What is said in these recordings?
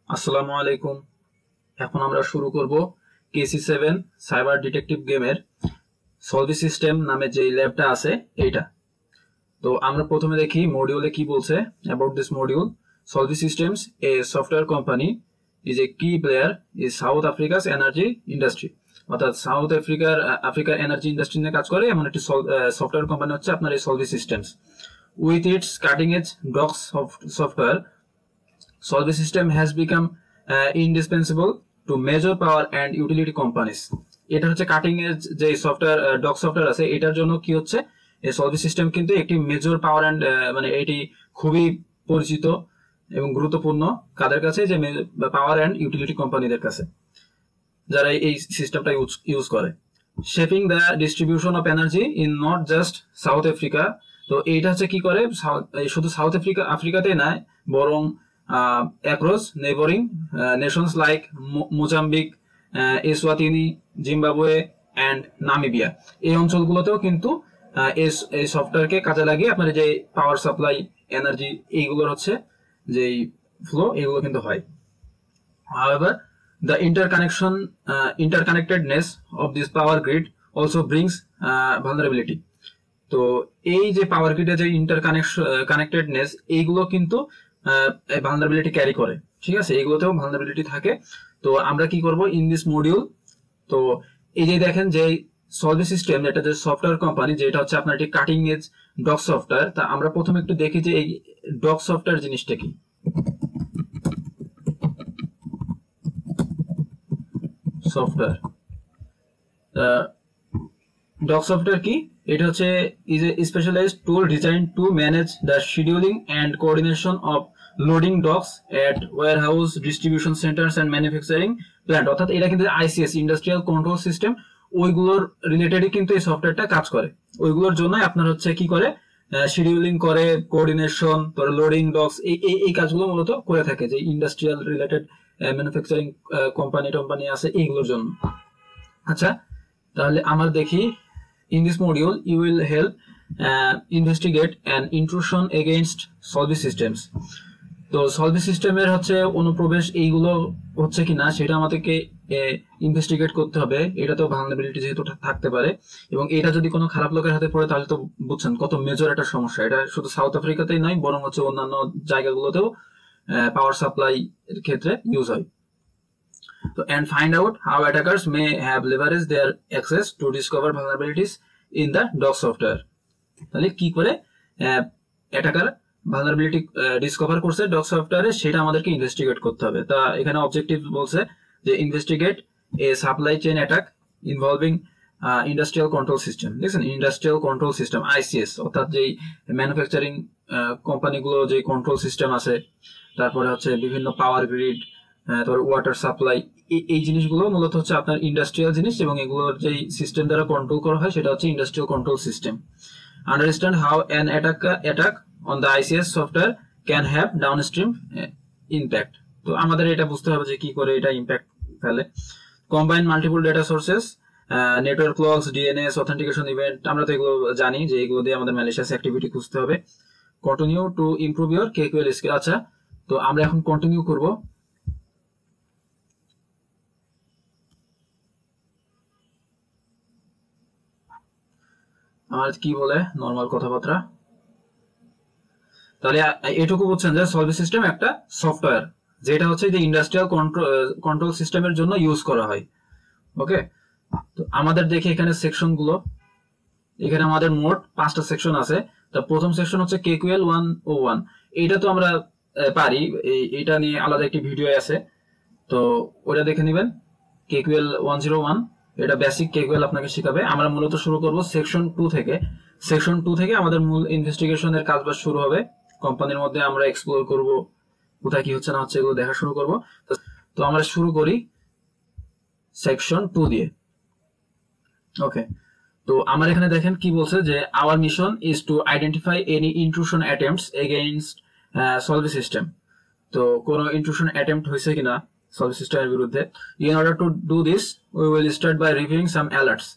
আসসালামু আলাইকুম। এখন আমরা শুরু করব KC7 সাইবার ডিটেকটিভ গেমের সলভি সিস্টেম নামে যে ল্যাবটা আছে এইটা। তো আমরা প্রথমে দেখি মডিউলে কি বলছে about this module. Solvay systems a software company is a key player is South Africa's energy industry. অর্থাৎ সাউথ আফ্রিকার এনার্জি ইন্ডাস্ট্রি নিয়ে কাজ করে এমন একটি সফটওয়্যার কোম্পানি হচ্ছে আপনার এই Solvay systems. With its cutting edge docs software, Solvay system has become indispensable to major power and utility companies. এটা হচ্ছে কাটিং এজ যে সফটওয়্যার ডক সফটওয়্যার আছে এটার জন্য কি হচ্ছে এই সলভি সিস্টেম কিন্তু একটি মেজর পাওয়ার অ্যান্ড মানে এটি খুবই পরিচিত এবং গুরুত্বপূর্ণ কাদের কাছে, যে পাওয়ার অ্যান্ড ইউটিলিটি কোম্পানিদের কাছে যারা এই সিস্টেমটা ইউজ করে। Shaping the distribution of energy in not just south Africa. তো এইটা হচ্ছে কি করে শুধু সাউথ আফ্রিকাতে নয় বরং across neighboring nations like Mozambique, Eswatini, Zimbabwe and Namibia, এই অঞ্চলগুলোতেও কিন্তু এই সফটওয়্যারকে কাজে লাগিয়ে আপনার যে পাওয়ার সাপ্লাই এনার্জি এইগুলোর হচ্ছে যে ফ্লো এগুলো কিন্তু হয়। However, the interconnectedness of this power grid also brings vulnerability. তো এই যে পাওয়ার গ্রিডের যে কানেক্টেডনেস এইগুলো কিন্তু ভালনারেবিলিটি ক্যারি করে, ঠিক আছে, এইগুলোতেও ভালনারেবিলিটি থাকে। তো আমরা কি করব ইন দিস মডিউল, তো এই যে দেখেন যে সলভি সিস্টেম এটা যে সফটওয়্যার কোম্পানি যেটা হচ্ছে আপনার একটি কাটিং এজ ডক সফটওয়্যার। তা আমরা প্রথমে একটু দেখি যে এই ডক সফটওয়্যার জিনিসটা কি। সফটওয়্যার ডক সফটওয়্যার কি? এটা হচ্ছে is a specialized tool designed to manage the scheduling and coordination of loading docks at warehouse, distribution centers and manufacturing plant. অর্থাৎ এটা কিন্তু ICS ইন্ডাস্ট্রিয়াল কন্ট্রোল সিস্টেম, ওইগুলোর রিলেটেডই কিন্তু এই সফটওয়্যারটা কাজ করে। ওইগুলোর জন্য আপনার হচ্ছে কি করে শিডিউলিং করে, কোঅর্ডিনেশন, লোডিং ডকস এই কাজগুলো মূলত করে থাকে যে ইন্ডাস্ট্রিয়াল রিলেটেড ম্যানুফ্যাকচারিং কোম্পানি আছে এইগুলোর জন্য। আচ্ছা, তাহলে আমরা দেখি in this module you will help investigate an intrusion against Solvay systems. তো সলভি সিস্টেমের হচ্ছে অনুপ্রবেশ এইগুলো হচ্ছে কিনা সেটা আমাদেরকে ইনভেস্টিগেট করতে হবে। এটাতেও ভালনারেবিলিটি যেহেতু থাকতে পারে এবং এটা যদি কোনো খারাপ লোকের হাতে পড়ে তাহলে তো বুঝছেন কত মেজর একটা সমস্যা। এটা শুধু সাউথ আফ্রিকাতেই নয় বরং হচ্ছে অন্যান্য জায়গাগুলোতেও পাওয়ার সাপ্লাই এর ক্ষেত্রে ইউজ হয়। So, and find out how attackers may have leveraged their access to discover vulnerabilities in the DOS software. তাহলে কি করে অ্যাটাকার ভালনারেবিলিটি ডিসকভার করছে ডক সফটওয়্যারে সেটা আমাদেরকে ইনভেস্টিগেট করতে হবে। তা এখানে অবজেক্টিভ বলছে যে investigate a supply chain attack involving industrial control system. দেখছেন, ইন্ডাস্ট্রিয়াল কন্ট্রোল সিস্টেম ICS, অর্থাৎ যেই ম্যানুফ্যাকচারিং কোম্পানিগুলো যে কন্ট্রোল সিস্টেম আছে, তারপরে হচ্ছে বিভিন্ন পাওয়ার গ্রিড, তারপর ওয়াটার সাপ্লাই, এই জিনিসগুলো মূলত হচ্ছে আপনার ইন্ডাস্ট্রিয়াল জিনিস এবং এগুলোর যেই সিস্টেম দ্বারা কন্ট্রোল করা হয় সেটা হচ্ছে industrial control system. Understand how an attack on the ICS software can have downstream impact. তো আমাদের এটা বুঝতে হবে যে কি করে এটা ইম্প্যাক্ট ফেলে। Combine multiple data sources, network logs, DNS, authentication event, আমরা তো এগুলো জানি যে এগুলো দিয়ে আমাদের ম্যালিশিয়াস অ্যাক্টিভিটি খুঁজতে হবে। Continue to improve your KQL skill. আচ্ছা, তো আমরা এখন কন্টিনিউ করব। আমার কি বলে নরমাল কথাবার্তা। তাহলে এটুকু বুঝছেন যে সলভি সিস্টেম একটা সফটওয়্যার যেটা হচ্ছে যে ইন্ডাস্ট্রিয়াল কন্ট্রোল সিস্টেমের জন্য ইউজ করা হয়। ওকে, তো আমাদের দেখি এখানে সেকশন গুলো। এখানে আমাদের মোট 5টা সেকশন আছে। তো প্রথম সেকশন হচ্ছে KQL 101। এইটা তো আমরা পারি, এটা নিয়ে আলাদা একটি ভিডিও আছে, তো ওটা দেখে নেবেন। KQL 101 এটা বেসিক KQL আপনাকে শেখাবে। আমরা মূলত শুরু করব সেকশন 2 থেকে। সেকশন 2 থেকে আমাদের মূল ইনভেস্টিগেশনের কাজবাজ শুরু হবে। কোম্পানির মধ্যে আমরা এক্সপ্লোর করব, কোথায় কি হচ্ছে না হচ্ছে এগুলো দেখা শুরু করব। তো আমরা শুরু করি সেকশন 2 দিয়ে। ওকে, তো আমার এখানে দেখেন কি বলছে যে our mission is to identify any intrusion attempts against Solvay system. তো কোন ইন্ট্রুশন অ্যাটেম্পট হয়েছে কিনা সলভি সিস্টেমের বিরুদ্ধে। In order to do this we will start by reviewing some alerts.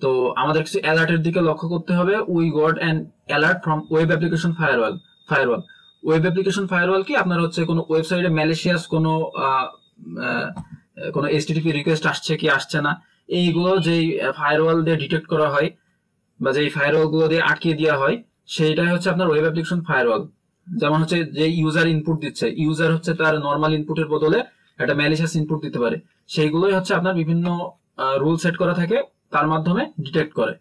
তো আমাদের কিছু অ্যালার্টের দিকে লক্ষ্য করতে হবে। We got an alert from web application firewall. Web application firewall কি আপনার হচ্ছে কোনো ওয়েবসাইটে ম্যালিশিয়াস কোনো HTTP রিকোয়েস্ট আসছে কি আসছে না এইগুলো যেই ফায়ারওয়াল দিয়ে ডিটেক্ট করা হয় বা যেই ফায়ারওয়াল গুলো দিয়ে আটকে দেওয়া হয় সেইটাই হচ্ছে আপনার ওয়েব অ্যাপ্লিকেশন ফায়ারওয়াল। যেমন হচ্ছে যে ইউজার ইনপুট দিচ্ছে, ইউজার হচ্ছে তার নর্মাল ইনপুটের বদলে একটা ম্যালিশিয়াস ইনপুট দিতে পারে, সেইগুলোই হচ্ছে আপনার বিভিন্ন রুল সেট করা থাকে তার মাধ্যমে ডিটেক্ট করে।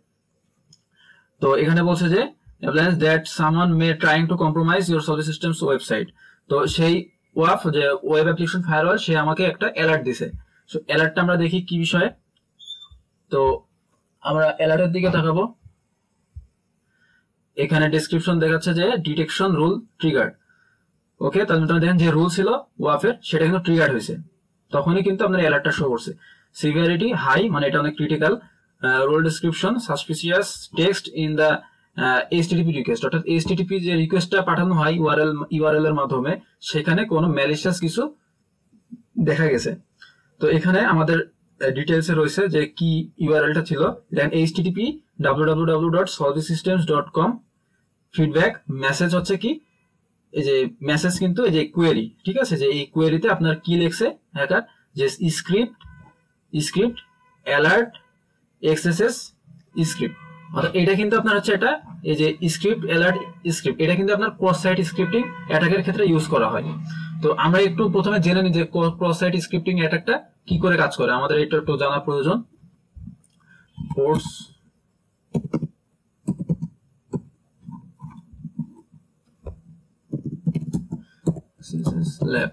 তো এখানে বলছে যে appliance that someone may trying to compromise your Solid Systems website, তো সেই ওয়াফ যে ওয়েব অ্যাপ্লিকেশন ফায়ারওয়াল সে আমাকে একটা অ্যালার্ট দিছে। সো অ্যালার্টটা আমরা দেখি কি বিষয়ে। তো আমরা অ্যালার্টের দিকে তাকাবো। এখানে ডেসক্রিপশন দেখাচ্ছে যে ডিটেকশন রুল ট্রিগার্ড। ওকে, তাহলে আপনারা দেখেন যে রুল ছিল ওয়াফের সেটা কিন্তু ট্রিগার্ড হয়েছে, তখনই কিন্তু আপনার অ্যালার্টটা শো করছে। সিভিয়ারিটি হাই, মানে এটা অনেক critical. Role description suspicious text in the HTTP request, অর্থাৎ HTTP যে রিকোয়েস্টটা পাঠানো হয় ইউআরএল এর মাধ্যমে সেখানে কোনো ম্যালিশিয়াস কিছু দেখা গেছে। তো এখানে আমাদের ডিটেইলসে রয়েছে যে কি ইউআরএলটা ছিল, দেন HTTP www.solidsystems.com ফিডব্যাক মেসেজ হচ্ছে কি এই যে মেসেজ কিন্তু এই যে কোয়েরি, ঠিক আছে, যে এই কোয়েরিতে আপনার কি লিখছে হ্যাকার, যে স্ক্রিপ্ট অ্যালার্ট এক্সএসএস স্ক্রিপ্ট, অর্থাৎ এটা কিন্তু আপনার হচ্ছে এটা এই যে স্ক্রিপ্ট অ্যালার্ট স্ক্রিপ্ট এটা কিন্তু আপনার ক্রস সাইট স্ক্রিপ্টিং অ্যাটাকের ক্ষেত্রে ইউজ করা হয়। তো আমরা একটু প্রথমে জেনে নিই যে ক্রস সাইট স্ক্রিপ্টিং অ্যাটাকটা কি করে কাজ করে, আমাদের এটা একটু জানা প্রয়োজন। কোর্স ল্যাব,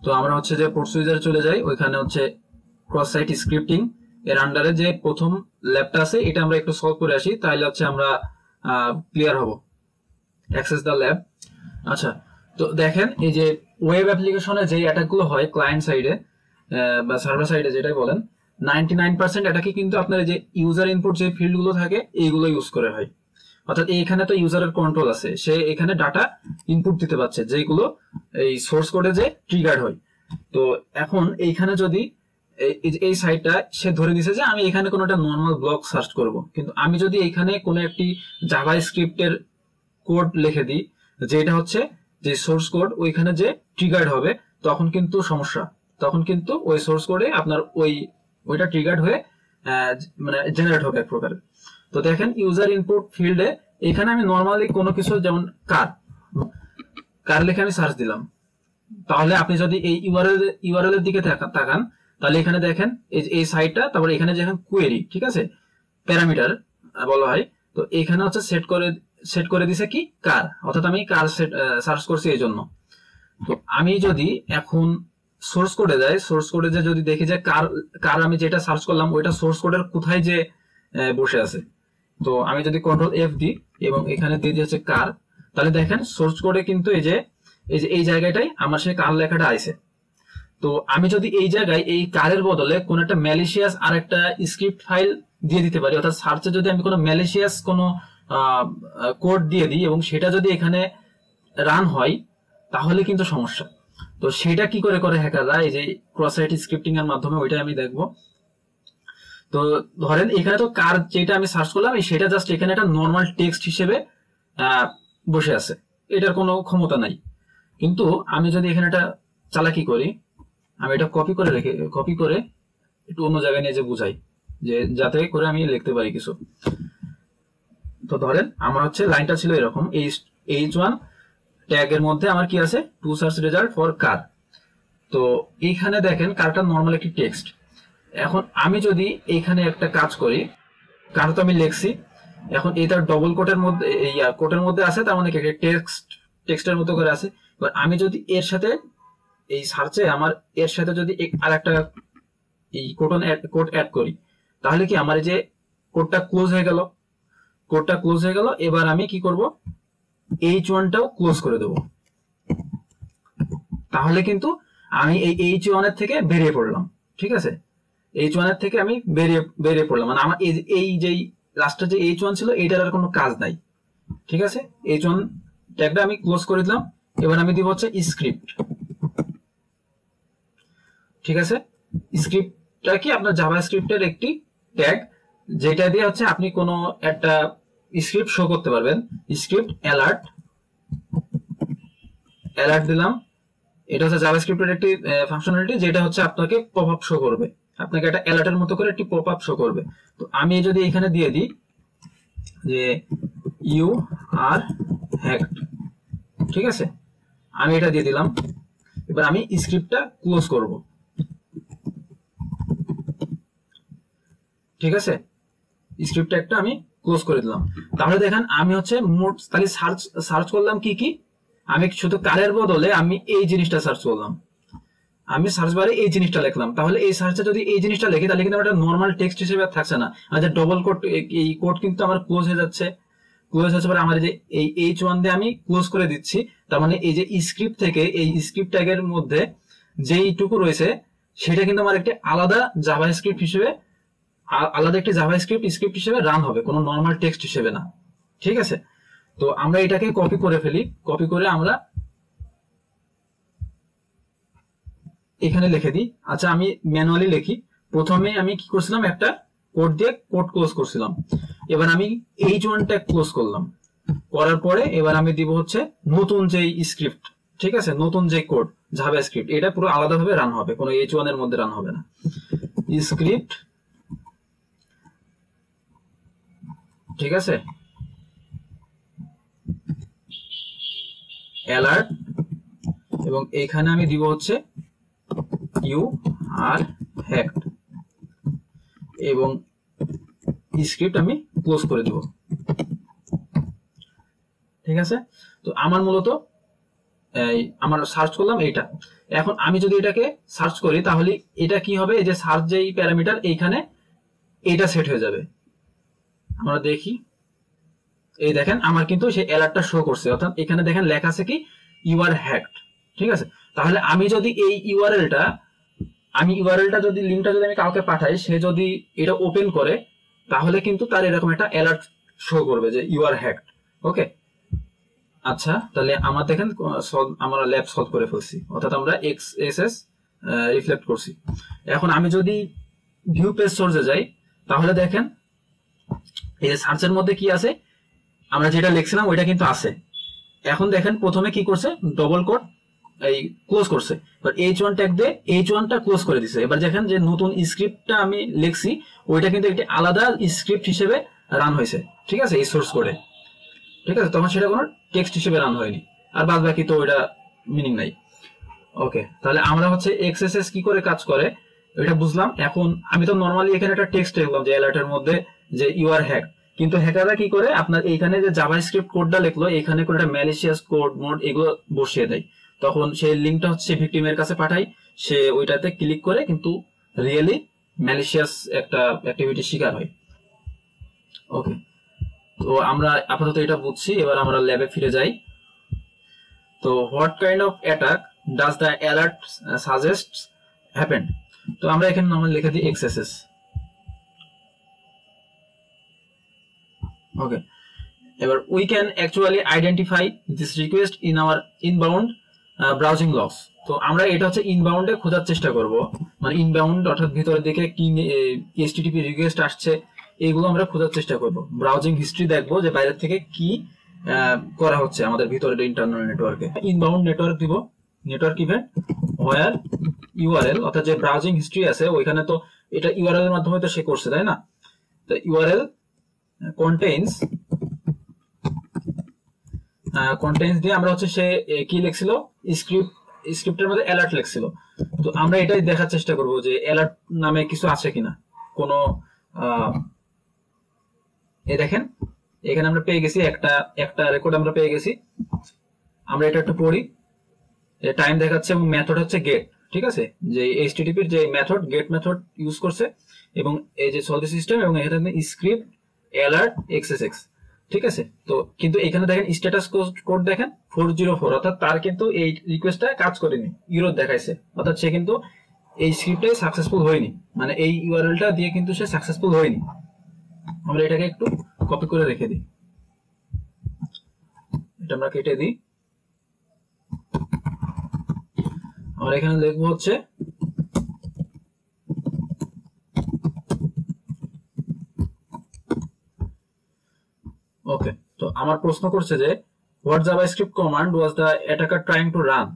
তো আমরা হচ্ছে যে প্রসিজার চলে যাই, ওইখানে হচ্ছে ক্রস সাইট স্ক্রিপ্টিং এর আন্ডারে যে প্রথম ল্যাবটা আছে এটা আমরা একটু সলভ করে আসি, তাহলে হচ্ছে আমরা ক্লিয়ার হব। Access the lab. আচ্ছা, তো দেখেন এই যে ওয়েব অ্যাপ্লিকেশনে যে অ্যাটাকগুলো হয় ক্লায়েন্ট সাইডে বা সার্ভার সাইডে যেটাই বলেন, 99% অ্যাটাকে কিন্তু আপনার এই যে ইউজার ইনপুট যে ফিল্ডগুলো থাকে এইগুলো ইউজ করে হয়। অর্থাৎ এইখানে তো ইউজারের কন্ট্রোল আছে, সে এখানে ডাটা ইনপুট দিতে পারছে যেগুলো এই সোর্স কোডে যে ট্রিগার্ড হয়। তো এখন এইখানে যদি এই সাইটটা সে ধরে দিছে যে আমি এখানে কোনো একটা নর্মাল ব্লক সার্চ করব, কিন্তু আমি যদি এখানে কোনো একটি জাভা স্ক্রিপ্টের কোড লিখে দিই যেটা হচ্ছে যে সোর্স কোড ওইখানে যে ট্রিগার্ড হবে, তখন কিন্তু সমস্যা, তখন কিন্তু ওই সোর্স কোডে আপনার ওইটা ট্রিগার্ড হয়ে মানে জেনারেট হবে এক প্রকারের। তো দেখেন ইউজার ইনপুট ফিল্ডে এখানে আমি নর্মালি কোনো কিছু যেমন কার লিখে আমি সার্চ দিলাম, তাহলে আপনি যদি এই ইউআরএল এর দিকে তাকান তাহলে এখানে দেখেন এই সাইটটা, তারপরে এখানে যেখানে কোয়েরি, ঠিক আছে, প্যারামিটার বলা হয়, তো এখানে হচ্ছে সেট করে দিছে কি কার, অর্থাৎ আমি কার সার্চ করছি এই জন্য। তো আমি যদি এখন সোর্স কোডে যাই, সোর্স কোডে যে যদি দেখি যে কার আমি যেটা সার্চ করলাম ওইটা সোর্স কোডের কোথায় যে বসে আছে, তো আমি যদি কন্ট্রোল F দিই এবং এখানে দিয়ে দিয়েছে কার, তাহলে দেখেন সোর্স কোডে কিন্তু এই জায়গাটাই আমার সেই কার লেখাটা আইছে। তো আমি যদি এই জায়গায় এই কারের বদলে কোন একটা ম্যালিশিয়াস আর একটা স্ক্রিপ্ট ফাইল দিয়ে দিতে পারি, অর্থাৎ সার্চে যদি আমি কোনো ম্যালিশিয়াস কোনো কোড দিয়ে দিই এবং সেটা যদি এখানে রান হয় তাহলে কিন্তু সমস্যা। তো সেটা কি করে হ্যাকাররা এই যে ক্রস সাইট স্ক্রিপ্টিং এর মাধ্যমে ওইটা আমি দেখব। তো ধরেন এখানে তো কার যেটা আমি সার্চ করলাম সেটা জাস্ট এখানে একটা নর্মাল টেক্সট হিসেবে বসে আছে, এটার কোনো ক্ষমতা নাই। কিন্তু আমি যদি এখানে একটা চালাকি করি, আমি এটা কপি করে একটু অন্য জায়গায় নিয়ে যে বুঝাই, যে যাতে করে আমি লিখতে পারি কিছু। তো ধরেন আমার হচ্ছে লাইনটা ছিল এরকম, H1 ট্যাগের মধ্যে আমার কি আছে, টু সার্চ রেজাল্ট ফর কার। তো এইখানে দেখেন কারটা নর্মাল একটি টেক্সট। এখন আমি যদি এইখানে একটা কাজ করি, কার তো আমি লিখছি, এখন এটার ডবল কোটের মধ্যে কোটের মধ্যে আছে, তার মানে টেক্সটের মতো করে আছে। এবার আমি যদি এর সাথে এই সার্চে আমার এর সাথে যদি আর একটা এই কোড অ্যাড করি, তাহলে কি আমার এই যে কোডটা ক্লোজ হয়ে গেল। এবার আমি কি করব, H1টাও ক্লোজ করে দেব, তাহলে কিন্তু আমি এই H1 এর থেকে বেরিয়ে পড়লাম, ঠিক আছে, H1 এর থেকে আমি বেরিয়ে পড়লাম, মানে আমার এই যে লাস্টে যে H1 ছিল এইটার আর কোনো কাজ নাই, ঠিক আছে। H1 ট্যাগটা আমি ক্লোজ করে দিলাম। এবার আমি দিব হচ্ছে স্ক্রিপ্ট, ঠিক আছে। স্ক্রিপ্টটা কি আপনার জাভা স্ক্রিপ্টের একটি ট্যাগ, যেটা দিয়ে হচ্ছে আপনি কোনো একটা স্ক্রিপ্ট শো করতে পারবেন। স্ক্রিপ্ট অ্যালার্ট, অ্যালার্ট দিলাম। এটা হচ্ছে জাভাস্ক্রিপ্টের একটি ফাংশনালিটি, যেটা হচ্ছে আপনাকে পপআপ শো করবে, আপনাকে একটা অ্যালার্টের মতো করে একটি পপআপ শো করবে। তো আমি যদি এখানে দিয়ে দিই যে ইউ আর হ্যাকড, ঠিক আছে, আমি এটা দিয়ে দিলাম। এবার আমি স্ক্রিপ্টটা ক্লোজ করব, ঠিক আছে, স্ক্রিপ্টটা একটা আমি ক্লোজ করে দিলাম। তাহলে দেখেন আমি হচ্ছে মোট তাহলে সার্চ করলাম কি কি, আমি শুধু কারের বদলে আমি এই জিনিসটা সার্চ করলাম, আমি সার্চ বারে এই জিনিসটা লিখলাম। তাহলে এই সার্চে যদি এই জিনিসটা লিখি তাহলে কিন্তু একটা নর্মাল টেক্সট হিসেবে থাকছে না, আর যে ডবল কোড, এই কোড কিন্তু আমার ক্লোজ হয়ে যাচ্ছে। ক্লোজ হচ্ছে পরে আমার যে এই H1 দিয়ে আমি ক্লোজ করে দিচ্ছি, তার মানে এই যে স্ক্রিপ্ট থেকে এই স্ক্রিপ্ট ট্যাগের মধ্যে যেইটুকু রয়েছে সেটা কিন্তু আমার একটি আলাদা জাভাস্ক্রিপ্ট হিসেবে, আলাদা একটি জাভাস্ক্রিপ্ট স্ক্রিপ্ট হিসেবে রান হবে, কোনো নর্মাল টেক্সট হিসেবে না, ঠিক আছে। তো আমরা এটাকে কপি করে ফেলি, কপি করে আমরা এখানে লিখে দিই। আচ্ছা আমি ম্যানুয়ালি লিখি। প্রথমে আমি কি করছিলাম, একটা কোড দিয়ে কোড ক্লোজ করছিলাম। এবার আমি H1 ট্যাগ ক্লোজ করলাম, করার পরে এবার আমি দিব হচ্ছে নতুন যে স্ক্রিপ্ট, ঠিক আছে, নতুন যে কোড জাভাস্ক্রিপ্ট, এটা পুরো আলাদাভাবে রান হবে, কোনো H1 এর মধ্যে রান হবে না। স্ক্রিপ্ট, ঠিক আছে, অ্যালার্ট, এবং এইখানে আমি দিব হচ্ছে ইউ আর হ্যাকড, এবং স্ক্রিপ্ট আমি ক্লোজ করে দিব, ঠিক আছে। তো আমার মূলত আমার সার্চ করলাম এইটা। এখন আমি যদি এটাকে সার্চ করি তাহলে এটা কি হবে, এই যে সার্চ যেই প্যারামিটার এইখানে এইটা সেট হয়ে যাবে। আমরা দেখি, এই দেখেন আমার কিন্তু সেই অ্যালার্টটা শো করছে, অর্থাৎ এখানে দেখেন লেখা আছে কি ইউ আর হ্যাকড, ঠিক আছে। তাহলে আমি যদি এই ইউআরএলটা যদি লিঙ্কটা যদি আমি কাউকে পাঠাই, সে যদি এটা ওপেন করে তাহলে কিন্তু তার এরকম একটা অ্যালার্ট শো করবে যে ইউ আর হ্যাকড। ওকে, আচ্ছা তাহলে আমরা দেখেন আমরা ল্যাব সলভ করে ফেলছি, অর্থাৎ আমরা এক্সএসএস রিফ্লেক্ট করছি। এখন আমি যদি ভিউ পেজ সোর্সে যাই তাহলে দেখেন এই যে সার্চের মধ্যে কি আছে, আমরা যেটা লিখছিলাম ওইটা কিন্তু আছে। এখন দেখেন প্রথমে কি করছে, ডবল কোড এই ক্লোজ করছে, এবার H1 ট্যাগ দিয়ে H1 টা ক্লোজ করে দিছে। এবার দেখেন যে নতুন স্ক্রিপ্টটা আমি লিখছি ওইটা কিন্তু একটি আলাদা স্ক্রিপ্ট হিসেবে রান হয়েছে, ঠিক আছে, এই সোর্স কোডে, ঠিক আছে, তখন সেটা কোনো টেক্সট হিসেবে রান হয়নি, আর বাদ বাকি তো ওইটা মিনিং নাই। ওকে, তাহলে আমরা হচ্ছে এক্সএসএস কি করে কাজ করে এটা বুঝলাম। এখন আমি তো নরমালি এখানে একটা টেক্সট লিখলাম যে অ্যালার্টের মধ্যে যে ইউ আর হ্যাক, কিন্তু হ্যাকাররা কি করে আপনার এইখানে যে জাভাস্ক্রিপ্ট কোডটা লিখলো এখানে করে একটা ম্যালিশিয়াস কোড মোড এগুলো বসিয়ে দেয়, তখন সেই লিঙ্কটা হচ্ছে ভিকটিমের কাছে পাঠায়, সে ওইটাতে ক্লিক করে কিন্তু রিয়েলি ম্যালিশিয়াস একটা অ্যাক্টিভিটি শিকার হয়। ওকে, তো আমরা আপাতত এটা বুঝছি, এবার আমরা ল্যাবে ফিরে যাই। তো what kind of attack does the alert suggest happened, তো আমরা এখানে নরমালি লিখে দিই এক্সএসএস। ওকে, এবার we can actually identify this request in our inbound browsing logs. তো আমরা এটা হচ্ছে ইনবাউন্ডে খোঁজার চেষ্টা করব, মানে ইনবাউন্ড অর্থাৎ ভিতরের দিকে কি এইচটিটিপি রিকোয়েস্ট আসছে এইগুলো আমরা খোঁজার চেষ্টা করব। ব্রাউজিং হিস্ট্রি দেখবো যে বাইরের থেকে কি করা হচ্ছে আমাদের ভিতরের ইন্টারনাল নেটওয়ার্কে। ইনবাউন্ড নেটওয়ার্ক দিব, নেটওয়ার্ক ইভেন্ট ওয়্যার ইউআরএল, অর্থাৎ যে ব্রাউজিং হিস্ট্রি আছে ওইখানে তো এটা ইউআরএল এর মাধ্যমে তো সে করছে, তাই না। তো ইউআরএল কন্টেইনস দিয়ে আমরা হচ্ছে সে কি লিখছিল, স্ক্রিপ্টের মধ্যে অ্যালার্ট লিখছিল। তো আমরা এটাই দেখার চেষ্টা করব যে অ্যালার্ট নামে কিছু আছে কিনা, কোনো এই দেখেন এখানে আমরা পেয়ে গেছি একটা রেকর্ড আমরা পেয়ে গেছি। আমরা এটা একটু পড়ি, টাইম দেখাচ্ছে এবং মেথড হচ্ছে গেট, ঠিক আছে, যে এইচটিটিপির যে মেথড গেট মেথড ইউজ করছে, এবং এই যে সলভ সিস্টেম এবং এখানে স্ক্রিপ্ট অ্যালার্ট এক্সএসএক্স, ঠিক আছে। তো কিন্তু এখানে দেখেন স্ট্যাটাস কোড দেখেন 404, অর্থাৎ তার কিন্তু এই রিকোয়েস্টটা কাজ করেনি, ইউরোর দেখাইছে, অর্থাৎ সে কিন্তু এই স্ক্রিপ্টে সাকসেসফুল হয়নি, মানে এই ইউআরএলটা দিয়ে কিন্তু সে সাকসেসফুল হয়নি। আমরা এটাকে একটু কপি করে রেখে দিই, এটা আমরা কেটে দিই। আমরা এখানে লিখবো হচ্ছে আমার প্রশ্ন করছে যে what JavaScript command was the attacker trying to run.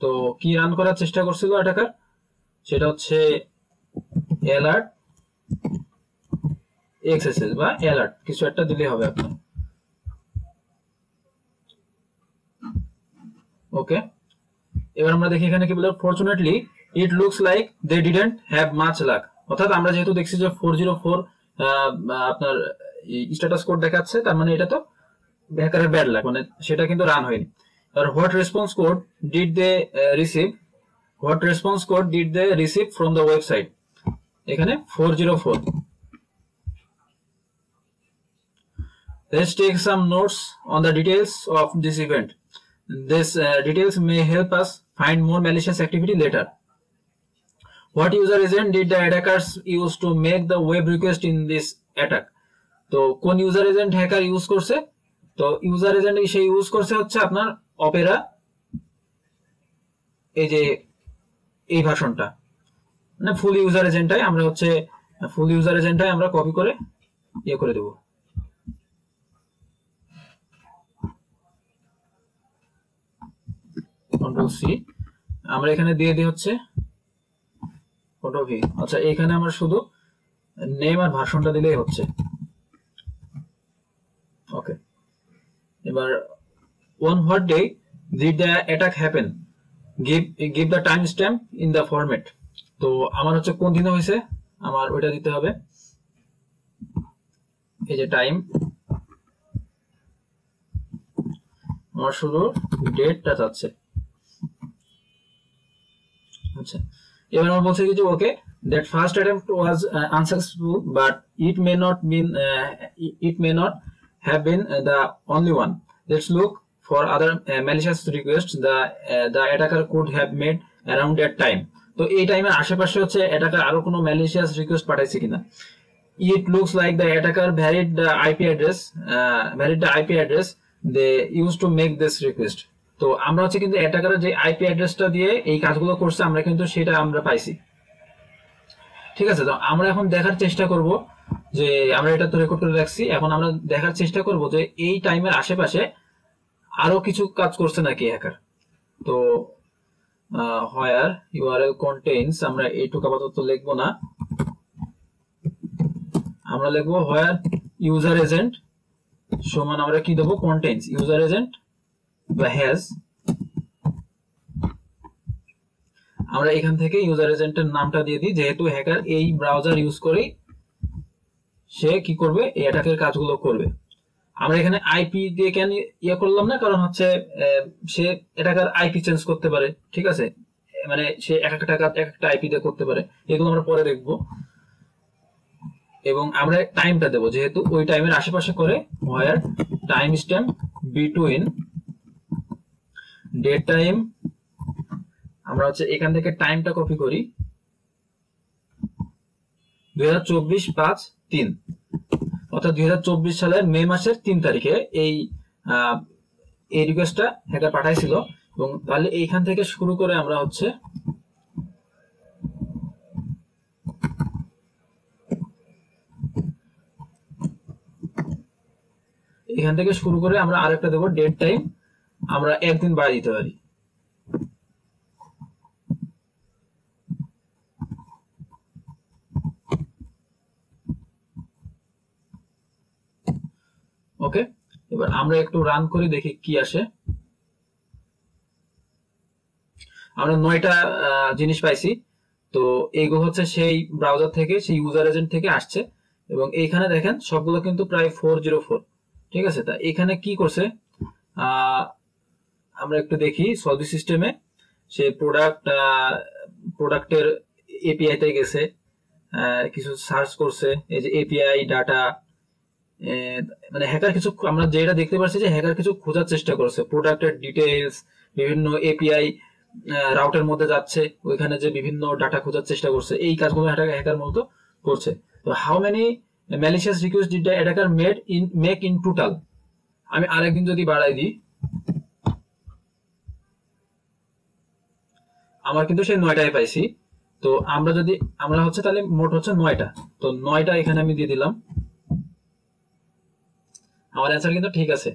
তো কি রান করার চেষ্টা করছিল অ্যাটাকার, সেটা হচ্ছে অ্যালার্ট এক্সএসএস বা অ্যালার্ট কিছু একটা দিলে হবে আপনার। ওকে, এবার আমরা দেখি এখানে কি বলে, fortunately it looks like they didn't have much luck. অর্থাৎ আমরা যেহেতু দেখছি যে 404 আপনার স্ট্যাটাস কোড দেখাচ্ছে, তার মানে এটা তো হ্যাকারের ব্যাড লাক, মানে সেটা কিন্তু রান হয়নি। আর what response code did they receive, what response code did they receive from the website, এখানে 404। Let's take some notes on the details of this event. This details may help us find more malicious activity later. What user agent did the attackers use to make the web request in this attack? তো কোন user agent hacker use করছে, তো user agent সে use করছে হচ্ছে আপনার Opera, এই যে এই ভার্সনটা, মানে ফুল ইউজার এজেন্টটাই আমরা হচ্ছে ফুল ইউজার এজেন্টটাই আমরা কপি করে ইয়ে করে দেব। কন্ট্রোল সি, আমরা এখানে দিয়ে দিই হচ্ছে কন্ট্রোল ভি। আচ্ছা, এখানে আমরা শুধু নেম আর ভার্সনটা দিলেই হচ্ছে। ওকে, এবার on what day did the attack happen, give the time stamp in the format। তো আমার হচ্ছে কোন দিনে হয়েছে, আমার ওইটা দিতে হবে, এই যে টাইম, আমার শুধু ডেটটা চাচ্ছে। আচ্ছা, এবার আমরা বলছি যে ওকে, that first attempt was unsuccessful but it may not have been the only one. Let's look for other malicious requests the attacker could have made around that time। তো এই টাইমের আশেপাশে হচ্ছে অ্যাটাকার আরো কোনো ম্যালিশিয়াস রিকোয়েস্ট পাঠাইছে কিনা। It looks like the attacker varied the IP address they used to make this request। তো আমরা হচ্ছে কিন্তু অ্যাটাকারের যে আইপি অ্যাড্রেসটা দিয়ে এই কাজগুলো করছে আমরা কিন্তু সেটা আমরা পাইছি। ঠিক আছে, তো আমরা এখন দেখার চেষ্টা করব যে আমরা এটা তো রেকর্ড করে রাখছি, এখন আমরা দেখার চেষ্টা করব যে এই টাইমের আশেপাশে আরো কিছু কাজ করছে নাকি হ্যাকার। তো হোয়ার ইউআরএল কন্টেইনস, আমরা এইটুকু আপাতত লিখবো না, আমরা লিখবো হোয়ার ইউজার এজেন্ট সমান আমরা কি দেবো, কন্টেইনস ইউজার এজেন্ট বা হ্যাজ। আমরা এখান থেকে ইউজার এজেন্টের নামটা দিয়ে দিই, যেহেতু হ্যাকার এই ব্রাউজার ইউজ করে সে কি করবে, এই অ্যাটাকের কাজগুলো করবে। আমরা এখানে আইপি দিয়ে কেন ইয়ে করলাম না, কারণ হচ্ছে সে অ্যাটাকার আইপি চেঞ্জ করতে পারে। ঠিক আছে, মানে সে এক একটা আইপি দিয়ে করতে পারে, এগুলো আমরা পরে দেখবো। এবং আমরা টাইমটা দেবো, যেহেতু ওই টাইমের আশেপাশে করে, where time stamp between date time, আমরা হচ্ছে এখান থেকে টাইমটা কপি করি 2024-5-3, অর্থাৎ 2024 সালের মে মাসের 3 তারিখে এই রিকোয়েস্টটা হ্যাকার পাঠাইছিল। এবং তাহলে এইখান থেকে শুরু করে আমরা হচ্ছে এখান থেকে শুরু করে আমরা আরেকটা দেবো ডেট টাইম, আমরা একদিন বাড়িয়ে দিতে পারি। ওকে, এবার আমরা একটু রান করে দেখি কি আসে। আমরা 9টা জিনিস পাইছি। তো এইগুলো হচ্ছে সেই ব্রাউজার থেকে, সেই ইউজার এজেন্ট থেকে আসছে। এবং এইখানে দেখেন সবগুলো কিন্তু প্রায় 404। ঠিক আছে, তা এখানে কি করছে আমরা একটু দেখি। সলভি সিস্টেমে সে প্রোডাক্টের এপিআই তে গেছে, কিছু সার্চ করছে, এই যে এপিআই ডাটা, মানে হ্যাকার কিছু, আমরা যেটা দেখতে পাচ্ছি যে হ্যাকার কিছু খোঁজার চেষ্টা করছে, প্রোডাক্টের ডিটেইলস, বিভিন্ন এপিআই রাউটের মধ্যে যাচ্ছে, ওইখানে যে বিভিন্ন ডাটা খোঁজার চেষ্টা করছে, এই কাজগুলো হ্যাকার মূলত করছে। তো how many malicious request did the attacker make in total, আমি আরেকদিন যদি বাড়াই দিই, আমার কিন্তু সেই 9টাই পাইছি। তো আমরা হচ্ছে তাহলে মোট হচ্ছে 9টা। তো 9টা এখানে আমি দিয়ে দিলাম। আমার অ্যান্সার কিন্তু ঠিক আছে।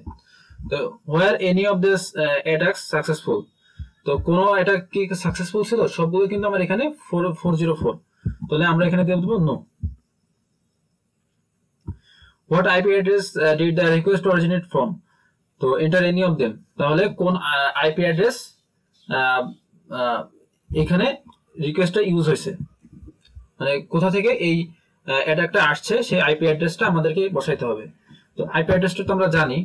তো where any of this attacks successful, তো কোন অ্যাটাক কি সাকসেসফুল ছিল? সবগুলো কিন্তু আমার এখানে 404, তাহলে আমরা এখানে দিয়ে দেব no. What IP address did the request originate from? তো enter any of them, তাহলে কোন IP অ্যাড্রেস এখানে রিকোয়েস্টটা ইউজ হয়েছে, মানে কোথা থেকে এই অ্যাটাকটা আসছে সেই আইপি অ্যাড্রেসটা আমাদেরকে বসাইতে হবে। তো আইপি অ্যাড্রেসটা তো আমরা জানি,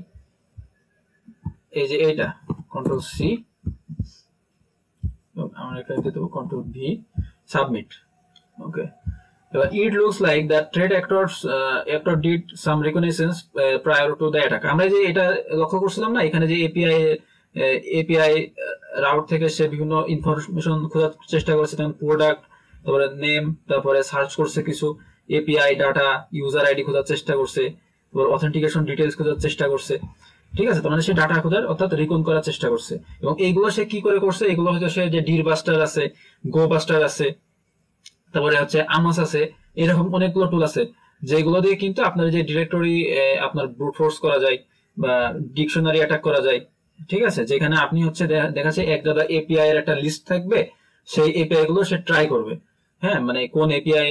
এই যে এইটা কন্ট্রোল সি, আমরা এখানে দিয়ে দেবো কন্ট্রোল ভি, সাবমিট। ওকে, এবার it looks like the threat actor did some reconnaissance prior to the attack। আমরা যে এটা লক্ষ্য করছিলাম না, এখানে যে এপিআই রাউট থেকে সে বিভিন্ন ইনফরমেশন খোঁজার চেষ্টা করছে, যেমন প্রোডাক্ট, তারপরে নেম, তারপরে সার্চ করছে কিছু এপিআই ডাটা, ইউজার আইডি খোঁজার চেষ্টা করছে, তারপর অথেন্টিকেশন ডিটেইলস খোঁজার চেষ্টা করছে। ঠিক আছে, তার মানে সে ডাটা খোঁজার অর্থাৎ রিকন করার চেষ্টা করছে। এবং এইগুলো সে কি করে করছে? এগুলো হয়তো সে যে ডির বাস্টার আছে, গো বাস্টার আছে, তারপরে হচ্ছে আমাস আছে, এরকম অনেকগুলো টুল আছে যেগুলো দিয়ে কিন্তু আপনার যে ডিরেক্টরি আপনার ব্রুট ফোর্স করা যায় বা ডিকশনারি অ্যাটাক করা যায়। ঠিক আছে, যেখানে আপনি হচ্ছে দেখাচ্ছে এক জায়গা এপিআই এর একটা লিস্ট থাকবে, সেই এপিআই গুলো সে ট্রাই করবে। হ্যাঁ, মানে কোন এপিআই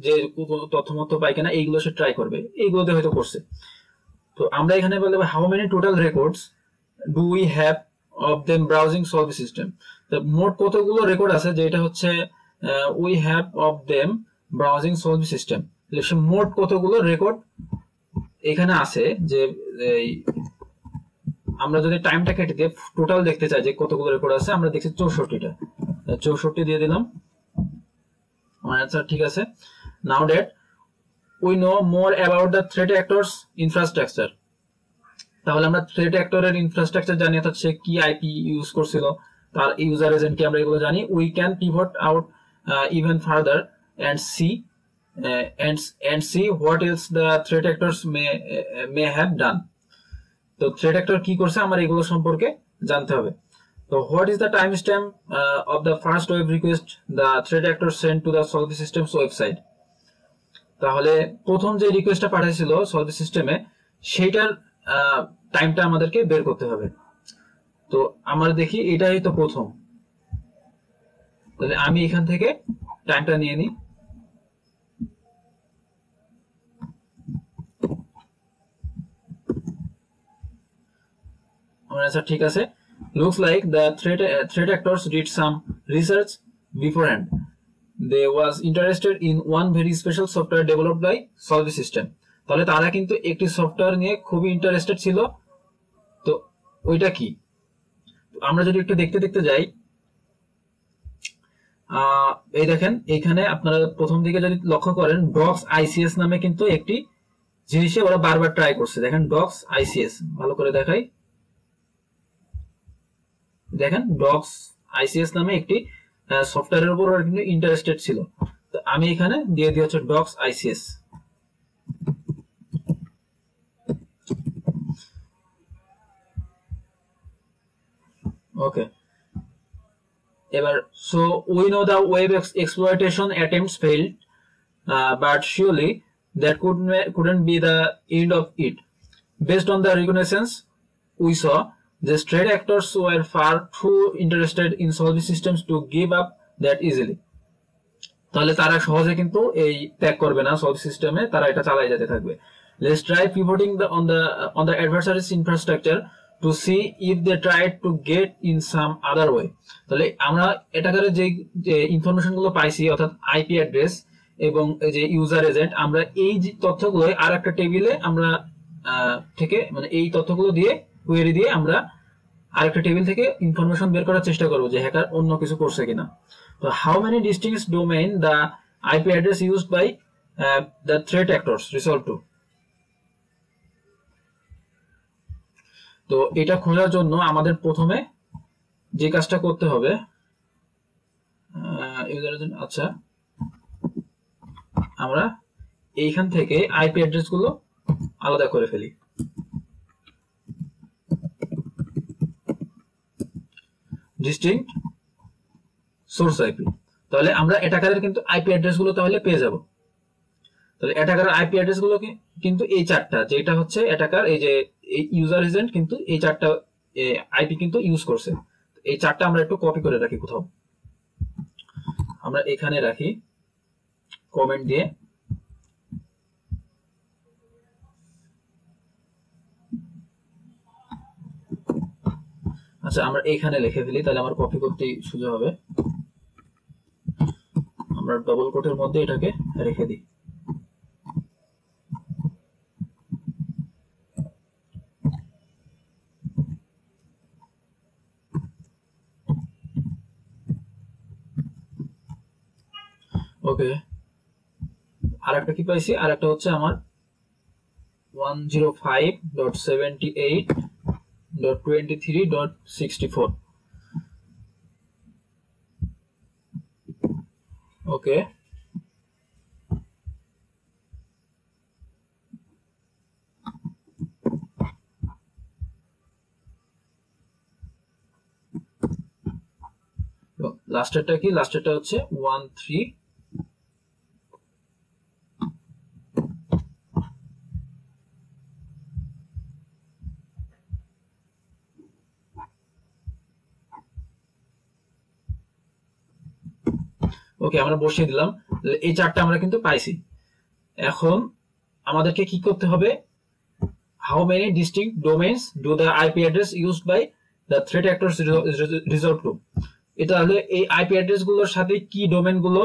যে তথ্যমত্য পায় কিনা এইগুলো সে ট্রাই করবে, এইগুলোতে হয়তো করছে। তো আমরা এখানে বলতে how many total records do we have of them browsing solve system. তো মোট কতগুলো রেকর্ড আছে, যেটা হচ্ছে we have of them browsing solve system, মোট কতগুলো রেকর্ড এখানে আছে। যে আমরা যদি টাইমটা কেটে দিয়ে টোটাল দেখতে চাই যে কতগুলো রেকর্ড আছে, আমরা দেখছি 64টা, 64 দিয়ে দিলাম। আমার অ্যান্সার ঠিক আছে। Now that we know more about the threat actors infrastructure, তাহলে আমরা থ্রেট অ্যাক্টরের ইনফ্রাস্ট্রাকচার জানি, অর্থাৎ সে কি আইপি ইউজ করছিল, তার ইউজার এজেন্ট কি, আমরা এগুলো জানি। We can pivot out even further and see what else the threat actors may have done। তো থ্রেট অ্যাক্টর কি করছে আমার এগুলো সম্পর্কে জানতে হবে। তো what is the timestamp of the first web request the threat actor sent to the Solvi Systems website? তাহলে প্রথম যে রিকোয়েস্টটা পাঠিয়েছিল সলভি সিস্টেমে, সেইটার টাইমটা আমাদেরকে বের করতে হবে। তো আমরা দেখি এটাই তো প্রথম, তাহলে আমি এখান থেকে টাইমটা নিয়ে নিই। আমার অ্যান্সার ঠিক আছে। Looks like the threat actors did some research beforehand. They was interested in one very special software developed by Solvi System। তাহলে তারা কিন্তু একটি সফটওয়্যার নিয়ে খুবই ইন্টারেস্টেড ছিল। তো ওইটা কি, আমরা যদি একটু দেখতে যাই, এই দেখেন এইখানে আপনারা প্রথম দিকে যদি লক্ষ্য করেন, ডক্স আইসিএস নামে কিন্তু একটি জিনিসে ওরা বারবার ট্রাই করছে। দেখেন ডক্স আইসিএস, ভালো করে দেখাই, দেখেন ডক্স আইসিএস নামে একটি সফটওয়্যারের উপর ওরা কিন্তু ইন্টারেস্টেড ছিল। তো আমি এখানে দিয়ে হচ্ছে ডক্স আইসিএস। ওকে, এবার so we know the web exploitation attempts failed, but surely that couldn't be the end of it. Based on the reconnaissance we saw, the threat actors were far too interested in solving systems to give up that easily। তাহলে তারা সহজে কিন্তু এই ত্যাগ করবে না solve সিস্টেমে, তারা এটা চালিয়ে যেতে থাকবে। Let's try pivoting on the adversary's infrastructure to see if they try to get in some other way। তাহলে আমরা এটাকারে যে ইনফরমেশন গুলো পাইছি, অর্থাৎ আইপি অ্যাড্রেস এবং যে ইউজার এজেন্ট, আমরা এই যে তথ্যগুলো আর একটা টেবিলে আমরা থেকে, মানে এই তথ্যগুলো দিয়ে কোয়েরি দিয়ে আমরা আরেকটা টেবিল থেকে ইনফরমেশন বের করার চেষ্টা করব যে হ্যাকার অন্য কিছু করছে কিনা। তো how many distinct domain the IP address used by the threat actors resolve to. তো এটা খোঁজার জন্য আমাদের প্রথমে যে কাজটা করতে হবে, আচ্ছা আমরা এইখান থেকে আইপি অ্যাড্রেস গুলো আলাদা করে ফেলি। ডিস্টিংক্ট সোর্স আইপি, তাহলে আমরা অ্যাটাকারের কিন্তু আইপি অ্যাড্রেস গুলো তাহলে পেয়ে যাব। তাহলে অ্যাটাকার আইপি অ্যাড্রেস গুলো কিন্তু এই চারটা, যেটা হচ্ছে অ্যাটাকার এই যে ইউজার এজেন্ট কিন্তু এই চারটা আইপি কিন্তু ইউজ করছে। এই চারটা আমরা একটু কপি করে রাখি কোথাও, আমরা এখানে রাখি কমেন্ট দিয়ে। আচ্ছা আমরা এখানে লিখে ফেলি, তাহলে আমার কপি করতে সুবিধা হবে। আমরা ডবল কোটের মধ্যে এটাকে রেখে দিই। ওকে, আরেকটা কি পাইছি, আরেকটা হচ্ছে আমার 105.78.23.64। ওকে, লাস্টেরটা কি, লাস্টেরটা হচ্ছে 13। ওকে, আমরা বসিয়ে দিলাম। এই চারটা আমরা কিন্তু পাইছি। এখন আমাদেরকে কি করতে হবে, how many distinct domains do the IP address used by the threat actors resolve to. এটা হলে এই আইপি অ্যাড্রেস গুলোর সাথে কি ডোমেন গুলো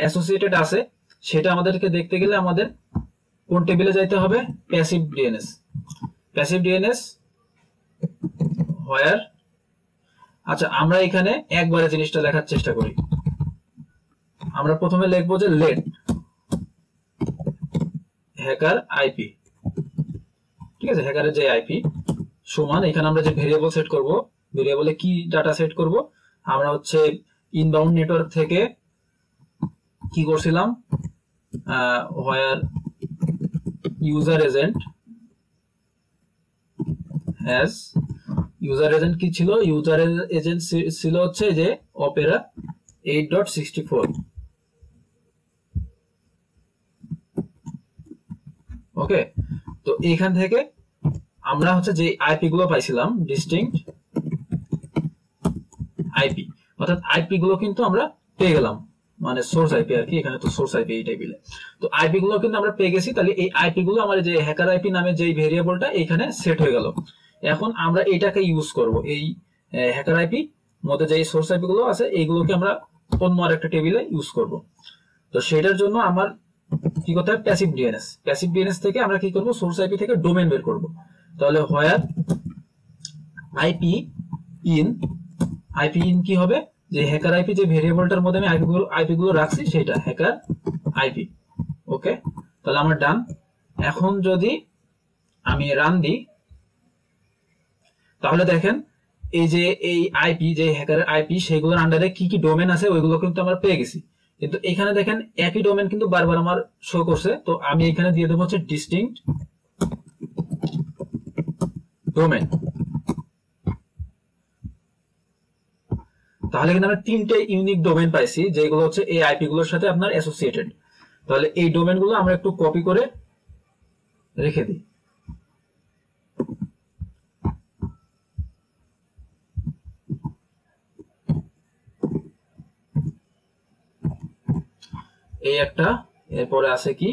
অ্যাসোসিয়েটেড আছে সেটা আমাদেরকে দেখতে গেলে আমাদের কোন টেবিলে যাইতে হবে, প্যাসিভ ডিএনএস। প্যাসিভ ডিএনএস হোয়ার, আচ্ছা আমরা এখানে একবারে জিনিসটা লেখার চেষ্টা করি। আমরা প্রথমে লিখবো যে লেট হ্যাকার আইপি, ঠিক আছে, হ্যাকারের যে আইপি সমান, এখানে আমরা যে ভেরিয়েবল সেট করব, ভেরিয়েবলে কি ডাটা সেট করব, আমরা হচ্ছে ইনবাউন্ড নেটওয়ার্ক থেকে কি করছিলাম, where user agent has, user agent কি ছিল, ইউজার এজেন্ট ছিল হচ্ছে যে অপেরা 8.64। ওকে, তো এখান থেকে আমরা হচ্ছে যে আইপি গুলো পাইছিলাম ডিস্টিংক্ট আইপি, অর্থাৎ আইপি গুলো কিন্তু আমরা পেয়ে গেলাম, মানে সোর্স আইপি আর কি, এখানে তো সোর্স আইপি এই টেবিলে। তো আইপি গুলো কিন্তু আমরা পেয়ে গেছি। তাহলে এই আইপি গুলো আমার যে হ্যাকার আইপি নামে যে ভেরিয়েবলটা এখানে সেট হয়ে গেল। এখন আমরা এটাকে ইউজ করব, এই হ্যাকার আইপি মধ্যে যে সোর্স আইপি গুলো আছে এইগুলোকে আমরা অন্য আরেকটা টেবিলে ইউজ করব। তো সেটার জন্য আমার কি করতে হবে, প্যাসিভ ডিএনএস। প্যাসিভ ডিএনএস থেকে আমরা কি করব, সোর্স আইপি থেকে ডোমেন বের করব। তাহলে হোয়ার আইপি ইন, আইপি ইন কি হবে, যে হ্যাকার আইপি যে ভেরিয়েবলটার মধ্যে আমি আইপি গুলো রাখছি সেটা হ্যাকার আইপি। ওকে, তাহলে আমার ডান। এখন যদি আমি রান দিই তাহলে দেখেন এই যে এই আইপি যে হ্যাকারের আইপি সেগুলোর আন্ডারে কি কি ডোমেন আছে ওইগুলো কিন্তু আমরা পেয়ে গেছি। কিন্তু এখানে দেখেন একই ডোমেন কিন্তু বারবার আমার শো করছে। তো আমি এখানে দিয়ে দেবো হচ্ছে ডিস্টিংক্ট ডোমেন। তাহলে কিন্তু আমরা তিনটে ইউনিক ডোমেন পাইছি যেগুলো হচ্ছে এই আইপি গুলোর সাথে আপনার অ্যাসোসিয়েটেড। তাহলে এই ডোমেন গুলো আমরা একটু কপি করে রেখে দিই। এই একটা, এরপরে আছে কি,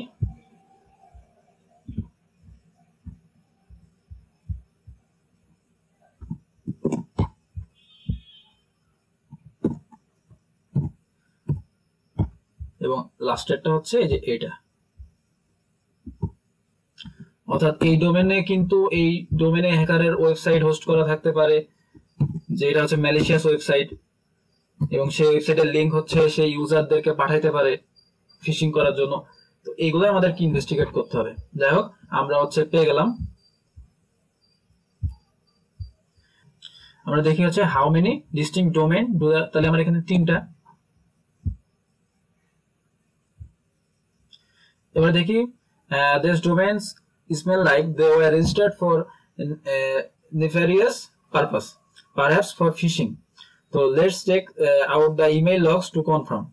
এবং লাস্টেরটা হচ্ছে এই যে এটা। অর্থাৎ এই ডোমেনে কিন্তু এই ডোমেনে হ্যাকারের ওয়েবসাইট হোস্ট করা থাকতে পারে, যেটা হচ্ছে ম্যালিশিয়াস ওয়েবসাইট, এবং সেই ওয়েবসাইটের লিংক হচ্ছে সেই ইউজারদেরকে পাঠাইতে পারে ফিশিং করার জন্য। তো এইগুলো আমাদেরকে ইনভেস্টিগেট করতে হবে। যাই হোক, আমরা হচ্ছে পেয়ে গেলাম। আমরা দেখি হচ্ছে হাউ মেনি ডিস্টিংক্ট ডোমেন, তাহলে আমার এখানে তিনটা। এবার দেখি these domains smell like they were registered for nefarious purpose, perhaps for phishing. So let's check out the email logs to confirm.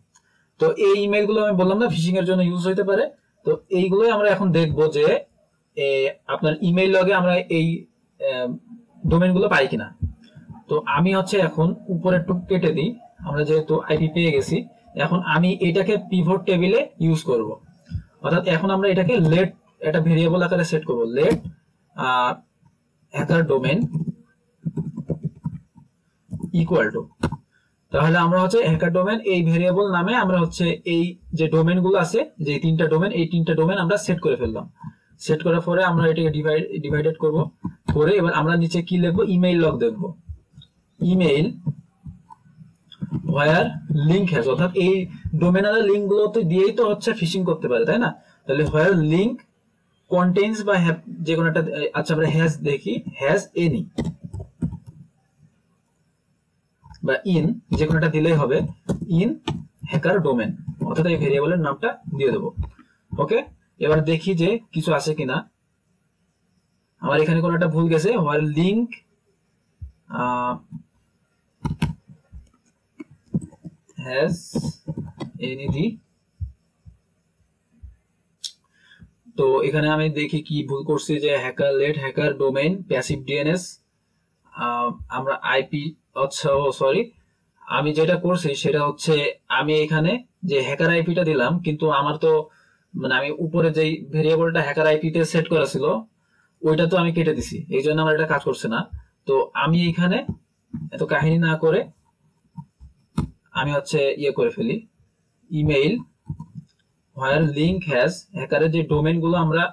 তো এই ইমেল গুলো আমি বললাম না ফিশিং এর জন্য ইউজ হতে পারে। তো এইগুলোই আমরা এখন দেখব যে আপনার ইমেইল লগে আমরা এই ডোমেইনগুলো পাই কিনা। তো আমি হচ্ছে এখন উপরে একটু কেটে দিই, আমরা যেহেতু আইপি পেয়ে গেছি, এখন আমি এটাকে পিভট টেবিলে ইউজ করব। অর্থাৎ এখন আমরা এটাকে লেট একটা ভেরিয়েবল আকারে সেট করব, let hacker domain equal to, তাহলে আমরা হচ্ছে হ্যাকার ডোমেইন এই ভেরিয়েবল নামে আমরা হচ্ছে এই যে ডোমেইন গুলো আছে, যে তিনটা ডোমেইন, এই তিনটা ডোমেইন আমরা সেট করে ফেললাম। সেট করার পরে আমরা এটাকে ডিভাইডেড করব, করে এবার আমরা নিচে কি লিখব, ইমেইল লগ দেখব, ইমেইল হোয়ার লিংক হ্যাজ, অর্থাৎ এই ডোমেইনাল লিংক গুলোতে দিয়েই তো হচ্ছে ফিশিং করতে পারে, তাই না? তাহলে হোয়ার লিংক কন্টেইনস বা যে কোনো একটা, আচ্ছা আমরা হ্যাজ দেখি, হ্যাজ এনি বা ইন যে কোনো একটা দিলেই হবে, ইন হ্যাকার ডোমেন, অর্থাৎ এই ভেরিয়েবলের নামটা দিয়ে দেবো। ওকে, এবার দেখি যে কিছু আছে কিনা। আমার এখানে কোনো একটা ভুল গেছে, where link has any the, তো এখানে আমি দেখি কি ভুল করছি, যে hacker let hacker domain passive DNS, আমরা আইপি, আচ্ছা সরি, আমি যেটা করছি সেটা হচ্ছে আমি এখানে যে হ্যাকার আইপিটা দিলাম, কিন্তু আমার তো মানে আমি উপরে যেই ভেরিয়েবলটা হ্যাকার আইপিতে সেট করা ছিল ওইটা তো আমি কেটে দিছি, এই জন্য আমার এটা কাজ করছে না। তো আমি এখানে এত কাহিনী না করে আমি হচ্ছে ইয়ে করে ফেলি, ইমেইল হোয়ার লিংক হ্যাজ, হ্যাকারের যে ডোমেইন গুলো আমরা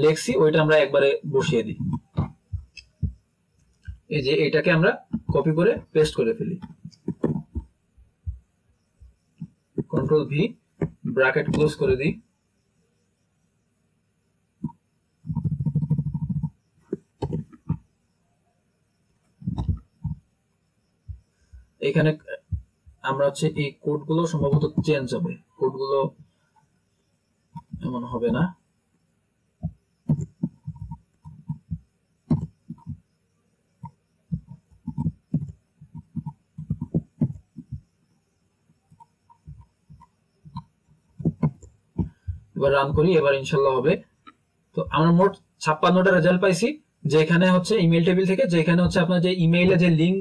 লিখছি ওইটা আমরা একবারে বসিয়ে দিই। এই যে এটাকে আমরা কপি করে পেস্ট করে ফেলি, কন্ট্রোল ভি, ব্র্যাকেট ক্লোজ করে দিই। এখানে আমরা হচ্ছে এই কোডগুলো সম্ভবত চেঞ্জ হবে, কোডগুলো এমন হবে না। এবার রান করি, এবার ইনশাল্লাহ হবে। তো আমরা মোট 56টা রেজাল্ট পাইছি, যেখানে হচ্ছে ইমেল টেবিল থেকে, যেখানে হচ্ছে আপনার যে ইমেইলে যে লিংক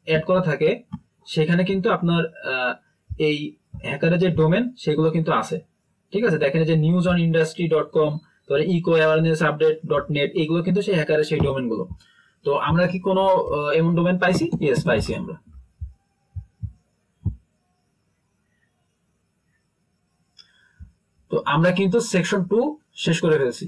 অ্যাড করা থাকে সেখানে কিন্তু আপনার এই হ্যাকারের যে ডোমেন সেগুলো কিন্তু আছে। ঠিক আছে, দেখেন যে newsonindustry.com, তারপরে ecoawarenessupdate.net, এগুলো কিন্তু সেই হ্যাকারের সেই ডোমেন গুলো। তো আমরা কি কোনো এমন ডোমেন পাইছি? ইয়েস, পাইছি আমরা। তো আমরা কিন্তু সেকশন 2 শেষ করে ফেলছি।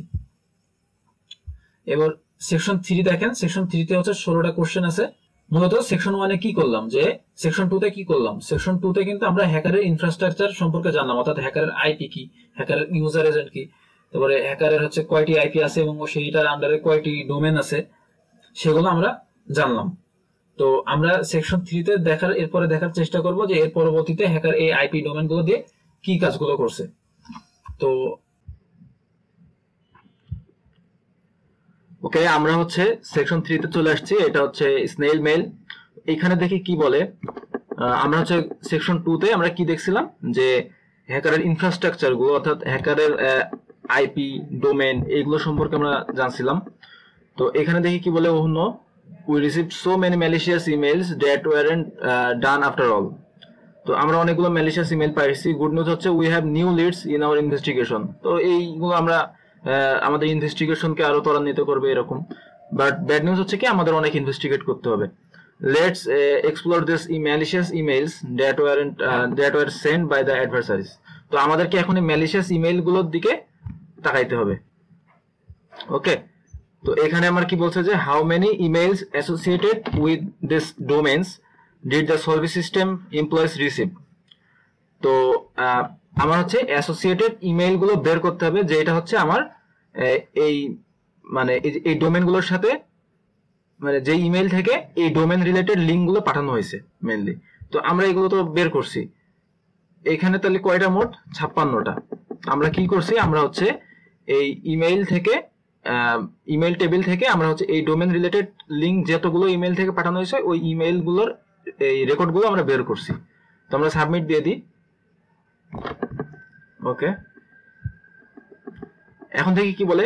এবার সেকশন 3 দেখেন, সেকশন 3 তে হচ্ছে 16টা কোশ্চেন আছে। মূলত সেকশন 1 এ কি করলাম, যে সেকশন 2 তে কি করলাম, সেকশন 2 তে কিন্তু আমরা হ্যাকারের ইনফ্রাস্ট্রাকচার সম্পর্কে জানলাম, অর্থাৎ হ্যাকারের আইপি কি, হ্যাকারের ইউজার এজেন্ট কি, তারপরে হ্যাকারের হচ্ছে কয়টি আইপি আছে এবং সেইটার আন্ডারে কয়টি ডোমেন আছে সেগুলো আমরা জানলাম। তো আমরা সেকশন 3 তে এরপরে দেখার চেষ্টা করব যে এর পরবর্তীতে হ্যাকার এই আইপি ডোমেন গুলো দিয়ে কি কাজগুলো করছে। তো ওকে, আমরা হচ্ছে সেকশন 3 তে চলে আসছি, এটা হচ্ছে স্নেইল মেইল। এখানে দেখি কি বলে। আমরা হচ্ছে সেকশন 2 তে আমরা কি দেখছিলাম, যে হ্যাকারের ইনফ্রাস্ট্রাকচার গুলো, অর্থাৎ হ্যাকারের আইপি ডোমেন এইগুলো সম্পর্কে আমরা জানছিলাম। তো এখানে দেখি কি বলে, অন্য we received so many malicious emails that warrant done after all. তো আমরা অনেকগুলো ম্যালিশিয়াস ইমেইল পাইছি। গুড নিউজ হচ্ছে we have new leads in our investigation. তো এইগুলো আমরা আমাদের ইনভেস্টিগেশনকে আরো ত্বরান্বিত করবে এরকম। বাট ব্যাড নিউজ হচ্ছে কি আমাদের অনেক ইনভেস্টিগেট করতে হবে। Let's explore this malicious emails that were send by the adversaries. তো আমাদেরকে এখন এই ম্যালিশিয়াস ইমেইল গুলোর দিকে তাকাইতে হবে। ওকে, তো এখানে আমার কি বলছে যে how many emails associated with this domains did the service system employees receive. তো আমার হচ্ছে অ্যাসোসিয়েটেড ইমেইল গুলো বের করতে হবে, যে এটা হচ্ছে আমার এই মানে এই ডোমেন গুলোর সাথে, মানে যে ইমেইল থেকে এই ডোমেন রিলেটেড লিঙ্ক গুলো পাঠানো হয়েছে মেইনলি। তো আমরা এগুলো তো বের করছি। এখানে তাহলে কয়টা, মোট 56টা। আমরা কি করছি, আমরা হচ্ছে এই ইমেইল থেকে, ইমেইল টেবিল থেকে আমরা হচ্ছে এই ডোমেন রিলেটেড লিঙ্ক যতগুলো ইমেইল থেকে পাঠানো হয়েছে ওই ইমেইল গুলোর এই রেকর্ড গুলো আমরা বের করছি। তো আমরা সাবমিট দিয়ে দিই। ওকে, এখন থেকে কি বলে,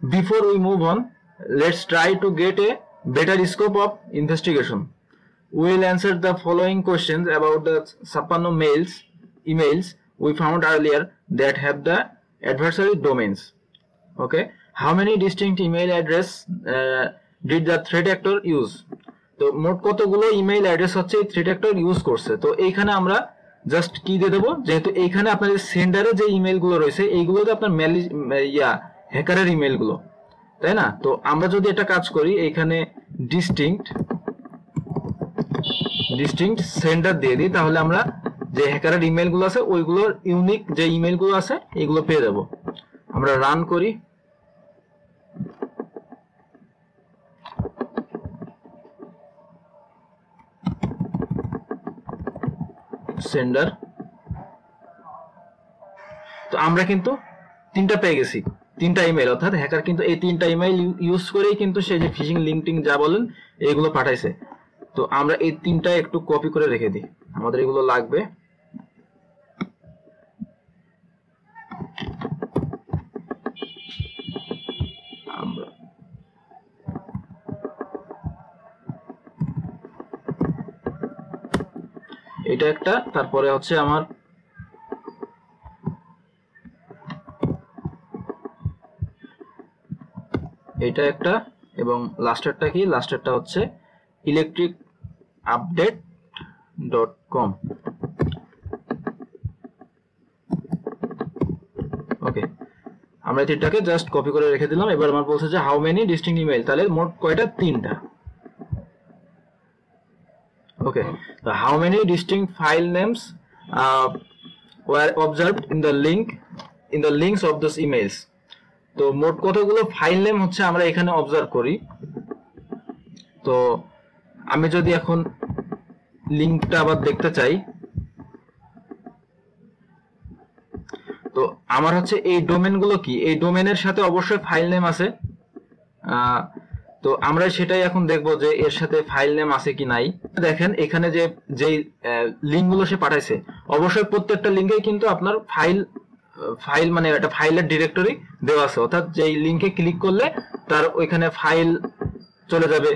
before we move on let's try to get a better scope of investigation. We will answer the following questions about the 56 emails we found earlier that have the adversary domains. Okay, how many distinct email address did the threat actor use? তো মোট কতগুলো email address হচ্ছে এই threat actor use করছে। তো এইখানে আমরা just কি দিয়ে দেবো, যেহেতু এইখানে আপনাদের সেন্ডারে যে ইমেইলগুলো রয়েছে এইগুলোতে আপনার হ্যাকারের ইমেইলগুলো, তাই না? তো আমরা যদি একটা কাজ করি, এইখানে ডিস্টিংক্ট সেন্ডার দিয়ে দিই, তাহলে আমরা যে হ্যাকারের ইমেইলগুলো আছে ওইগুলোর ইউনিক যে ইমেইলগুলো আছে এগুলো পেয়ে যাব। আমরা রান করি, সেন্ডার। তো আমরা কিন্তু 3টা পেয়ে গেছি, 3টা ইমেইল, অর্থাৎ হ্যাকার কিন্তু এই 3টা ইমেইল ইউজ করেই কিন্তু সে যে ফিশিং লিঙ্কিং যা বলেন এইগুলো পাঠাইছে। তো আমরা এই 3টা একটু কপি করে রেখে দিই, আমাদের এগুলো লাগবে। আমরা এটা একটা, তারপরে হচ্ছে আমার এটা একটা, এবং লাস্টেরটা কি, লাস্টেরটা হচ্ছে electricupdate.com। ওকে, আমরা এই 3টাকে জাস্ট কপি করে রেখে দিলাম। এবার আমার বলছে যে হাউ মেনি ডিস্টিংক্ট ইমেইল, তাহলে মোট কয়টা, 3টা। ওকে, so how many distinct file names were observed in the links of those emails? তো মোট কতগুলো ফাইল নেম হচ্ছে আমরা এখানে অবজার্ভ করি। তো আমি যদি এখন লিংকটা আবার দেখতে চাই, তো আমার হচ্ছে এই ডোমেনগুলো কি, এই ডোমেনের সাথে অবশ্যই ফাইল নেম আছে। তো আমরা সেটাই এখন দেখবো যে এর সাথে ফাইল নেম আছে কি নাই। দেখেন এখানে যে যেই লিঙ্কগুলো সে পাঠাইছে, অবশ্যই প্রত্যেকটা লিঙ্কে কিন্তু আপনার ফাইল মানে একটা ফাইলের ডিরেক্টরি দেওয়া আছে, অর্থাৎ যেই লিঙ্কে ক্লিক করলে তার ওইখানে ফাইল চলে যাবে,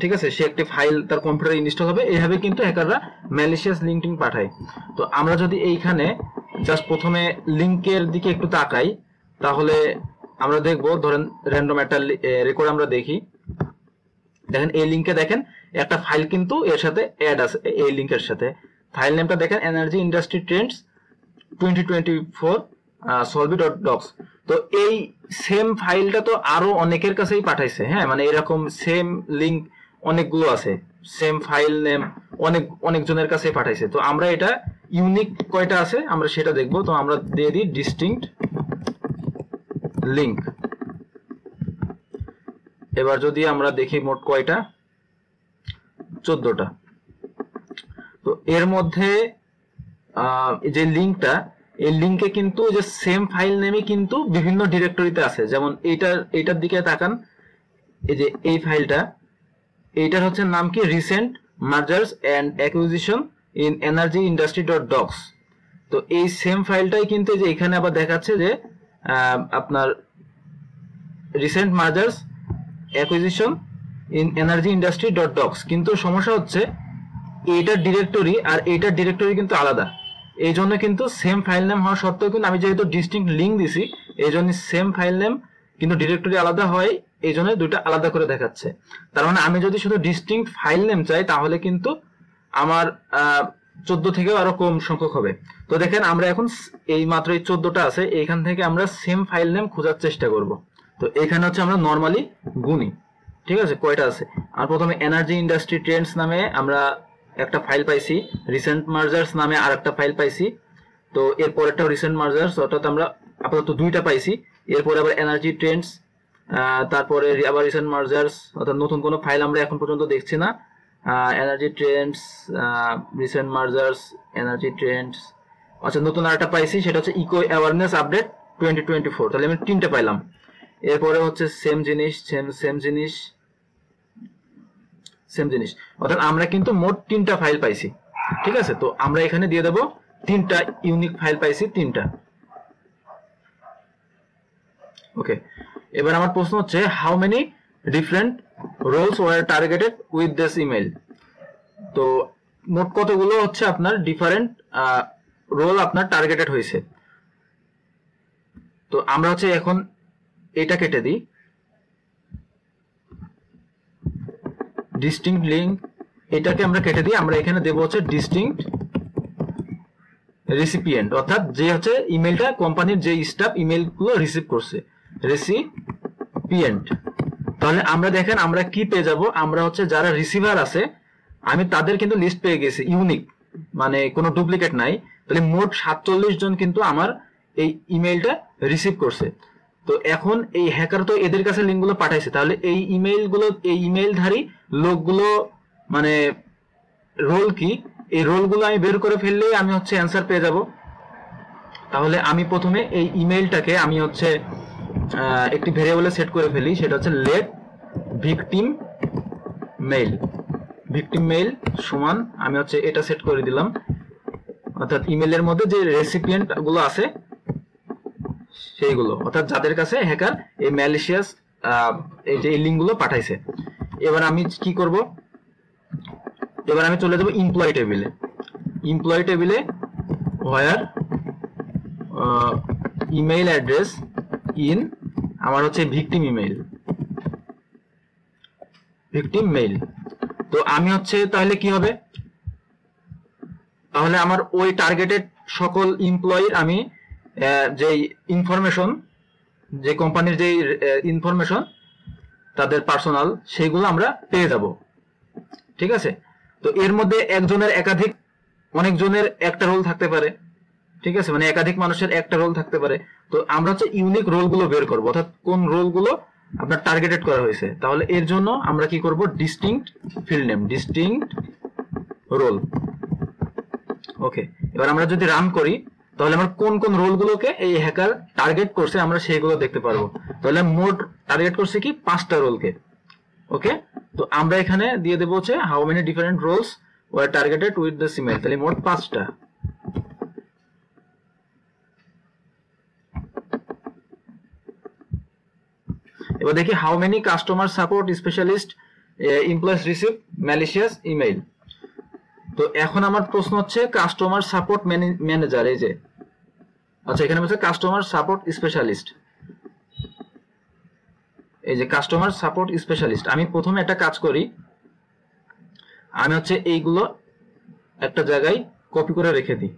ঠিক আছে, সে একটি ফাইল তার কম্পিউটারে ইনস্টল হবে। এইভাবে কিন্তু হ্যাকাররা ম্যালিশিয়াস লিঙ্কিং পাঠায়। তো আমরা যদি এইখানে জাস্ট প্রথমে লিঙ্কের দিকে একটু তাকাই, তাহলে আমরা দেখবো, ধরেন র্যান্ডম একটা রেকর্ড আমরা দেখি, দেখেন এই লিঙ্কে দেখেন একটা ফাইল কিন্তু এর সাথে অ্যাড আছে, এই লিঙ্কের সাথে ফাইল নেমটা দেখেন এনার্জি ইন্ডাস্ট্রি ট্রেন্ডস 2024 solvi.docs। তো এই সেম ফাইলটা তো আরো অনেকের কাছেই পাঠাইছে, হ্যাঁ, মানে এরকম সেম লিঙ্ক অনেকগুলো আছে, সেম ফাইল নেম অনেকজনের কাছে পাঠাইছে। তো আমরা এটা ইউনিক কয়টা আছে আমরা সেটা দেখবো। তো আমরা দিয়ে দিই ডিস্টিংক্ট লিঙ্ক। এবার যদি আমরা দেখি মোট কয়টা, 14টা। তো এর মধ্যে যে লিঙ্কটা, এই লিঙ্কে কিন্তু যে সেম ফাইল নেমে কিন্তু বিভিন্ন ডিরেক্টরিতে আছে। যেমন এইটার দিকে তাকান, এই যে এই ফাইলটা, এইটার হচ্ছে নাম কি, recent mergers and acquisition in energy industry. তো এই সেম ফাইলটাই কিন্তু যে এখানে আবার দেখাচ্ছে যে আপনার রিসেন্ট মার্জার্স অ্যাকুইজিশন ইন এনার্জি ইন্ডাস্ট্রি.docs। কিন্তু সমস্যা হচ্ছে এইটার ডিরেক্টরি আর এইটার ডিরেক্টরি কিন্তু আলাদা। এই জন্য কিন্তু সেম ফাইল নেম হওয়া সত্ত্বেও কিন্তু আমি যেহেতু ডিস্টিংক্ট লিঙ্ক দিছি, এই জন্য সেম ফাইল নেম কিন্তু ডিরেক্টরি আলাদা হয়, এই জন্য দুইটা আলাদা করে দেখাচ্ছে। তার মানে আমি যদি শুধু ডিস্টিংক্ট ফাইল নেম চাই তাহলে কিন্তু আমার 14 থেকেও আরো কম সংখ্যক হবে। তো দেখেন আমরা এখন এই মাত্র এই 14টা আছে, এইখান থেকে আমরা সেম ফাইল নেম খোঁজার চেষ্টা করব। তো এখানে হচ্ছে আমরা নর্মালি গুনি, ঠিক আছে, কয়টা আছে। আর প্রথমে এনার্জি ইন্ডাস্ট্রি ট্রেন্ডস নামে আমরা একটা ফাইল পাইছি, রিসেন্ট মার্জার্স নামে আর একটা ফাইল পাইছি। তো এরপরেরটাও রিসেন্ট মার্জার্স, অর্থাৎ আমরা আপাতত 2টা পাইছি। এরপরে আবার এনার্জি ট্রেন্ডস, তারপরে আবার রিসেন্ট মার্জার্স, অর্থাৎ নতুন কোনো ফাইল আমরা এখন পর্যন্ত দেখছি না। Energy trends, recent mergers, energy trends, আচ্ছা নতুন আরেকটা পাইছি, সেটা হচ্ছে ইকো অ্যাওয়ারনেস আপডেট 2024। তাহলে আমি 3টে পাইলাম। এরপরে হচ্ছে সেম জিনিস, অর্থাৎ আমরা কিন্তু মোট 3টা ফাইল পাইছি, ঠিক আছে। তো আমরা এখানে দিয়ে দেব 3টা ইউনিক ফাইল পাইছি, 3টা। ওকে, এবার আমার প্রশ্ন হচ্ছে how many different roles were targeted with this email. তো মোট কতগুলো হচ্ছে আপনার ডিফারেন্ট রোল আপনার টার্গেটেড হয়েছে। তো আমরা হচ্ছে এখন এটা কেটে দিই, ডিস্টিংক্ট লিঙ্ক এটাকে আমরা কেটে দিই, আমরা এখানে দেবো হচ্ছে ডিস্টিংক্ট রেসিপিয়েন্ট, অর্থাৎ যে হচ্ছে ইমেলটা কোম্পানির যে স্টাফ ইমেলগুলো রিসিভ করছে, রেসিপিয়েন্ট। তাহলে আমরা দেখেন আমরা কি পেয়ে যাব, আমরা হচ্ছে যারা রিসিভার আছে আমি তাদের কিন্তু লিস্ট পেয়ে গেছি, ইউনিক, মানে কোনো ডুপ্লিকেট নাই। তাহলে মোট 47 জন কিন্তু আমার এই ইমেলটা রিসিভ করছে। তো এখন এই হ্যাকার তো এদের কাছে লিঙ্কগুলো পাঠাইছে, তাহলে এই ইমেলগুলো, এই ইমেলধারী লোকগুলো মানে রোল কি, এই রোলগুলো আমি বের করে ফেললেই আমি হচ্ছে অ্যান্সার পেয়ে যাব। তাহলে আমি প্রথমে এই ইমেলটাকে আমি হচ্ছে একটি ভেরিয়েবলে সেট করে ফেলি, সেটা হচ্ছে let victim mail. Victim mail সমান আমি হচ্ছে এটা সেট করে দিলাম, অর্থাৎ ইমেলের মধ্যে যে রেসিপিয়েন্ট গুলো আছে সেইগুলো, অর্থাৎ যাদের কাছে হ্যাকার এই ম্যালিশিয়াস এই যে লিঙ্কগুলো পাঠাইছে। এবার আমি কি করব, এবার আমি চলে যাব এমপ্লয়ি টেবিলে। এমপ্লয়ি টেবিলে হোয়ার ইমেইল অ্যাড্রেস ইন আমার হচ্ছে ভিকটিম ইমেইল, ভিকটিম মেইল। তো আমি হচ্ছে তাহলে কি হবে, তাহলে আমার ওই টার্গেটেড সকল এমপ্লয়ির আমি যে ইনফরমেশন, যে কোম্পানির যে ইনফরমেশন তাদের পার্সোনাল, সেইগুলো আমরা পেয়ে যাব। ঠিক আছে, তো এর মধ্যে একজনের একাধিক, অনেকজনের একটা রোল থাকতে পারে। ঠিক আছে, মানে একাধিক মানুষের একটা রোল থাকতে পারে। তো আমরা হচ্ছে ইউনিক রোলগুলো বের করব, অর্থাৎ কোন রোলগুলো আপনার টার্গেটেড করা হয়েছে। তাহলে এর জন্য আমরা কি করব, distinct field name, distinct role. Okay, এবার আমরা যদি রান করি তাহলে আমরা কোন কোন রোলগুলোকে এই হ্যাকার টার্গেট করছে আমরা সেইগুলো দেখতে পারবো। তাহলে মোট টার্গেট করছে কি 5টা রোলকে। ওকে, তো আমরা এখানে দিয়ে দেবো হচ্ছে how many different roles were targeted with this email, তাহলে মোট 5টা। এবার দেখি how many customer support specialist employees receive malicious email. তো এখন আমার প্রশ্ন হচ্ছে কাস্টমার সাপোর্ট ম্যানেজার, এই যে আচ্ছা এখানে বলছে কাস্টমার সাপোর্ট স্পেশালিস্ট, এই যে কাস্টমার সাপোর্ট স্পেশালিস্ট। আমি প্রথমে একটা কাজ করি, আমি হচ্ছে এইগুলো একটা জায়গায় কপি করে রেখে দিই।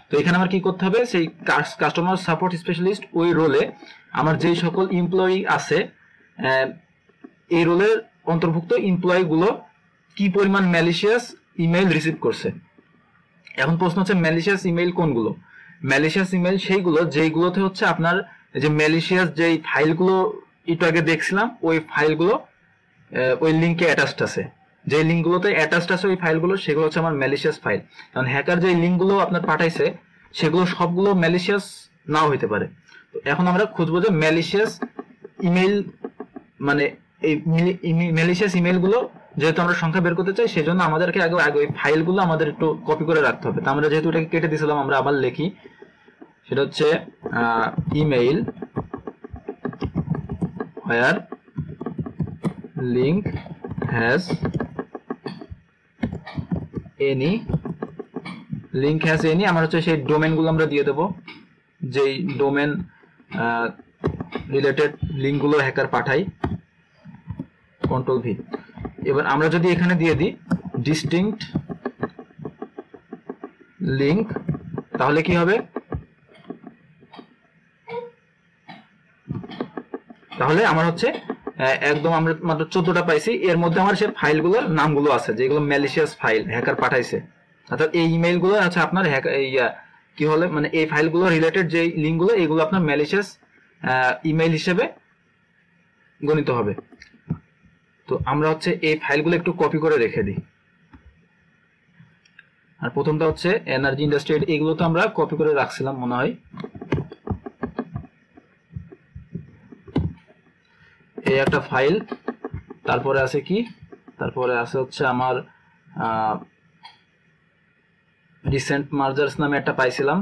তো এখানে আমার কি করতে হবে, সেই কাস্টমার সাপোর্ট স্পেশালিস্ট ওই রোলে আমার যেই সকল এমপ্লয়ি আছে এই রোলের অন্তর্ভুক্ত এমপ্লয়ি গুলো কি পরিমাণ ম্যালিশিয়াস ইমেইল রিসিভ করছে। এখন প্রশ্ন হচ্ছে ম্যালিশিয়াস ইমেইল কোনগুলো, ম্যালিশিয়াস ইমেইল সেইগুলো যেইগুলোতে হচ্ছে আপনার যে ম্যালিশিয়াস যেই ফাইলগুলো একটু আগে দেখছিলাম ওই ফাইলগুলো ওই লিঙ্কে অ্যাটাচড আছে, যে লিঙ্কগুলোতে অ্যাটাচড আছে ওই ফাইলগুলো, সেগুলো হচ্ছে আমার ম্যালিশিয়াস ফাইল। কারণ হ্যাকার যে লিঙ্কগুলো আপনার পাঠাইছে সেগুলো সবগুলো ম্যালিশিয়াস নাও হইতে পারে। তো এখন আমরা খুঁজবো যে ম্যালিশিয়াস ইমেইল, মানে এই ম্যালিশিয়াস ইমেইলগুলো যেহেতু আমরা সংখ্যা বের করতে চাই সেজন্য আমাদেরকে আগে ওই ফাইলগুলো আমাদের একটু কপি করে রাখতে হবে। তো আমরা যেহেতু এটাকে কেটে দিয়েছিলাম, আমরা আবার লিখি, সেটা হচ্ছে email where link has any, link has any আমার হচ্ছে সেই ডোমেনগুলো আমরা দিয়ে দেবো, যেই ডোমেন রিলেটেড লিঙ্কগুলো হ্যাকার পাঠাই, কন্ট্রোল ভি। এবার আমরা যদি এখানে দিয়ে দিই ডিস্টিংক্ট লিঙ্ক, তাহলে কি হবে, তাহলে আমার হচ্ছে একদম আমরা মাত্র 14টা পাইছি, এর মধ্যে আমার সে ফাইলগুলোর নামগুলো আছে যেগুলো ম্যালিশিয়াস ফাইল হ্যাকার পাঠাইছে। অর্থাৎ এই ইমেইলগুলো আছে আপনার কি হলে মানে এই ফাইলগুলো রিলেটেড যে লিঙ্কগুলো এগুলো আপনার ম্যালিশিয়াস ইমেইল হিসেবে গণিত হবে। তো আমরা হচ্ছে এই ফাইলগুলো একটু কপি করে রেখে দিই। আর প্রথমটা হচ্ছে এনার্জি ইন্ডাস্ট্রি, এগুলো তো আমরা কপি করে রাখছিলাম মনে হয়। এই একটা ফাইল, তারপরে আছে কি, তারপরে আছে হচ্ছে আমার রিসেন্ট মার্জার্স নামে একটা পাইছিলাম,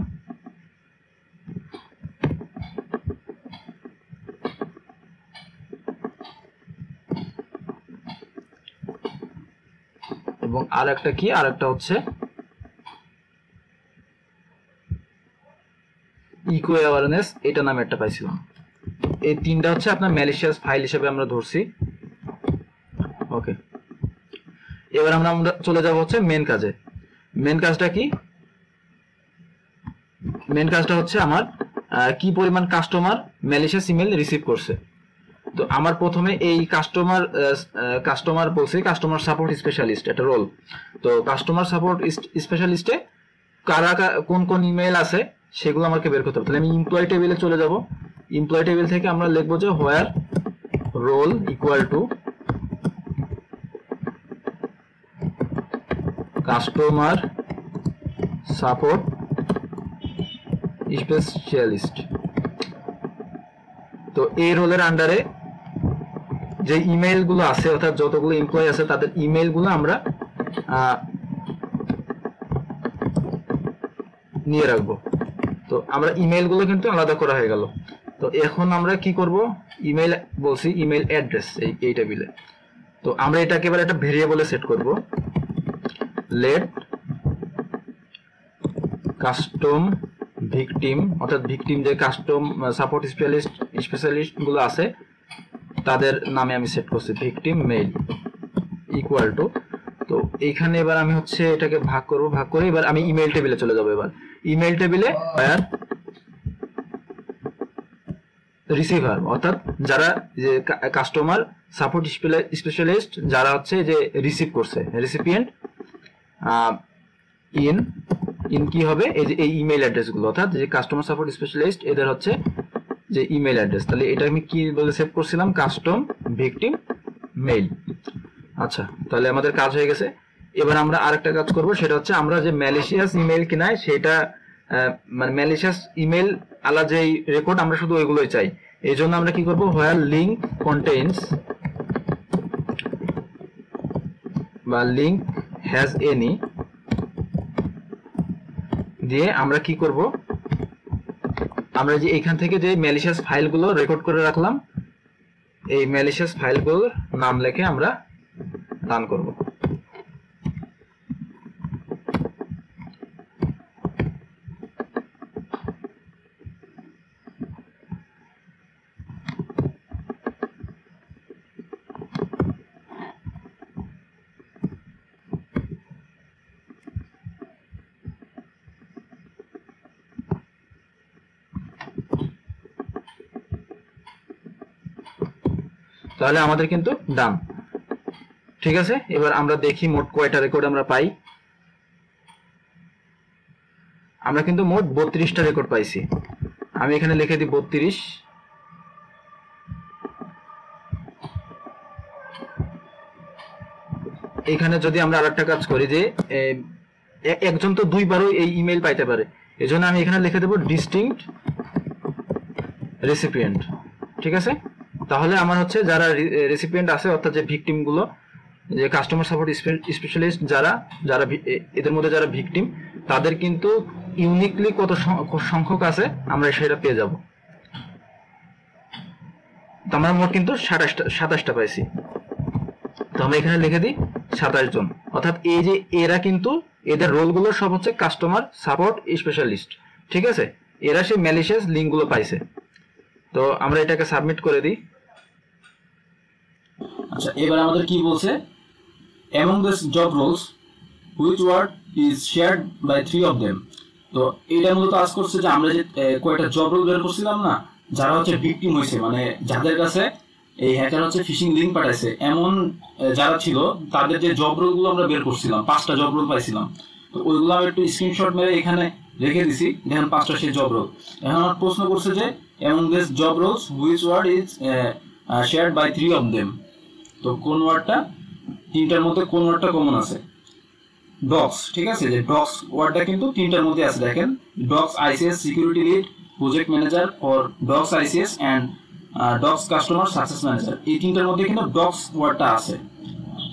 এবং আর একটা কি, আর একটা হচ্ছে ইকো অ্যাওয়ারনেস, এটা নামে একটা পাইছিলাম। এই তিনটা হচ্ছে আপনার ম্যালিশিয়াস ফাইল হিসেবে আমরা ধরছি। ওকে, এবার আমরা চলে যাব হচ্ছে মেন কাজে। মেন কাজটা কি? মেন কাজটা হচ্ছে আমার কি পরিমাণ কাস্টমার ম্যালিশিয়াস ইমেল রিসিভ করছে। তো আমার প্রথমে এই কাস্টমার বলছি কাস্টমার সাপোর্ট স্পেশালিস্ট একটা রোল। তো কাস্টমার সাপোর্ট স্পেশালিস্টে কারা কোন কোন ইমেল আছে সেগুলো আমাকে বের করতে হবে। তাহলে আমি এমপ্লয়ি টেবিলে চলে যাব। এমপ্লয়ি টেবিল থেকে আমরা লিখবো যে where role equal to customer support specialist. তো এই রোলের আন্ডারে যে ইমেল গুলো আছে, অর্থাৎ যতগুলো এমপ্লয়ি আছে তাদের ইমেল গুলো আমরা নিয়ে রাখবো। তো আমরা ইমেল গুলো কিন্তু আলাদা করা হয়ে গেল। তো এখন আমরা কি করব, ইমেল বলছি ইমেল অ্যাড্রেস এই টেবিলে। তো আমরা এটাকে এবার একটা ভেরিয়েবলে সেট করব, লেট কাস্টম ভিকটিম, অর্থাৎ ভিকটিম যে কাস্টম সাপোর্ট স্পেশালিস্ট গুলো আছে তাদের নামে আমি সেট করছি ভিকটিম মেইল ইকুয়াল টু। তো এইখানে এবার আমি হচ্ছে এটাকে ভাগ করব, ভাগ করে এবার আমি ইমেল টেবিলে চলে যাব। এবার ইমেল টেবিলে রিসিভার, অর্থাৎ যারা যে কাস্টমার সাপোর্ট স্পেশালিস্ট যারা হচ্ছে যে রিসিভ করছে, রেসিপিয়েন্ট ইন কি হবে, এই যে এই ইমেল অ্যাড্রেসগুলো, অর্থাৎ যে কাস্টমার সাপোর্ট স্পেশালিস্ট এদের হচ্ছে যে ইমেল অ্যাড্রেস। তাহলে এটা আমি কি বলে সেভ করছিলাম, কাস্টম ভিকটিম মেইল। আচ্ছা, তাহলে আমাদের কাজ হয়ে গেছে। এবার আমরা আরেকটা কাজ করব, সেটা হচ্ছে আমরা যে ম্যালিশিয়াস ইমেল কিনাই সেটা মানে ম্যালিশিয়াস ইমেল আলা যে রেকর্ড আমরা শুধু ওইগুলোই চাই। এই জন্য আমরা কি করব, হোয়ার লিঙ্ক কন্টেইনস বা লিঙ্ক হ্যাজ এনি দিয়ে আমরা কি করব, আমরা যে এখান থেকে যে ম্যালিশিয়াস ফাইলগুলো রেকর্ড করে রাখলাম এই ম্যালিশিয়াস ফাইলগুলোর নাম লিখে আমরা রান করব। তাহলে আমাদের কিন্তু ডান। ঠিক আছে, এবার আমরা দেখি মোট কয়টা রেকর্ড আমরা পাই। আমরা কিন্তু মোট 32টা রেকর্ড পাইছি। আমি এখানে লিখে দিই 32। এখানে যদি আমরা আরেকটা কাজ করি যে একজন তো দুইবারও এই ইমেল পাইতে পারে, এজন্য আমি এখানে লিখে দেব ডিস্টিংক্ট রেসিপিয়েন্ট। ঠিক আছে, তাহলে আমার হচ্ছে যারা রেসিপিয়েন্ট আছে, অর্থাৎ যে ভিকটিম গুলো, যে কাস্টমার সাপোর্ট স্পেশালিস্ট যারা এদের মধ্যে যারা ভিকটিম তাদের কিন্তু ইউনিকলি কত সংখ্যক আছে আমরা সেটা পেয়ে যাব। তো আমরা মোট কিন্তু 27টা পাইছি। তো আমরা এখানে লিখে দিই 27 জন, অর্থাৎ এই যে এরা কিন্তু এদের রোলগুলো সব হচ্ছে কাস্টমার সাপোর্ট স্পেশালিস্ট। ঠিক আছে, এরা সেই ম্যালিশিয়াস লিঙ্কগুলো পাইছে। তো আমরা এটাকে সাবমিট করে দিই। আচ্ছা, এবার আমাদের কি বলছে, among the job roles which word is shared by 3 of them। তো এটা মূলত আজ করছে যে আমরা যে কয়টা জব রোল বের করছিলাম না, যারা হচ্ছে ভিকটিম হয়েছে, মানে যাদের কাছে এই হ্যাকার হচ্ছে ফিশিং লিংক পাঠাইছে এমন যারা ছিল, তাদের যে জব রোল গুলো আমরা বের করছিলাম, 5টা জব রোল পাইছিলাম। তো ওইগুলো আমি একটু স্ক্রিনশট মেরে এখানে রেখে দিছি, দেখেন 5টা সেই জব রোল। এখন আমার প্রশ্ন করছে যে among these job roles which word is shared by 3 of them। তো কোন ওয়ার্ডটা, তিনটার মধ্যে কোন ওয়ার্ডটা কমন আছে, ডক্স। ঠিক আছে, যে ডক্স ওয়ার্ডটা কিন্তু তিনটার মধ্যে আছে। দেখেন, docs ICS security lead project manager for docs ICS and docs customer success manager, এই তিনটার মধ্যে কিন্তু ডক্স ওয়ার্ডটা আছে।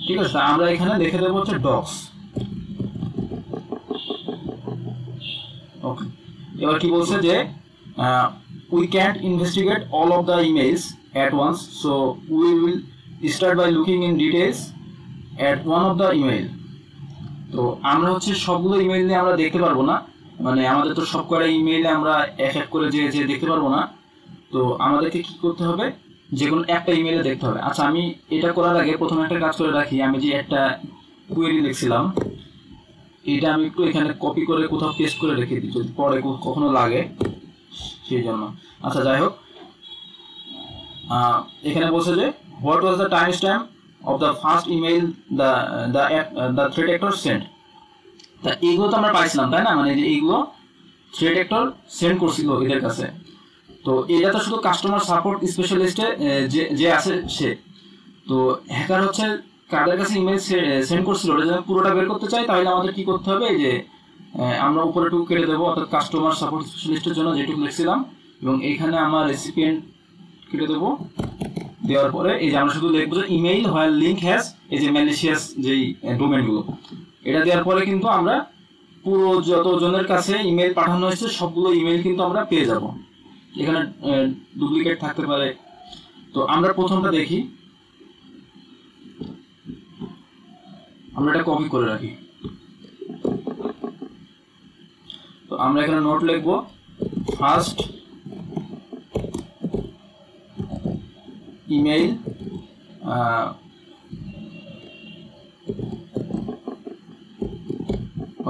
ঠিক আছে, আমরা এখানে লিখে দেবো হচ্ছে ডক্স। ওকে, এবার কি বলছে যে we can't investigate all of the emails at once, so we will start by looking in details at one of the email। তো আমরা হচ্ছে সবগুলো ইমেইল নিয়ে আমরা দেখতে পারবো না, মানে আমাদের তো সব কটা ইমেইলে আমরা এক এক করে যে যে দেখতে পারবো না। তো আমাদেরকে কি করতে হবে, যে কোনো একটা ইমেইলে দেখতে হবে। আচ্ছা, আমি এটা করার আগে প্রথমে একটা কাজ করে রাখি। আমি যে একটা কোয়েরি লিখছিলাম, এটা আমি একটু এখানে কপি করে কোথাও পেস্ট করে রেখে দিই, যদি পরে কখনো লাগে সেই জন্য। আচ্ছা, যাই হোক, এখানে বলছে যে what was the time stamp of the first email the thread actor send. তা এইগুলো তো আমরা পাইছিলাম, তাই না? মানে যে এইগুলো থ্রেড অ্যাক্টর সেন্ড করছিল এদের কাছে। তো এটা তো শুধু কাস্টমার সাপোর্ট স্পেশালিস্টে যে আছে সে। তো হ্যাকার হচ্ছে কাদের কাছে ইমেল সেন্ড করছিল, ওটা যদি পুরোটা বের করতে চাই তাহলে আমাদের কি করতে হবে, যে আমরা উপরে টুকু কেটে দেবো, অর্থাৎ কাস্টমার সাপোর্ট স্পেশালিস্টের জন্য যেটুকু লিখছিলাম, এবং এইখানে আমার রেসিপিয়েন্ট কেটে দেবো। দেওয়ার পরে এই যে আমরা শুধু লিখবো যে ইমেইল হোয়ার লিঙ্ক হ্যাজ, এই যে ম্যালিশিয়াস যেই ডোমেনগুলো, এটা দেওয়ার পরে কিন্তু আমরা পুরো যতজনের কাছে ইমেল পাঠানো হয়েছে সবগুলো ইমেল কিন্তু আমরা পেয়ে যাব। এখানে ডুপ্লিকেট থাকতে পারে। তো আমরা প্রথমটা দেখি, আমরা এটা কপি করে রাখি। তো আমরা এখানে নোট লিখবো, ফার্স্ট ইমেইল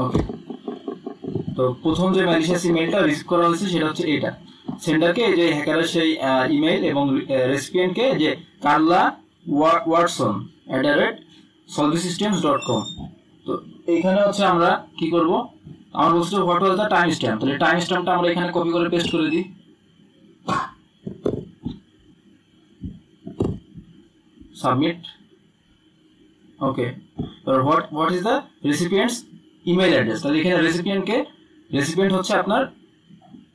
ওকে। তো প্রথম যে ম্যালিশিয়াস ইমেইলটা রিসিভ করা হয়েছে সেটা হচ্ছে এটা, সেন্ডারকে যে হ্যাকারের সেই ইমেইল, এবং রেসিপিয়েন্টকে যে কার্লা ওয়াটসন @solvysystems.com। তো এইখানে হচ্ছে আমরা কি করব, আমরা বলছি what was the time stamp, তাহলে টাইম স্ট্যাম্পটা আমরা এখানে কপি করে পেস্ট করে দিই। Submit. Okay, what is the recipients email address, তাহলে এখানে রেসিপিয়েন্ট হচ্ছে আপনার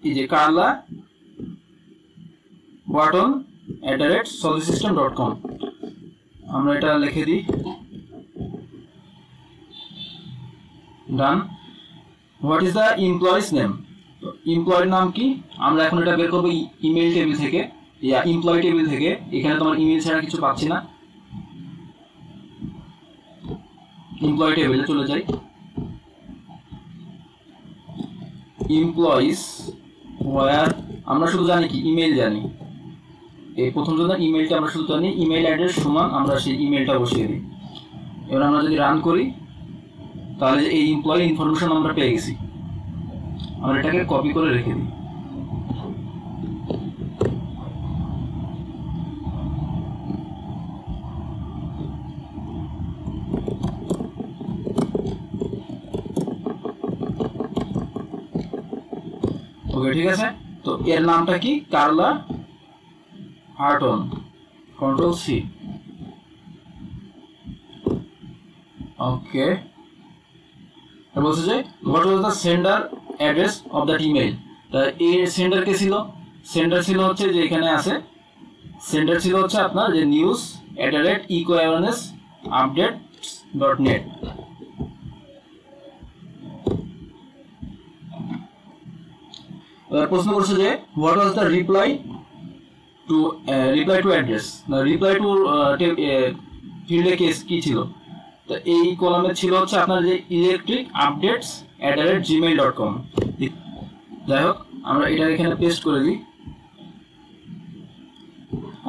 এই যে কার্লা ওয়াটন @solvysystem.com। আমরা এটা লিখে দিই, done. What is the employee's name, এমপ্লয়ের নাম কি, আমরা এখন এটা বের করবো ইমেইল টেবিল থেকে, এমপ্লয়ি টেবিল থেকে। এখানে তোমার ইমেইল ছাড়া কিছু পাচ্ছি না, এমপ্লয়ি টেবিলে চলে যাই। এমপ্লয়িজ ওয়্যার, আমরা শুধু জানি কি ইমেইল জানি, এই প্রথম জন্য ইমেইলটা আমরা শুধু জানি, ইমেইল অ্যাড্রেস সমান আমরা সেই ইমেইলটা বসিয়ে দিই। এবার আমরা যদি রান করি তাহলে এই এমপ্লয়ি ইনফরমেশন আমরা পেয়ে গেছি। আমরা এটাকে কপি করে রেখে দিই। ওকে, ঠিক আছে। তো এর নামটা কি, কার্লা হার্টন, কন্ট্রোল সি। ওকে, বলছে যে what was the sender address of that email. তা এই সেন্ডার কে ছিল, সেন্ডার ছিল হচ্ছে যে এখানে আছে, সেন্ডার ছিল হচ্ছে আপনার যে news@ecoawarenessupdates.net। প্রশ্ন করছে যে what was the reply to address, reply to ফিল্ডে কি ছিল, তো এই কলামে ছিল হচ্ছে আপনার যে electricupdates@gmail.com। যাই হোক, আমরা এটা এখানে পেস্ট করে দিই।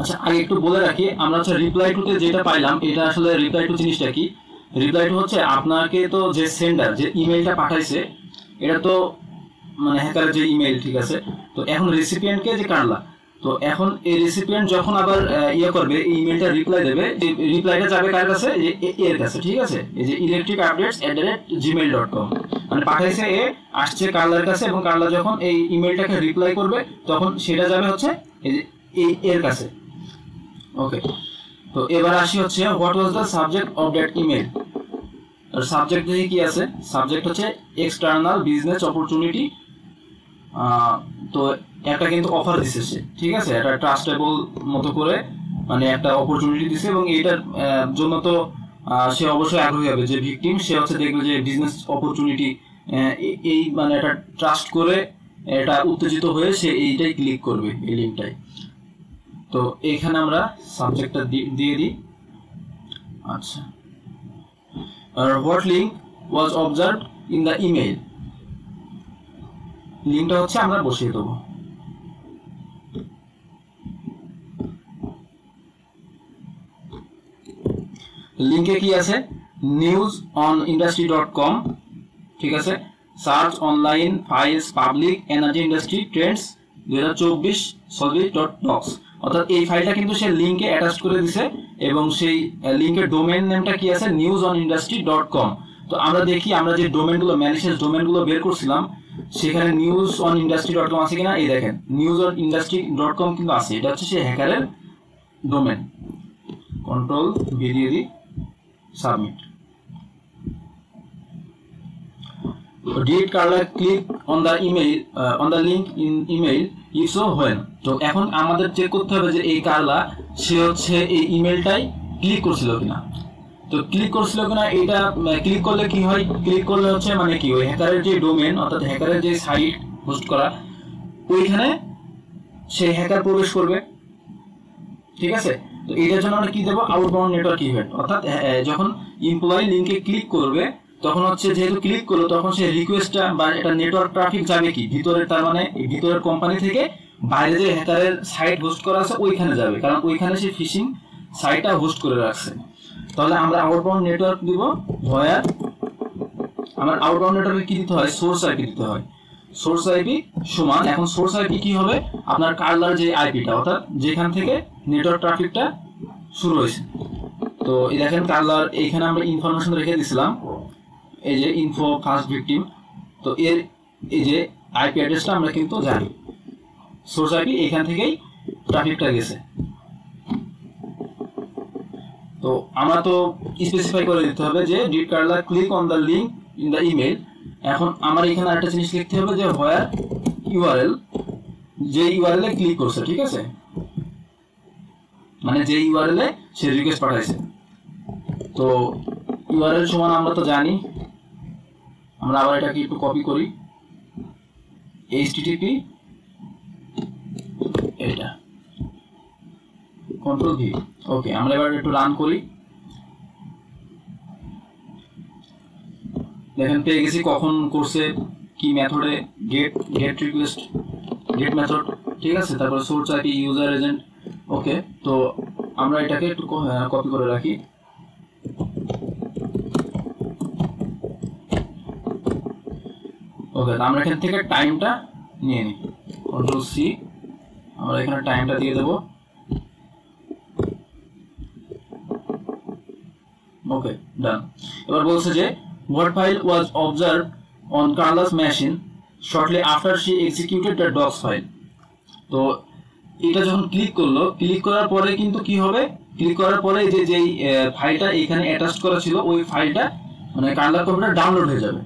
আচ্ছা, আগে একটু বলে রাখি, আমরা হচ্ছে রিপ্লাই টুতে যেটা পাইলাম, এটা আসলে রিপ্লাই টু জিনিসটা কি, রিপ্লাই টু হচ্ছে আপনাকে তো যে সেন্ডার যে ইমেইলটা পাঠাইছে এটা তো মানে হ্যাকারের যে ইমেইল, ঠিক আছে। তো এখন রেসিপিয়েন্টকে যে কার্লা, তো এখন এই রেসিপিয়েন্ট যখন আবার করবে, এই ইমেইলটা রিপ্লাই দেবে, যে রিপ্লাইটা যাবে কার কাছে, এর কাছে, ঠিক আছে। এই যে electricupdates@gmail.com, মানে পাঠাইছে এ, আসছে কার্লার কাছে, এবং কার্লা যখন এই ইমেইলটাকে রিপ্লাই করবে তখন সেটা যাবে হচ্ছে এই যে এর কাছে। ওকে, তো এবার আসি হচ্ছে what was the subject of that email. আর সাবজেক্ট দেখি কি আছে, সাবজেক্ট হচ্ছে এক্সটার্নাল বিজনেস অপরচুনিটি। তো একটা কিন্তু অফার দিছে সে, ঠিক আছে, একটা ট্রাস্টেবল মতো করে মানে একটা অপরচুনিটি দিছে, এবং এইটার জন্য তো সে অবশ্যই আগ্রহী হবে, যে ভিকটিম সে হচ্ছে দেখবে যে বিজনেস অপরচুনিটি, এই মানে একটা ট্রাস্ট করে এটা উত্তেজিত হয়ে সে এইটাই ক্লিক করবে, এই লিঙ্কটাই। তো এইখানে আমরা সাবজেক্টটা দিয়ে দিই। আচ্ছা, আর what link was observed in the email. লিঙ্কটা হচ্ছে আমরা বসিয়ে দেবো। লিঙ্কে কি আছে, newsonindustry.com, ঠিক আছে, search online files public energy industry Trends 2024 solvit.docs, অর্থাৎ এই ফাইলটা কিন্তু সে লিঙ্কে অ্যাটাচ করে দিছে এবং সেই লিঙ্কের ডোমেইন নেমটা কি আছে, newsonindustry.com। তো আমরা দেখি আমরা যে ডোমেইনগুলো ম্যালিশিয়াস ডোমেইনগুলো বের করছিলাম সেখানে newsonindustry.com আছে কিনা। এই দেখেন newsonindustry.com কিন্তু আছে, এটা হচ্ছে সেই হ্যাকারের ডোমেইন। কন্ট্রোল ভি দিয়ে দিই, submit. Did Carla click on the email on the link in email? If so, when? তো এখন আমাদের চেক করতে হবে যে এই কারলা সে হচ্ছে এই ইমেলটাই ক্লিক করছিল কিনা। তো ক্লিক করছিল কিনা এটা ক্লিক করলে কি হয়, ক্লিক করলে হচ্ছে মানে কি ওই হ্যাকারের যে ডোমেন অর্থাৎ হ্যাকারের যে সাইট হোস্ট করা ওইখানে সেই হ্যাকার প্রবেশ করবে, ঠিক আছে। তো এটার জন্য আমরা কি দেবো, আউটবাউন্ড নেটওয়ার্ক ইভেন্ট, অর্থাৎ যখন এমপ্লয়ি লিঙ্কে ক্লিক করবে তখন হচ্ছে যেহেতু ক্লিক করলো তখন সেই রিকোয়েস্টটা বা এটা নেটওয়ার্ক ট্রাফিক যাবে কি ভিতরের, তার মানে ভিতরের কোম্পানি থেকে বাইরে যে হ্যাকারের সাইট হোস্ট করা আছে ওইখানে যাবে, কারণ ওইখানে সে ফিশিং সাইটটা হোস্ট করে রাখছে। তাহলে আমরা আউটবাউন্ড নেটওয়ার্ক দিব ভয়ার, আমার আউটবাউন্ড নেটওয়ার্কে কি দিতে হয়, সোর্স আইপি দিতে হয়। সোর্স আইপি সমান, এখন সোর্স আইপি কি হবে, আপনার কার্লার যে আইপিটা অর্থাৎ যেখান থেকে নেটওয়ার্ক ট্রাফিকটা শুরু হয়েছে। তো এই দেখেন কার্লার এইখানে আমরা ইনফরমেশন রেখে দিয়েছিলাম, এই যে ইনফো ফার্স্ট ভিকটিম। তো এর এই যে আইপি অ্যাড্রেসটা আমরা কিন্তু জানি, সোর্স আইপি এখান থেকেই ট্রাফিকটা গেছে। তো আমরা তো স্পেসিফাই করে দিতে হবে যে did কার্লা click on the link in the email. এখন আমার এখানে আরেকটা জিনিস লিখতে হবে যে হোয়ার ইউআরএল, যে ইউআরএল এ ক্লিক করছে, ঠিক আছে, মানে যে ইউআরএল এ সে রিকোয়েস্ট পাঠাইছে। তো ইউআরএল সমান আমরা তো জানি, আমরা আবার এটাকে একটু কপি করি, http এটা কন্ট্রোল ভি, ওকে। আমরা এবার একটু রান করি, দেখেন পেয়ে গেছি কখন করছে, কি মেথডে, গেট রিকোয়েস্ট, গেট মেথড, ঠিক আছে, তারপর সোর্স আইপি, ইউজার এজেন্ট, ওকে। তো আমরা এটাকে একটু কপি করে রাখি, ওকে। আমরা এখান থেকে টাইমটা নিয়ে নিই, কন্ট্রোল সি, আমরা এখানে টাইমটা দিয়ে দেবো, ওকে, ডান। এবার বলছে যে what file was observed on Carla's machine shortly after she executed the docs file? তো এটা যখন ক্লিক করলো, ক্লিক করার পরে কিন্তু কি হবে, ক্লিক করার পরে যে যেই ফাইলটা এখানে অ্যাটাচ করা ছিল ওই ফাইলটা মানে কার্লার কম্পিউটার ডাউনলোড হয়ে যাবে।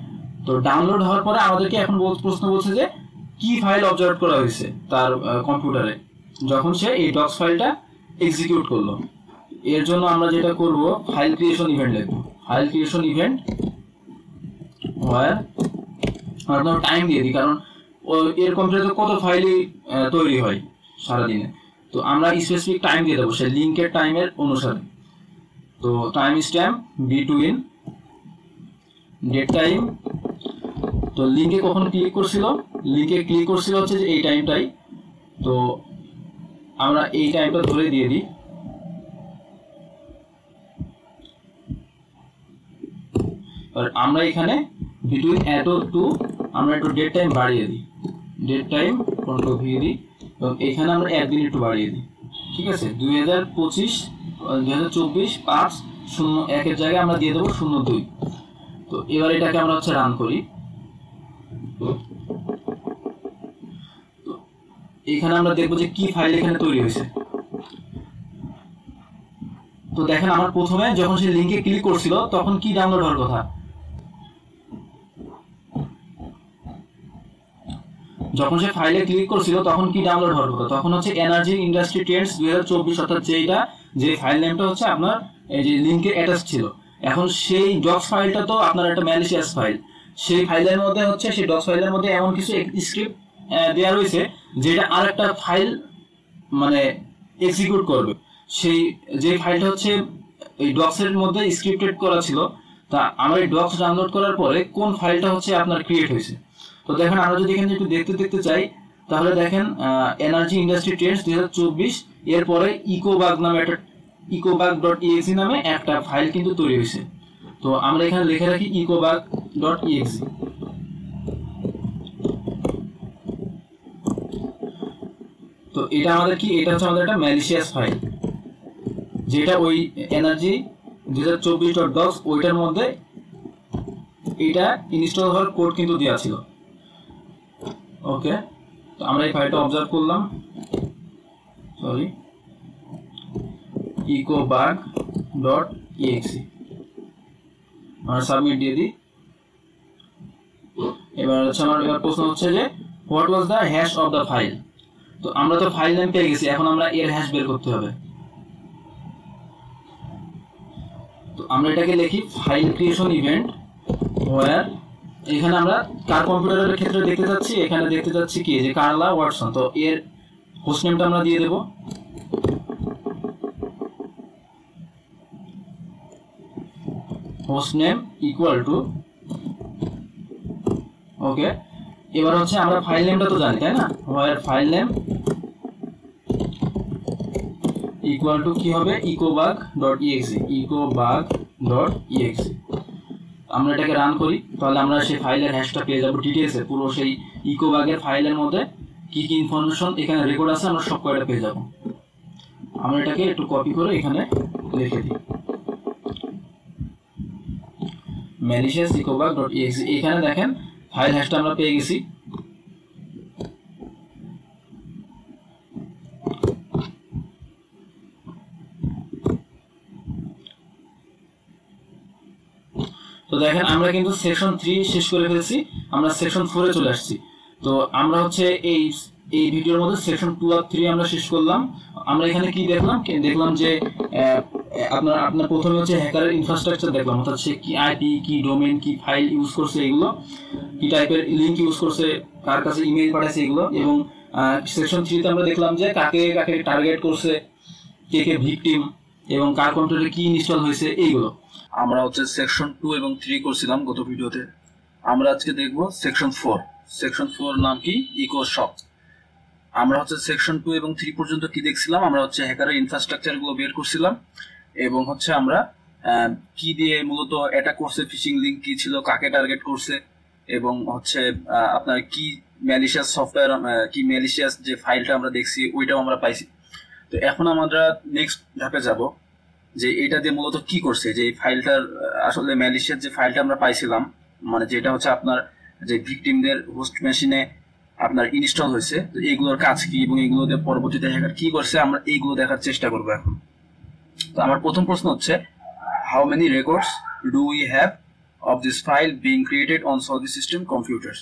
তো ডাউনলোড হওয়ার পরে আমাদেরকে এখন প্রশ্ন বলছে যে কি ফাইল অবজার্ভ করা হয়েছে তার কম্পিউটারে যখন সে এই ডক্স ফাইলটা এক্সিকিউট করলো। এর জন্য আমরা যেটা করব, ফাইল ক্রিয়েশন ইভেন্ট লিখব, ফাইল ক্রিয়েশন ইভেন্ট আমরা টাইম দিয়ে দিই, কারণ এর কম্পিউটারে কত ফাইলই তৈরি হয় সারাদিনে। তো আমরা স্পেসিফিক টাইম দিয়ে দেবো সেই লিঙ্কের টাইমের অনুসারে। তো time stamp between date time, তো লিঙ্কে কখন ক্লিক করছিল, লিঙ্কে ক্লিক করছিল হচ্ছে যে এই টাইমটাই, তো আমরা এই টাইমটা ধরে দিয়ে দিই। আর আমরা এখানে বিটুইন এটো টু আমরা একটু ডেট টাইম বাড়িয়ে দিই, ডেট টাইম কন্ট্রোল ভি দিই এবং এখানে আমরা একদিন একটু বাড়িয়ে দিই, ঠিক আছে। 2024-5-01 এর জায়গায় আমরা দিয়ে দেবো 02। তো এবার এটাকে আমরা হচ্ছে রান করি। এখানে আমরা দেখবো যে কি ফাইল এখানে তৈরি হয়েছে। তো দেখেন আমার প্রথমে যখন সে লিঙ্কে ক্লিক করছিল তখন কি ডাউনলোড হওয়ার কথা, যখন সে ফাইলে ক্লিক করছিল তখন কি ডাউনলোড হওয়ার কথা, তখন হচ্ছে এনার্জি ইন্ডাস্ট্রি ট্রেন্ডস 2024, অর্থাৎ যে ফাইল নেমটা হচ্ছে আপনার এই যে লিঙ্কে অ্যাটাচ ছিল। এখন সেই ডক্স ফাইলটা তো আপনার একটা ম্যালিশিয়াস ফাইল, সেই ফাইলের মধ্যে হচ্ছে সেই ডক্স ফাইলের মধ্যে এমন কিছু স্ক্রিপ্ট দেওয়া রয়েছে যেটা আরেকটা ফাইল মানে এক্সিকিউট করবে। সেই যে ফাইলটা হচ্ছে এই ডক্সের মধ্যে স্ক্রিপ্টেড করা ছিল তা আমার এই ডক্স ডাউনলোড করার পরে কোন ফাইলটা হচ্ছে আপনার ক্রিয়েট হয়েছে। তো দেখেন আমরা যদি এখানে একটু দেখতে চাই তাহলে দেখেন এনার্জি ইন্ডাস্ট্রি ট্রেন্ডস 2024 এরপরে ইকোবাগ নামে একটা ecobag.exe নামে একটা ফাইল কিন্তু তৈরি হয়েছে। তো আমরা এখানে লিখে রাখি ecobag.exe। তো এটা আমাদের কি, এটা হচ্ছে আমাদের একটা ম্যালিশিয়াস ফাইল, যেটা ওই এনার্জি 2024.docs ওইটার মধ্যে এটা ইনস্টল হওয়ার কোড কিন্তু দেওয়া ছিল। ওকে, তো আমরা এই ফাইলটা অবজার্ভ করলাম, সরি ecobag.exe, আমরা সাবমিট দিয়ে দিই। এবার হচ্ছে আমার প্রশ্ন হচ্ছে যে what was the hash of the file. তো আমরা তো ফাইল নেম পেয়ে গেছি, এখন আমরা এর হ্যাশ বের করতে হবে। তো আমরা এটাকে লিখি ফাইল ক্রিয়েশন ইভেন্ট ওয়্যার, এখানে আমরা কার কম্পিউটারের ক্ষেত্রে দেখতে যাচ্ছি, এখানে দেখতে যাচ্ছি কি যে কার্লা ওয়াটসন। তো এর হোস্ট নেমটা আমরা দিয়ে দেব, host name equal to, okay. এবার হচ্ছে আমরা ফাইল নেমটা তো জানি তাই না, where file name equal to কি হবে ecobag.exe, ecobag.exe। আমরা এটাকে রান করি, তাহলে আমরা সেই ফাইলের হ্যাশটা পেয়ে যাব ডিটেইলসে, পুরো সেই ইকোবাগের ফাইলের মধ্যে কি কি ইনফরমেশন এখানে রেকর্ড আছে আমরা সব কয়টা পেয়ে যাব। আমরা এটাকে একটু কপি করে এখানে লিখে দিই malicious ecobag.exe। এখানে দেখেন ফাইল হ্যাশটা আমরা পেয়ে গেছি। তো দেখেন আমরা কিন্তু সেকশন 3 শেষ করে ফেলেছি, আমরা সেকশন 4 এ চলে আসছি। তো আমরা হচ্ছে এই ভিডিওর মধ্যে সেকশন 2 আর 3 আমরা শেষ করলাম। আমরা এখানে কি দেখলাম যে আপনার প্রথমে হচ্ছে হ্যাকারের ইনফ্রাস্ট্রাকচার দেখলাম, অর্থাৎ সে কি আইপি, কি ডোমেইন, কি ফাইল ইউজ করছে, এগুলো কি টাইপের লিংক ইউজ করছে, কার কাছে ইমেইল পাঠাইছে এগুলো। এবং সেকশন 3 তে আমরা দেখলাম যে কাকে কাকে টার্গেট করছে, কে কে ভিকটিম, এবং কার কন্ট্রোলে কি ইনস্টল হয়েছে এইগুলো। আমরা হচ্ছে সেকশন 2 এবং 3 করছিলাম গত ভিডিওতে। আমরা আজকে দেখব সেকশন 4। সেকশন 4 নাম কি, ইকোশপ। আমরা হচ্ছে সেকশন 2 এবং 3 পর্যন্ত কি দেখছিলাম, আমরা হচ্ছে হ্যাকারের ইনফ্রাস্ট্রাকচার গুলো বের করছিলাম, এবং হচ্ছে আমরা কি দিয়ে মূলত অ্যাটাক করছে, ফিশিং লিংক কি ছিল, কাকে টার্গেট করছে, এবং হচ্ছে আপনার কি ম্যালিশিয়াস সফটওয়্যার, কি ম্যালিশিয়াস যে ফাইলটা আমরা দেখছি ওইটাও আমরা পাইছি। তো এখন আমরা নেক্সট ধাপে যাব যে এটা দিয়ে মূলত কি করছে, যে এই ফাইলটার আসলে ম্যালিশিয়াস যে ফাইলটা আমরা পাইছিলাম, মানে যেটা হচ্ছে আপনার যে ভিকটিমদের হোস্ট মেশিনে আপনার ইনস্টল হয়েছে, তো এইগুলোর কাজ কি এবং এইগুলোতে পরবর্তীতে হ্যাকার কি করছে আমরা এইগুলো দেখার চেষ্টা করবো এখন। তো আমার প্রথম প্রশ্ন হচ্ছে, how many records do we have of this file being created on Solvi system computers.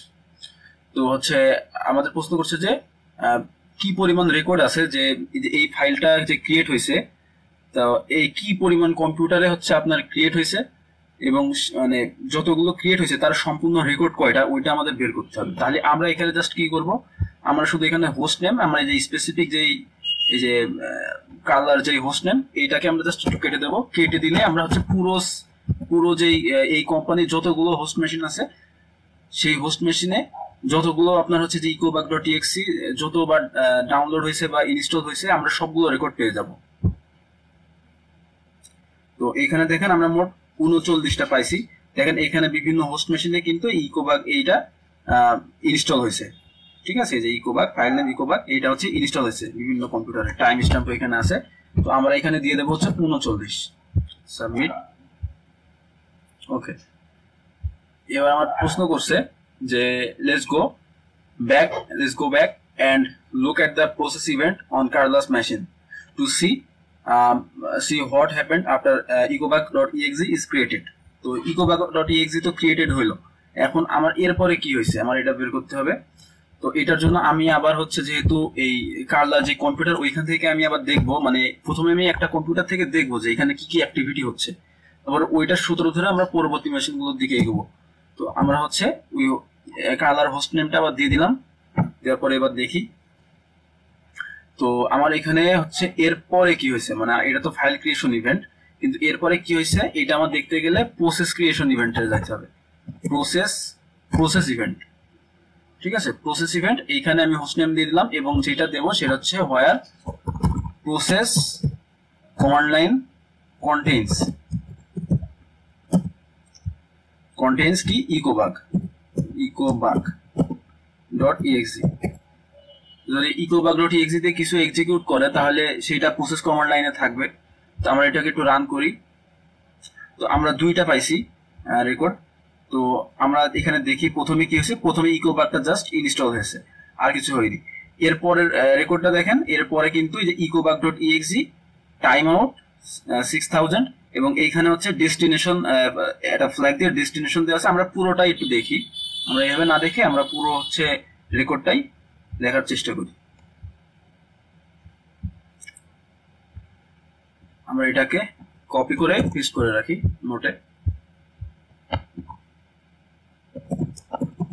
তো হচ্ছে আমাদের প্রশ্ন করছে যে কি পরিমাণ রেকর্ড আছে যে এই ফাইলটা যে ক্রিয়েট হয়েছে, তো এই কি পরিমাণ কম্পিউটারে হচ্ছে আপনার ক্রিয়েট হয়েছে, এবং মানে যতগুলো ক্রিয়েট হয়েছে তার সম্পূর্ণ রেকর্ড কয়টা ওইটা আমাদের বের করতে হবে। তাহলে আমরা এখানে জাস্ট কি করব, আমরা শুধু এখানে হোস্ট নেম, আমরা এই যে স্পেসিফিক যেই এই যে কালার যে হোস্ট নেম এইটাকে আমরা জাস্ট একটু কেটে দেবো। কেটে দিলে আমরা হচ্ছে পুরো যেই এই কোম্পানির যতগুলো হোস্ট মেশিন আছে সেই হোস্ট মেশিনে যতগুলো আপনার হচ্ছে যে ecobag.exe যতবার ডাউনলোড হয়েছে বা ইনস্টল হয়েছে আমরা সবগুলো রেকর্ড পেয়ে যাব। তো এখানে দেখেন আমরা মোট 39টা পাইছি। দেখেন এখানে বিভিন্ন হোস্ট মেশিনে কিন্তু ইকোবাগ এইটা ইনস্টল হয়েছে, ঠিক আছে। যে ইকোবাগ ফাইল নেম ইকোবাগ এইটা হচ্ছে ইনস্টল হয়েছে বিভিন্ন কম্পিউটারে, টাইম স্ট্যাম্প এখানে আছে। তো আমরা এখানে দিয়ে দেবো হচ্ছে 39, সাবমিট। ওকে, এবার আমার প্রশ্ন করছে যে let's go back and look at the process event on Carla's machine to see what happened after ecobag.exe is created. তো ecobag.exe তো ক্রিয়েটেড হইলো, এখন আমার এরপরে কি হয়েছে আমার এটা বের করতে হবে। তো এটার জন্য আমি আবার হচ্ছে যেহেতু এই কার্লা যে কম্পিউটার ওইখান থেকে আমি আবার দেখবো, মানে প্রথমে আমি একটা কম্পিউটার থেকে দেখবো যে এখানে কি কি অ্যাক্টিভিটি হচ্ছে, তারপর ওইটার সূত্র ধরে আমরা পরবর্তী মেশিনগুলোর দিকে এগোবো। তো আমরা হচ্ছে ওই কার্লার হোস্ট নেমটা আবার দিয়ে দিলাম, দেওয়ার পরে এবার দেখি। তো আমার এখানে হচ্ছে এরপরে কি হয়েছে, মানে এটা তো ফাইল ক্রিয়েশন ইভেন্ট, কিন্তু এরপরে কি হয়েছে এটা আমার দেখতে গেলে প্রসেস ক্রিয়েশন ইভেন্টে যাইতে হবে। প্রসেস ইভেন্ট, ঠিক আছে, প্রসেস ইভেন্ট। এইখানে আমি হোস্ট নেম দিয়ে দিলাম এবং যেটা দেবো সেটা হচ্ছে হোয়ার প্রসেস কমান্ড লাইন কন্টেইনস কি ইকোবাগ ডট ইএক্সি। যদি ইকোবাগ ডট ইএক্সি তে কিছু এক্সিকিউট করে তাহলে সেটা প্রসেস কমান্ড লাইনে থাকবে। তো আমরা এটাকে একটু রান করি। তো আমরা দুইটা পাইছি রেকর্ড। তো আমরা এখানে দেখি প্রথমে কি হয়েছে, প্রথমে ইকোবাগটা জাস্ট ইনস্টল হয়েছে, আর কিছু হয়নি। এরপরের রেকর্ডটা দেখেন, এরপরে কিন্তু এই যে ইকোবাগ ডট ইএক্সি টাইম আউট 6000 এবং এইখানে হচ্ছে ডেস্টিনেশন একটা ফ্ল্যাগ দিয়ে ডেস্টিনেশন দেওয়া আছে। আমরা পুরোটাই একটু দেখি, আমরা এভাবে না দেখে আমরা পুরো হচ্ছে রেকর্ডটাই দেখার চেষ্টা করি। আমরা এটাকে কপি করে পেস্ট করে রাখি নোটে।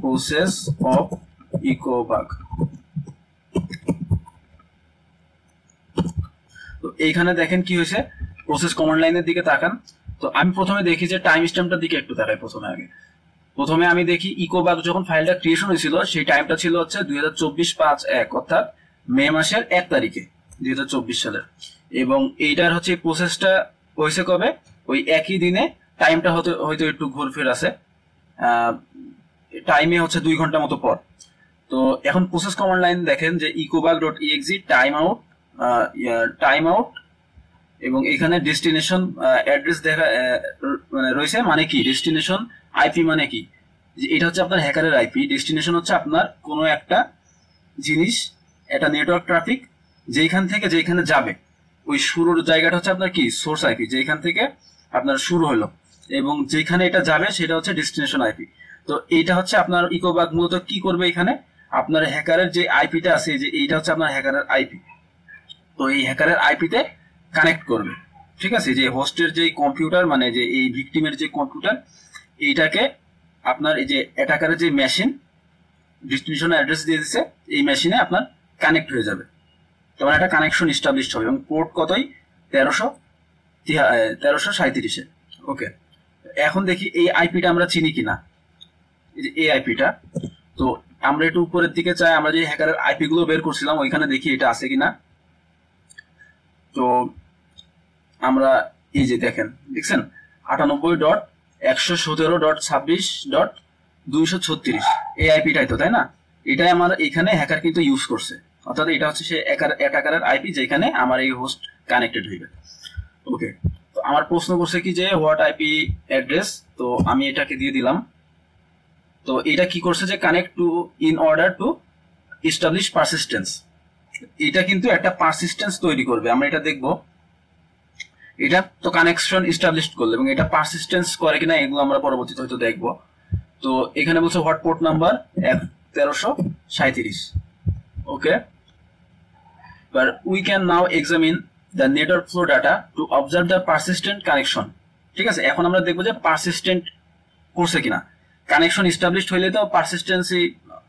প্রসেস অফ ইকোবাগ। তো এইখানে দেখেন কি হয়েছে, প্রসেস কমান্ড লাইনের দিকে তাকান। তো আমি প্রথমে দেখি যে টাইম স্ট্যাম্পটার দিকে একটু তাকাই। প্রথমে আমি দেখি ইকোবাগ যখন ফাইলটা ক্রিয়েশন হয়েছিল সেই টাইমটা ছিল হচ্ছে 2024/5/1 অর্থাৎ মে মাসের 1 তারিখে 2024 সালের। এবং এইটার হচ্ছে প্রসেসটা হয়েছে কবে, ওই একই দিনে। টাইমটা হয়তো একটু ঘুরফির আছে, টাইমে হচ্ছে 2 ঘন্টা মতো পর। তো এখন প্রসেস কমান্ড লাইন দেখেন যে ইকোবাগ ডট ইএক্সি টাইম আউট এবং এখানে ডেস্টিনেশন অ্যাড্রেস দেখা মানে রয়েছে। মানে কি ডেস্টিনেশন আইপি মানে কি, এটা হচ্ছে আপনার হ্যাকারের আইপি। ডেস্টিনেশন হচ্ছে আপনার কোনো একটা জিনিস, একটা নেটওয়ার্ক ট্রাফিক যেখান থেকে যেখানে যাবে ওই শুরুর জায়গাটা হচ্ছে আপনার কি সোর্স আইপি, যেখান থেকে আপনার শুরু হলো এবং যেখানে এটা যাবে সেটা হচ্ছে ডেস্টিনেশন আইপি। তো এইটা হচ্ছে আপনার ইকোবাগ মূলত কি করবে, এখানে আপনার হ্যাকারের যে আইপিটা আছে, যে এইটা হচ্ছে আপনার হ্যাকারের আইপি। তো এই হ্যাকারের আইপিতে কানেক্ট করবে, ঠিক আছে। যে হোস্টের যে কম্পিউটার মানে যে এই ভিকটিমের যে কম্পিউটার, এইটাকে আপনার এই যে অ্যাটাকারের যে মেশিন ডেস্টিনেশন অ্যাড্রেস দিয়ে দিচ্ছে, এই মেশিনে আপনার কানেক্ট হয়ে যাবে। তখন একটা কানেকশন এস্টাবলিশ হবে এবং পোর্ট কতই 1337-এ। ওকে, এখন দেখি এই আইপিটা আমরা চিনি কিনা, এই যে এই আইপিটা। তো আমরা একটু উপরের দিকে চাই, আমরা যে হ্যাকারের আইপি গুলো বের করছিলাম ওইখানে দেখি এটা আছে কিনা। তো আমরা এই যে দেখছেন 98.117.26.236 এই আইপিটাই তো, তাই না? এটাই আমার এখানে হ্যাকার কিন্তু ইউজ করছে, অর্থাৎ এটা হচ্ছে সে অ্যাটাকারের আইপি যেখানে আমার এই হোস্ট কানেক্টেড হইবে। ওকে, তো আমার প্রশ্ন করছে কি যে হোয়াট আইপি অ্যাড্রেস, তো আমি এটাকে দিয়ে দিলাম। তো এটা কি করছে যে connect to in order to establish persistence, এটা কিন্তু একটা পারসিস্টেন্স তৈরি করবে। আমরা এটা দেখব, এটা তো কানেকশন এস্টাবলিশ করলো এবং এটা পারসিস্টেন্স করে কিনা এগুলো আমরা পরবর্তীতে হয়তো দেখব। তো এখানে বলছে what port number 1337। Okay, but we can now examine the network flow data to observe the persistent connection। ঠিক আছে, এখন আমরা দেখবো যে পারসিস্টেন্ট করছে কিনা। কানেকশন এস্টাবলিশড হইলে তো পারসিস্টেন্সি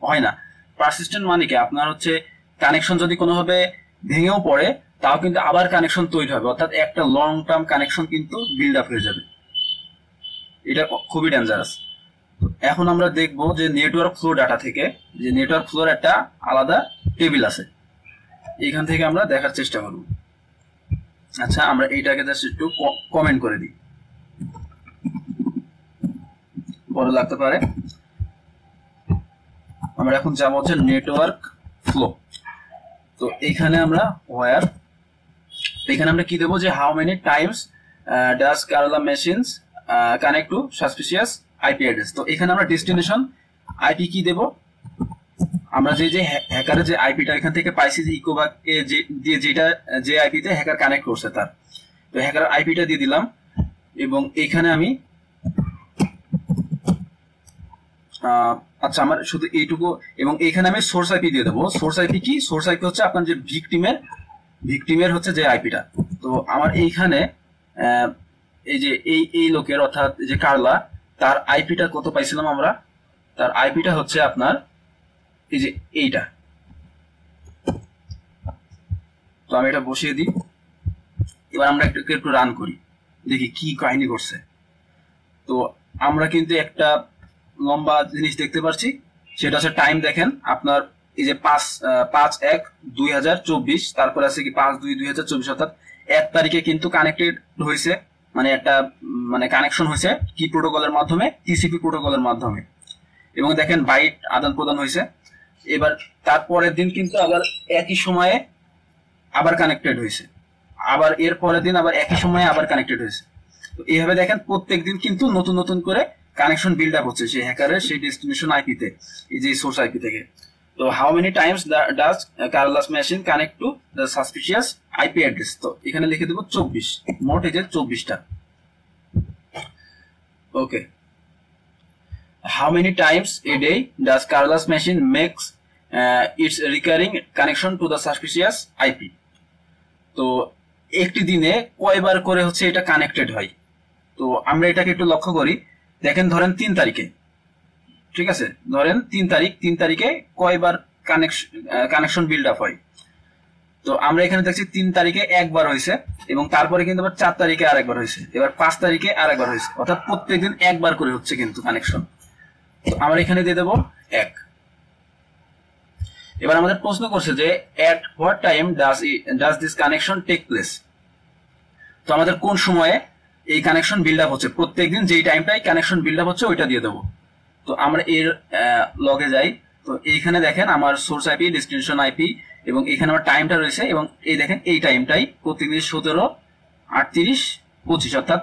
হয় না। পারসিস্টেন্ট মানে কি, আপনার হচ্ছে কানেকশন যদি কোনোভাবে ভেঙেও পড়ে তাও কিন্তু আবার কানেকশন তৈরি হবে, অর্থাৎ একটা লং টার্ম কানেকশন কিন্তু বিল্ড আপ হয়ে যাবে। এটা খুবই ডেঞ্জারাস। এখন আমরা দেখব যে নেটওয়ার্ক ফ্লো ডাটা থেকে, যে নেটওয়ার্ক ফ্লোর একটা আলাদা টেবিল আছে, এখান থেকে আমরা দেখার চেষ্টা করব। আচ্ছা, আমরা এইটাকে জাস্ট একটু কমেন্ট করে দিই, বড় লাগতে পারে। আমরা এখন যাবো হচ্ছে নেটওয়ার্ক ফ্লো। তো এখানে আমরা ওয়্যার, এখানে আমরা কি দেবো যে how many Times does Karla machines connect to suspicious IP address. তো এখানে আমরা ডেস্টিনেশন আইপি কি দেব, আমরা যে হ্যাকারের যে আইপিটা এখান থেকে পাইছি, যে ইকোবাগ দিয়ে যেটা যে আইপিতে হ্যাকার কানেক্ট করছে তার, তো হ্যাকার আইপিটা দিয়ে দিলাম। এবং এখানে আমি আচ্ছা আমার শুধু এইটুকু, এবং এখানে আমি সোর্স আইপি দিয়ে দেবো। সোর্স আইপি কি, সোর্স আইপি হচ্ছে আপনার যে ভিকটিমের হচ্ছে যে আইপিটা। তো আমার এইখানে এই যে এই লোকের অর্থাৎ যে কারলা, তার আইপিটা কত পাইছিলাম আমরা, তার আইপিটা হচ্ছে আপনার এই যে এইটা। তো আমি এটা বসিয়ে দিই, এবার আমরা একটু রান করি। দেখি কি কাহিনী করছে। তো আমরা কিন্তু একটা লম্বা জিনিস দেখতে পাচ্ছি, সেটা হচ্ছে টাইম। দেখেন আপনার এই যে 5/1/2024, তারপরে আছে কি 5/2/2024, অর্থাৎ 1 তারিখে কিন্তু কানেক্টেড হয়েছে, মানে একটা মানে কানেকশন হয়েছে কি প্রোটোকলের মাধ্যমে, টিসিপি প্রোটোকলের মাধ্যমে, এবং দেখেন বাইট আদান প্রদান হয়েছে। এবার তারপরের দিন কিন্তু আবার একই সময়ে আবার কানেক্টেড হয়েছে, আবার এর পরের দিন আবার একই সময়ে আবার কানেক্টেড হয়েছে। তো এইভাবে দেখেন প্রত্যেক দিন কিন্তু নতুন নতুন করে কানেকশন বিল্ড আপ হচ্ছে সেই হ্যাকারের সেই ডেস্টিনেশন আইপিতে, এই যে সোর্স আইপি থেকে। তো how many Times does কার্লাস machine connect to the suspicious IP address? তো এখানে লিখে দেবো 24, মোট এই যে 24টা। ওকে, how many times a day does Carla's machine makes its recurring connection to the suspicious IP? তো একটি দিনে কয়বার করে হচ্ছে এটা কানেক্টেড হয়? তো আমরা এটাকে একটু লক্ষ্য করি। দেখেন ধরেন 3 তারিখে, ঠিক আছে, ধরেন 3 তারিখে কয়বার কানেকশন বিল্ড আপ হয়? তো আমরা এখানে দেখছি 3 তারিখে একবার হয়েছে, এবং তারপরে কিন্তু আবার 4 তারিখে আরেকবার হয়েছে, এবার 5 তারিখে আরেকবার হয়েছে, অর্থাৎ প্রত্যেকদিন একবার করে হচ্ছে কিন্তু কানেকশন। তো আমরা এখানে দিয়ে দেবো 1। এবার আমাদের প্রশ্ন করছে যে at what time does this connection take place? তো আমাদের কোন সময়ে এই কানেকশন বিল্ড আপ হচ্ছে, প্রত্যেকদিন যেই টাইমটাই কানেকশন বিল্ড আপ হচ্ছে ওইটা দিয়ে দেবো। তো আমরা এর লগে যাই। তো এইখানে দেখেন আমার সোর্স আইপি, ডেস্টিনেশন আইপি, এবং এখানে আমার টাইমটা রয়েছে, এবং এই দেখেন এই টাইমটাই প্রত্যেকদিন 17:38:25, অর্থাৎ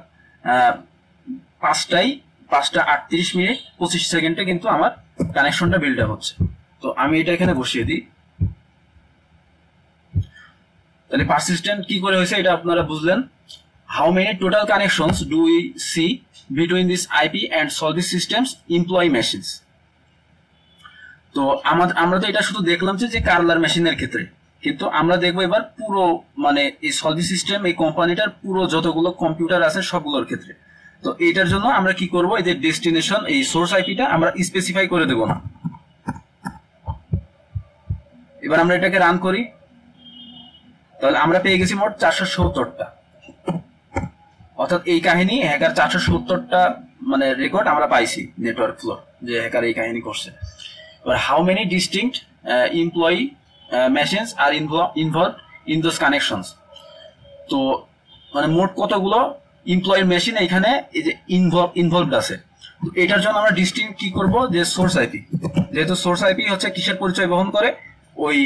5:38:25 কিন্তু আমার কানেকশনটা বিল্ড আপ হচ্ছে। তো আমি এটা এখানে বসিয়ে দিই। তাহলে পারসিস্টেন্ট কি করে হয়েছে এটা আপনারা বুঝলেন। How many total connections do we see between this IP and Solvi's systems employee machines? তো আমরা তো এটা শুধু দেখলাম যে কার্লার মেশিনের ক্ষেত্রে, কিন্তু আমরা দেখবো এবার পুরো মানে এই সলভিস সিস্টেম, এই কোম্পানিটার পুরো যতগুলো কম্পিউটার আছে সবগুলোর ক্ষেত্রে। তো এটার জন্য আমরা কি করব, এই যে ডেস্টিনেশন এই সোর্স আইপিটা আমরা স্পেসিফাই করে দেব না। এবার আমরা এটাকে রান করি, তাহলে আমরা পেয়ে গেছি মোট 470টা, অর্থাৎ এই কাহিনী হ্যাকার 470টা মানে রেকর্ড আমরা পাইছি নেটওয়ার্ক ফ্লো, যে হ্যাকার এই কাহিনী করছে। এবার how many distinct employee machines R involved in those connections? তো মানে মোট কতগুলো এমপ্লয়ি মেশিন এখানে এই যে ইনভলভড আছে। তো এটার জন্য আমরা ডিস্টিংক্ট কি করব, যে সোর্স আইপি, যেহেতু সোর্স আইপি হচ্ছে কিসের পরিচয় বহন করে, ওই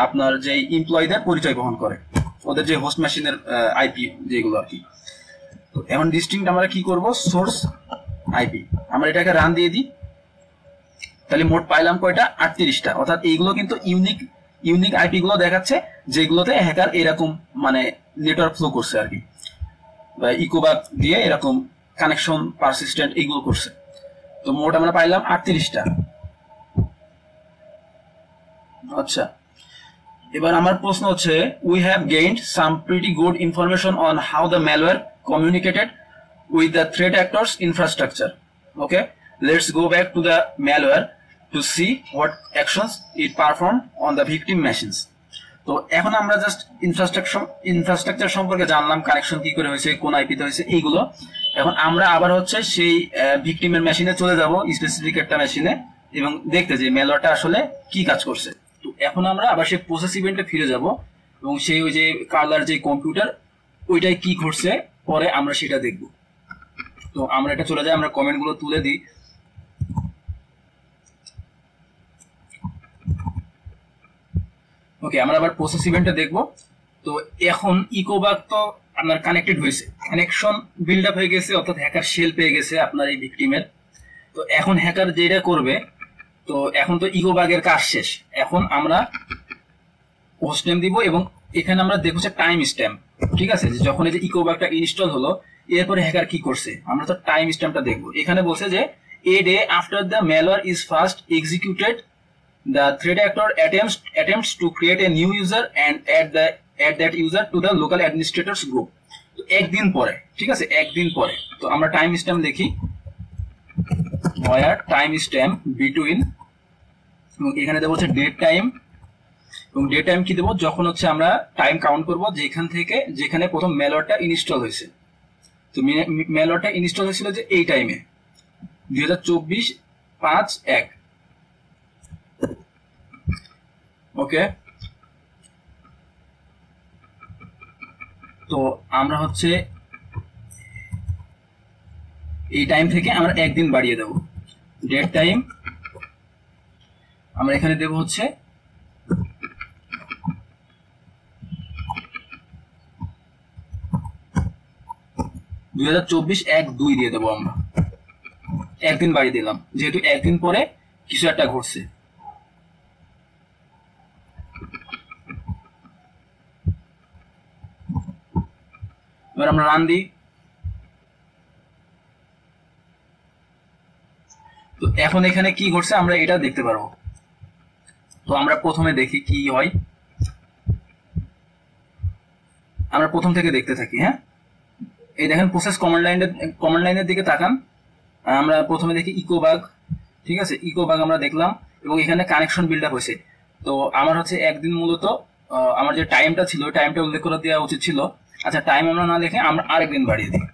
আপনার যে এমপ্লয়ীদের পরিচয় বহন করে, ওদের যে হোস্ট মেশিনের আইপি যেগুলো আর কি। তো এখন ডিস্টিংক্ট আমরা কি করব, সোর্স আইপি, আমরা এটাকে রান দিয়ে দিই। তাহলে মোট পাইলাম কয়টা, 38টা, অর্থাৎ এইগুলো কিন্তু ইউনিক আইপি গুলো দেখাচ্ছে, যেগুলোতে হ্যাকার এরকম মানে নেটওয়ার্ক ফ্লো করছে আর কি, বা ইকোবাক দিয়ে এরকম কানেকশন পারসিস্টেন্ট এগুলো করছে। তো মোট আমরা পাইলাম 38টা। আচ্ছা, এবার আমার প্রশ্ন হচ্ছে, we have gained some pretty good information on how the malware communicated with the threat actors infrastructure. Okay, let's go back to the malware to see what actions it perform on the victim machines. তো এখন আমরা just infrastructure সম্পর্কে জানলাম, connection কি করে হয়েছে, কোন আইপিতে হয়েছে, এইগুলো। এখন আমরা আবার হচ্ছে সেই ভিকটিমের মেশিনে চলে যাব, স্পেসিফিক একটা মেশিনে, এবং দেখতে যে ম্যালওয়্যারটা আসলে কি কাজ করছে। তো এখন আমরা আবার সেই প্রসেস ইভেন্টে ফিরে যাব, এবং সেই ওই যে কার্লার যে কম্পিউটার ওইটাই কি ঘটছে পরে আমরা সেটা দেখব। তো আমরা এটা চলে যাই, আমরা কমেন্টগুলো তুলে দিই। ওকে, আমরা আবার প্রসেস ইভেন্টটা দেখব। তো এখন ইকোবাক তো আপনার কানেক্টেড হয়েছে, কানেকশন বিল্ড আপ হয়ে গেছে, অর্থাৎ হ্যাকার শেল পেয়ে গেছে আপনার এই ভিকটিমের। তো এখন হ্যাকার যেটা করবে, তো এখন তো ইকোবাগের কাজ শেষ, এখন আমরা হোস্ট নেম দিব, এবং এখানে আমরা দেখব টাইম স্ট্যাম্প, ঠিক আছে, যে যখন এই যে ইকোবাগটা ইনস্টল হলো এরপরে হ্যাকার কি করছে, আমরা তো টাইম স্ট্যাম্পটা দেখবো। এখানে বলছে যে a day after the malware is first executed, the threat actor attempts to create a new user and add that user to the local administrators group. তো একদিন পরে, ঠিক আছে, একদিন পরে। তো আমরা টাইম স্ট্যাম্প দেখি, where time stamp between, এবং এখানে দেবো হচ্ছে ডেট টাইম, এবং ডেট টাইম কি দেবো, যখন হচ্ছে আমরা টাইম কাউন্ট করব যেখানে প্রথম ম্যালওয়্যারটা ইনস্টল হয়েছে। তো ম্যালওয়্যারটা ইনস্টল হয়েছিল যে এই টাইমে 2024/5/1। ওকে, তো আমরা হচ্ছে এই টাইম থেকে আমরা একদিন বাড়িয়ে দেব। ডেট টাইম আমরা এখানে দেব হচ্ছে 2024/1/2 দিয়ে দেবো আমরা, একদিন বাড়িয়ে দিলাম যেহেতু একদিন পরে কিছু একটা ঘটছে। এবার আমরা রান দিই। তো এখন এখানে কি ঘটছে আমরা এটা দেখতে পারবো। তো আমরা প্রথমে দেখি কি হয়, আমরা প্রথম থেকে দেখতে থাকি। হ্যাঁ, এই দেখেন প্রসেস কমান্ড লাইনের দিকে তাকান। আমরা প্রথমে দেখি ইকো বাগ, ঠিক আছে, ইকো বাগ আমরা দেখলাম এবং এখানে কানেকশন বিল্ড আপ হয়েছে। তো আমার হচ্ছে একদিন মূলত আমার যে টাইমটা ছিল ওই টাইমটা উল্লেখ করে দেওয়া উচিত ছিল। আচ্ছা, টাইম আমরা না দেখে আমরা আরেকদিন বাড়িয়ে দিই,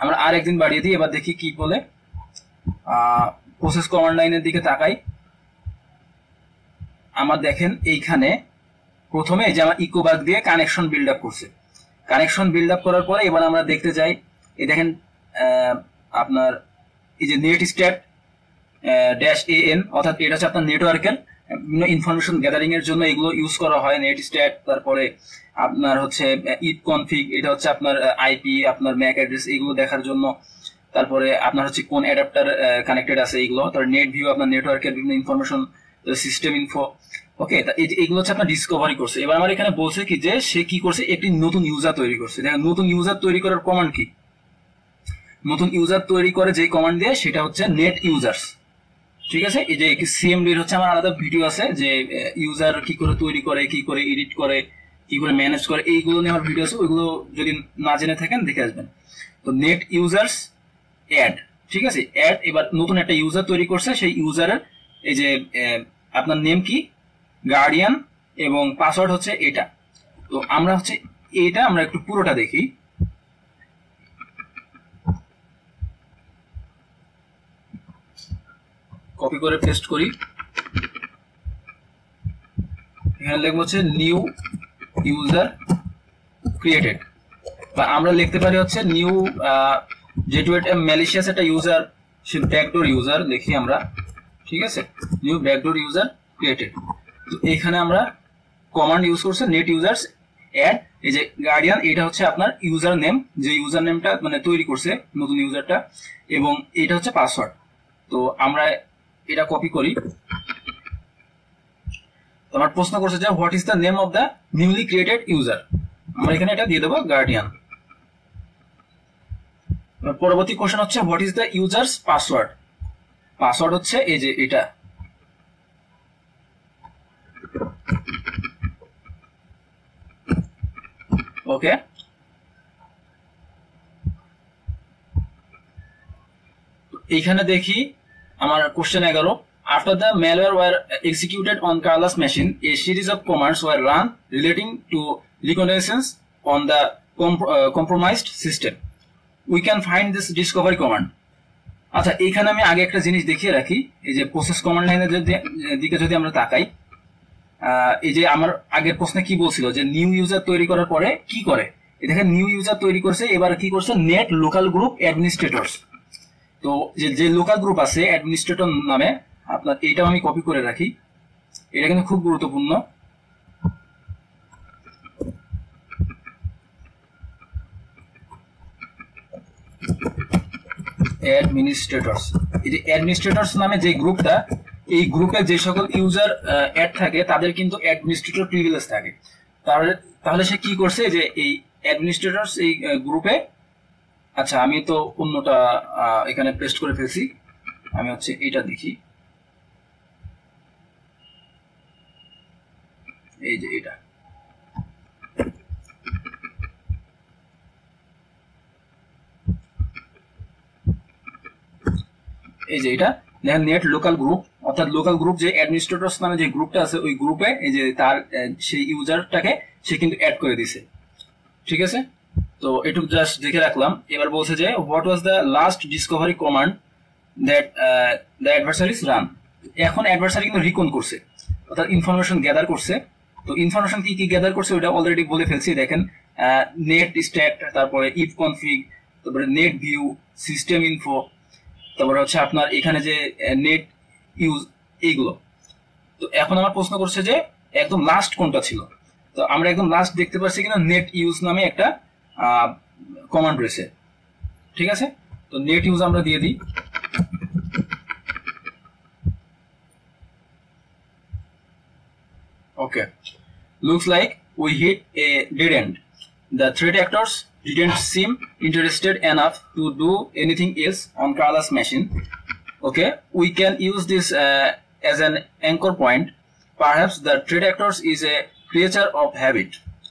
আমরা আরেকদিন বাড়িয়ে দিই। এবার দেখি কি বলে। প্রসেস কমান্ড লাইনের দিকে তাকাই, আমার দেখেন এইখানে প্রথমে যে আমার ইকো বাগ দিয়ে কানেকশন বিল্ড আপ করছে। কানেকশন বিল্ড আপ করার পরে এবার আমরা দেখতে যাই, এই দেখেন আপনার এই যে নেট স্ট্যাট -an, অর্থাৎ এটা হচ্ছে আপনার নেটওয়ার্কের বিভিন্ন ইনফরমেশন গ্যাদারিং এর জন্য এগুলো ইউজ করা হয়। নেট স্ট্যাট, তারপরে আপনার হচ্ছে ইট কনফিগ, এটা হচ্ছে আপনার আইপি, আপনার ম্যাক অ্যাড্রেস, এগুলো দেখার জন্য। তারপরে আপনার হচ্ছে কোন অ্যাডাপ্টার কানেক্টেড আছে এগুলো। তারপর নেট ভিউ, আপনার নেটওয়ার্কের বিভিন্ন ইনফরমেশন, সিস্টেম ইনফো। ওকে, এগুলো হচ্ছে আপনার ডিসকভারি করছে। এবার আমার এখানে বলছে কি যে সে কি করছে, একটি নতুন ইউজার তৈরি করছে। দেখেন নতুন ইউজার তৈরি করার কমান্ড কি, নতুন ইউজার তৈরি করে যে কমান্ড দিয়ে সেটা হচ্ছে নেট ইউজার্স। ঠিক আছে, এই যে সিএমডির হচ্ছে আমার আলাদা ভিডিও আছে যে ইউজার কি করে তৈরি করে, কি করে এডিট করে, কি করে ম্যানেজ করে, এইগুলো নিয়ে আমার ভিডিও আছে, ওইগুলো যদি না জেনে থাকেন দেখে আসবেন। তো নেট ইউজার্স অ্যাড, ঠিক আছে, অ্যাড। এবার নতুন একটা ইউজার তৈরি করছে, সেই ইউজারের এই যে আপনার নেম কি, গার্ডিয়ান, এবং পাসওয়ার্ড হচ্ছে এটা। তো আমরা হচ্ছে এটা আমরা একটু পুরোটা দেখি। কপি করে পেস্ট করি, এখানে লিখবো হচ্ছে নিউ ইউজার ক্রিয়েটেড, বা আমরা লিখতে পারি হচ্ছে নিউ, যেহেতু এটা ম্যালিশিয়াস একটা ইউজার, সে ব্যাকডোর ইউজার লিখি আমরা। ঠিক আছে, নিউ ব্যাকডোর ইউজার ক্রিয়েটেড। তো এখানে আমরা কমান্ড ইউজ করছে নেট ইউজার্স অ্যাড, এই যে গার্ডিয়ান, এটা হচ্ছে আপনার ইউজার নেম, যে ইউজার নেমটা মানে তৈরি করছে নতুন ইউজারটা, এবং এটা হচ্ছে পাসওয়ার্ড। তো আমরা এটা কপি করি। আমার প্রশ্ন করছে যে what is the name of the newly created user, আমরা এখানে এটা দিয়ে দেবো গার্ডিয়ান। পরবর্তী কোশ্চেন হচ্ছে what is the users password, password হচ্ছে এই যে এটা। ওকে, এইখানে দেখি আমার question 11, after the malware were executed on Carla's machine, a series of commands were run relating to reconnaissance on the compromised system. We can find this discovery command. আচ্ছা, এইখানে আমি আগে একটা জিনিস দেখিয়ে রাখি, এই যে প্রসেস কমান্ড লাইনের দিকে যদি আমরা তাকাই, এই যে আমার আগের প্রশ্নে কি বলছিল যে নিউ ইউজার তৈরি করার পরে কি করে, দেখেন নিউ ইউজার তৈরি করছে, এবার কি করছে নেট লোকাল গ্রুপ অ্যাডমিনিস্ট্রেটরস। তো যে লোকাল গ্রুপ আছে অ্যাডমিনিস্ট্রেটর নামে, আপনার এইটাও আমি কপি করে রাখি, এটা কিন্তু খুব গুরুত্বপূর্ণ। অ্যাডমিনিস্ট্রেটরস, এই যে অ্যাডমিনিস্ট্রেটরস নামে যে গ্রুপটা, এই গ্রুপে যে সকল ইউজার অ্যাড থাকে তাদের কিন্তু অ্যাডমিনিস্ট্রেটর প্রিভিলেজ থাকে। তাহলে সে কি করছে যে এই অ্যাডমিনিস্ট্রেটরস এই গ্রুপে, আচ্ছা আমি তো অন্যটা এখানে পেস্ট করে ফেলছি, আমি হচ্ছে এইটা দেখি, এই যে এটা, এই যে এটা দেখেন নেট লোকাল গ্রুপ, অর্থাৎ লোকাল গ্রুপ যে অ্যাডমিনিস্ট্রেটরস নামে যে গ্রুপটা আছে ওই গ্রুপে এই যে তার সেই ইউজারটাকে সে কিন্তু অ্যাড করে দিছে। ঠিক আছে, তো এটুকু জাস্ট দেখে রাখলাম। এবার বলছে যে what was the last discovery command that the adversaries ran. এখন অ্যাডভার্সারি কিন্তু রিকন করছে, অর্থাৎ ইনফরমেশন গ্যাদার করছে। তো ইনফরমেশন কি কি গ্যাদার করছে ওটা অলরেডি বলে ফেলছি। দেখেন নেট স্ট্যাট, তারপরে ইফ কনফিগ, তারপরে নেট ভিউ, সিস্টেম ইনফো, তারপরে হচ্ছে আপনার এখানে যে নেট ইউজ, এইগুলো। তো এখন আমার প্রশ্ন করছে যে একদম লাস্ট কোনটা ছিল। তো আমরা একদম লাস্ট দেখতে পাচ্ছি কিনা নেট ইউজ নামে একটা কমান্ড রয়েছে। ঠিক আছে, তো নেট ইউজ আমরা দিয়ে দিই। Okay, looks like we hit a dead end. The threat actors didn't seem interested enough to do anything else on Carla's machine. Okay, we can use this as an anchor point. Perhaps the threat actors is a creature of habit.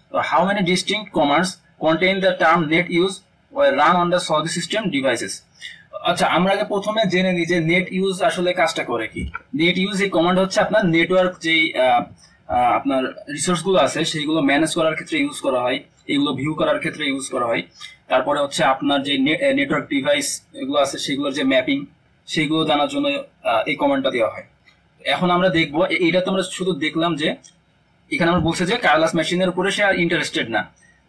So how many distinct commands contain the term net use were run on the Solvi system devices? আচ্ছা, আমরা আগে প্রথমে জেনে নিই যে net use আসলে কাজটা করে কি। নেট ইউজ এই কমান্ড হচ্ছে আপনার নেটওয়ার্ক যেই আপনার রিসোর্স গুলো আছে সেইগুলো ম্যানেজ করার ক্ষেত্রে ইউজ করা হয়, এগুলো ভিউ করার ক্ষেত্রে ইউজ করা হয়। তারপরে হচ্ছে আপনার যে নেটওয়ার্ক ডিভাইস এগুলো আছে সেগুলোর যে ম্যাপিং সেইগুলো জানার জন্য এই কমান্ডটা দেওয়া হয়। এখন আমরা দেখবো, এইটা তো আমরা শুধু দেখলাম যে এখানে আমরা বলছে যে কার্লাস মেশিনের উপরে সে আর ইন্টারেস্টেড না।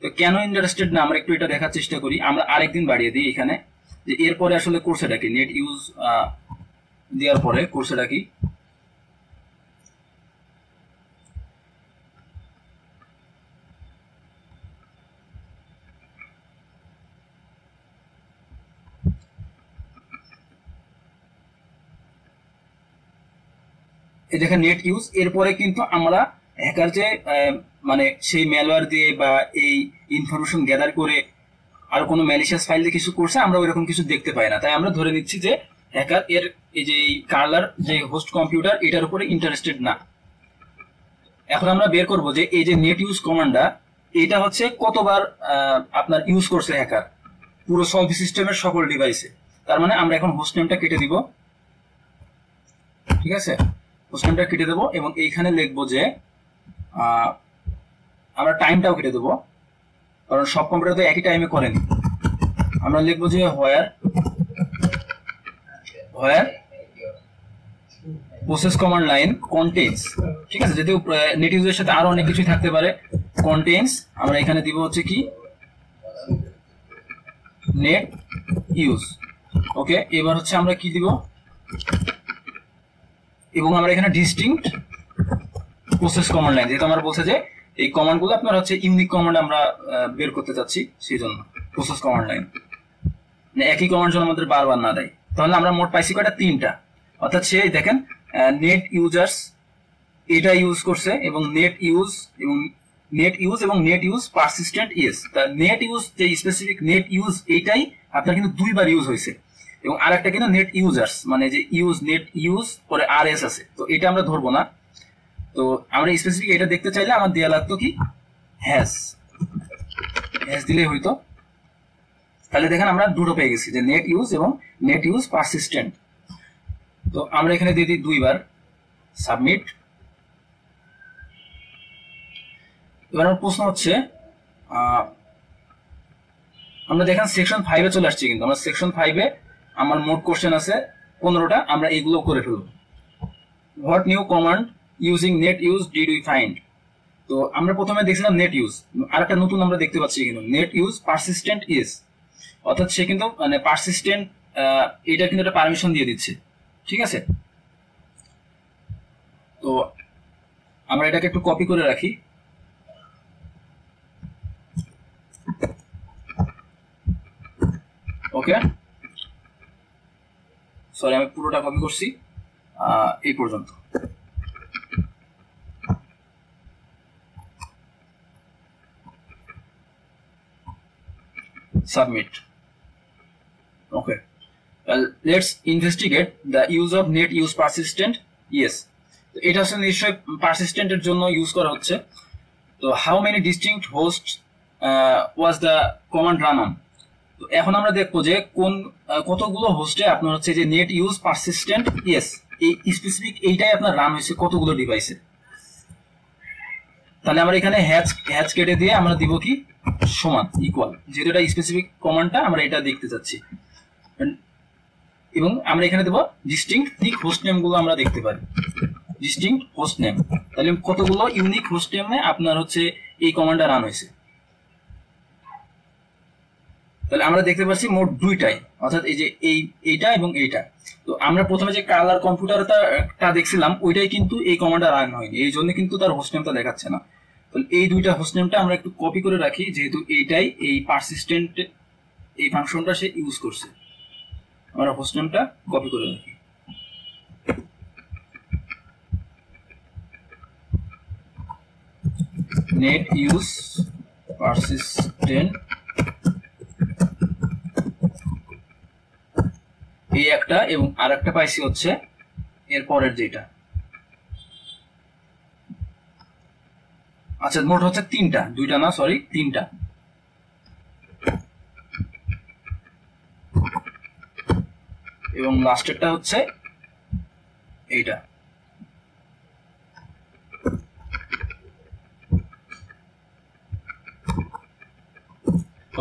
তো কেন ইন্টারেস্টেড না আমরা একটু এটা দেখার চেষ্টা করি। আমরা আরেকদিন বাড়িয়ে দিই এখানে যে এরপরে আসলে কোর্সটা কি, নেট ইউজ দেওয়ার পরে কোর্সটা কি। এই দেখেন নেট ইউজ, এরপরে কিন্তু আমরা হ্যাকার যে মানে সেই ম্যালওয়্যার দিয়ে বা এই ইনফরমেশন গ্যাদার করে আর কোনো ম্যালিশিয়াস ফাইল দিয়ে কিছু করছে আমরা ওইরকম কিছু দেখতে পাই না। তাই আমরা ধরে নিচ্ছি যে হ্যাকার এর এই যে কার্লার যে হোস্ট কম্পিউটার এটার উপরে ইন্টারেস্টেড না। এখন আমরা বের করব যে এই যে নেট ইউজ কমান্ডটা এটা হচ্ছে কতবার আপনার ইউজ করছে হ্যাকার পুরো সলভি সিস্টেমের সকল ডিভাইসে। তার মানে আমরা এখন হোস্ট নেমটা কেটে দিব। ঠিক আছে, হোস্ট নেমটা কেটে দেবো এবং এইখানে লিখবো যে আমরা টাইমটাও কেটে দেবো, কারণ সব কম্পিউটার তো একই টাইমে করেন। আমরা লিখবো যে হোয়ার প্রসেস কমান্ড লাইন কন্টেন্স। ঠিক আছে, যদিও নেট ইউজের সাথে আরো অনেক কিছুই থাকতে পারে। কন্টেন্স আমরা এখানে দিব হচ্ছে কি নেট ইউজ। ওকে, এবার হচ্ছে আমরা কি দিব, এবং আমরা এখানে ডিস্টিংক্ট প্রসেস কমান্ড লাইন, যেহেতু আমরা বলছে যে এই কমান্ড গুলো আপনার হচ্ছে ইউনিক কমান্ড আমরা বের করতে চাচ্ছি, সেই জন্য প্রসেস কমান্ড লাইন, একই কমান্ড যেন আমাদের বারবার না দেয়। তাহলে আমরা মোট পাইছি কয়টা, 3টা। অর্থাৎ সে দেখেন নেট ইউজার্স এটা ইউজ করছে এবং নেট ইউজ এবং নেট ইউজ পারসিস্টেন্ট ইয়েস। তা নেট ইউজ যে স্পেসিফিক নেট ইউজ এইটাই আপনার কিন্তু 2বার ইউজ হয়েছে, এবং আরেকটা কিন্তু নেট ইউজার্স মানে যে ইউজ নেট ইউজ পরে আর এস আছে, তো এটা আমরা ধরবো না। তো আমরা স্পেসিফিক এটা দেখতে চাইলে আমার দেওয়া লাগতো কি হ্যাশ দিলেই হইতো। তাহলে দেখেন আমরা দুটো পেয়ে গেছি, যে নেট ইউজ এবং নেট ইউজ পারসিস্টেন্ট। তো আমরা এখানে দিয়ে দিই 2বার, সাবমিট। এবার আমার প্রশ্ন হচ্ছে আমরা দেখেন সেকশন 5-এ চলে আসছি, কিন্তু আমরা সেকশন 5-এ আমার মোট কোশ্চেন আছে 15টা, আমরা এইগুলো করে ফেলবো। What new command using net use did we find. তো আমরা প্রথমে দেখছিলাম নেট ইউজ, আর একটা নতুন আমরা দেখতে পাচ্ছি কিন্তু নেট ইউজ পারসিস্টেন্ট ইজ, অর্থাৎ সে কিন্তু মানে পারসিস্টেন্ট এটা কিন্তু একটা পারমিশন দিয়ে দিচ্ছে। ঠিক আছে, তো আমরা এটাকে একটু কপি করে রাখি। ওকে, সরি আমি পুরোটা কপি করছি এই পর্যন্ত। Submit. Okay. Well, let's investigate the use of net use persistent. Yes. তো এটা হচ্ছে নিশ্চয়ই পারসিস্টেন্টের জন্য ইউজ করা হচ্ছে। তো how many distinct hosts was the command run on? তো এখন আমরা দেখবো যে কতগুলো হোস্টে আপনার হচ্ছে যে নেট ইউজ পারসিস্টেন্ট ইয়েস এই স্পেসিফিক এইটাই আপনার রান হয়েছে কতগুলো ডিভাইসে। তাহলে আমরা এখানে হ্যাচ কেটে দিয়ে আমরা দিব কি সমান ইকুয়াল, যেহেতু এটা স্পেসিফিক কমান্ডটা আমরা এটা দেখতে চাচ্ছি, এবং আমরা এখানে দেবো ডিস্টিংক্ট হোস্ট নেম গুলো আমরা দেখতে পারি, ডিস্টিংক্ট হোস্ট নেম। তাহলে কতগুলো ইউনিক হোস্ট নেমে আপনার হচ্ছে এই কমান্ডটা রান হয়েছে। তাহলে আমরা দেখতে পাচ্ছি মোট দুইটাই, অর্থাৎ এই যে এইটা এবং এইটা। তো আমরা প্রথমে যে কালার কম্পিউটারটা দেখছিলাম ওইটাই কিন্তু এই কমান্ডটা রান হয়নি, এই জন্য কিন্তু তার হোস্ট নেমটা দেখাচ্ছে না। তাহলে এই দুইটা হোস্ট নেমটা আমরা একটু কপি করে রাখি, যেহেতু এইটাই এই পারসিস্টেন্ট এই ফাংশনটা সে ইউজ করছে, আমরা হোস্ট নেমটা কপি করে রাখি। নেট ইউজ পারসিস্টেন্ট এই একটা, এবং আর একটা পাইছি হচ্ছে এর পরের যেটা। আচ্ছা মোট হচ্ছে তিনটা, দুইটা না সরি তিনটা। এবং লাস্টেরটা হচ্ছে এইটা।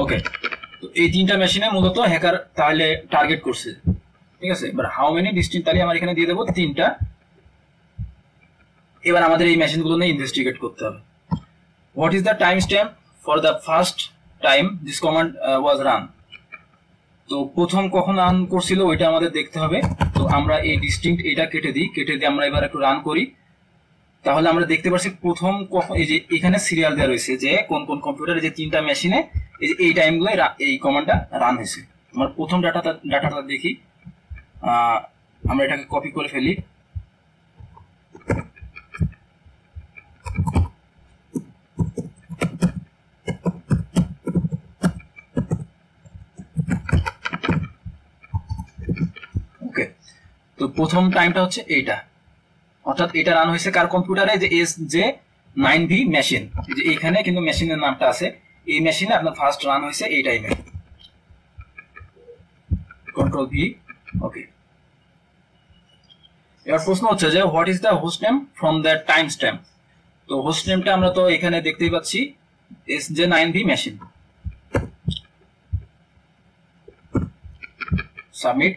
ওকে, তো এই তিনটা মেশিনে মূলত হ্যাকার তাহলে টার্গেট করছে, ঠিক আছে। এবার হাউ মেনি ডিস্টিংক্ট, তাহলে আমরা এখানে দিয়ে দেবো তিনটা। এবার আমাদের এই মেশিনগুলো নিয়ে ইনভেস্টিগেট করতে হবে। What is the time stamp for the first time this command was run. তো প্রথম কখন রান করছিল ওইটা আমাদের দেখতে হবে। তো আমরা এই ডিস্টিংক্ট এটা কেটে দিই, আমরা এবার একটু রান করি। তাহলে আমরা দেখতে পাচ্ছি প্রথম কখন, এই যে এখানে সিরিয়াল দেওয়া রয়েছে যে কোন কোন কম্পিউটারে যে তিনটা মেশিনে এই যে এই টাইমগুলো এই কমান্ডটা রান হয়েছে। আমরা প্রথম ডাটাটা দেখি, আমরা এটাকে কপি করে ফেলি। ওকে, তো প্রথম টাইমটা হচ্ছে এইটা, অর্থাৎ এটা রান হয়েছে কার কম্পিউটারে, যে SJ9V মেশিন, যে এইখানে কিন্তু মেশিনের নামটা আছে, এই মেশিনে আপনার ফার্স্ট রান হয়েছে এই টাইমে। Control V। ওকে, এবার প্রশ্ন হচ্ছে যে what is the host name from the time stamp. তো হোস্ট নেমটা আমরা তো এখানে দেখতেই পাচ্ছি SJ9V মেশিন। সাবমিট।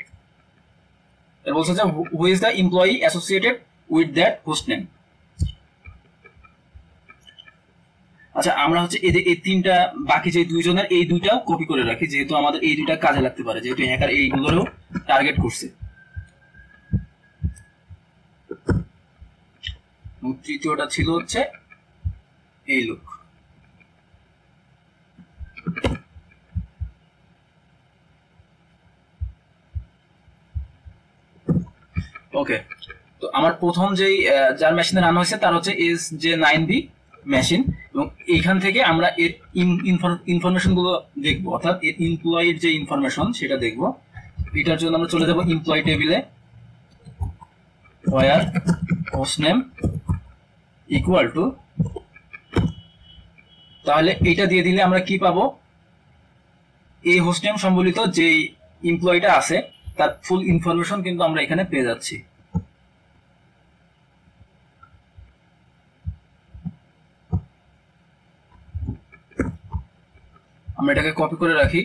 এর বলছে যে who is the employee associated with that host name. আচ্ছা, আমরা হচ্ছে এই তিনটা বাকি যে দুইজনের এই দুইটাও কপি করে রাখি, যেহেতু আমাদের এই দুইটা কাজে লাগতে পারে, যেহেতু হ্যাকার এইগুলোরও টার্গেট করছে। তৃতীয়টা ছিল হচ্ছে এই লোক। ওকে, তো আমার প্রথম যেই যার মেশিনে রান হয়েছে তার হচ্ছে SJ9V মেশিন, এবং এইখান থেকে আমরা এর ইনফরমেশন গুলো দেখবো, অর্থাৎ এর এমপ্লয়ির যে ইনফরমেশন সেটা দেখবো। এটার জন্য আমরা চলে যাবো এমপ্লয়ি টেবিলে, where host name equal to, তাহলে এটা দিয়ে দিলে আমরা কি পাবো, এই হোস্ট নেম সম্বলিত যে এমপ্লয়িটা আছে তার ফুল ইনফরমেশন কিন্তু আমরা এখানে পেয়ে যাচ্ছি। আমরা এটাকে কপি করে রাখি।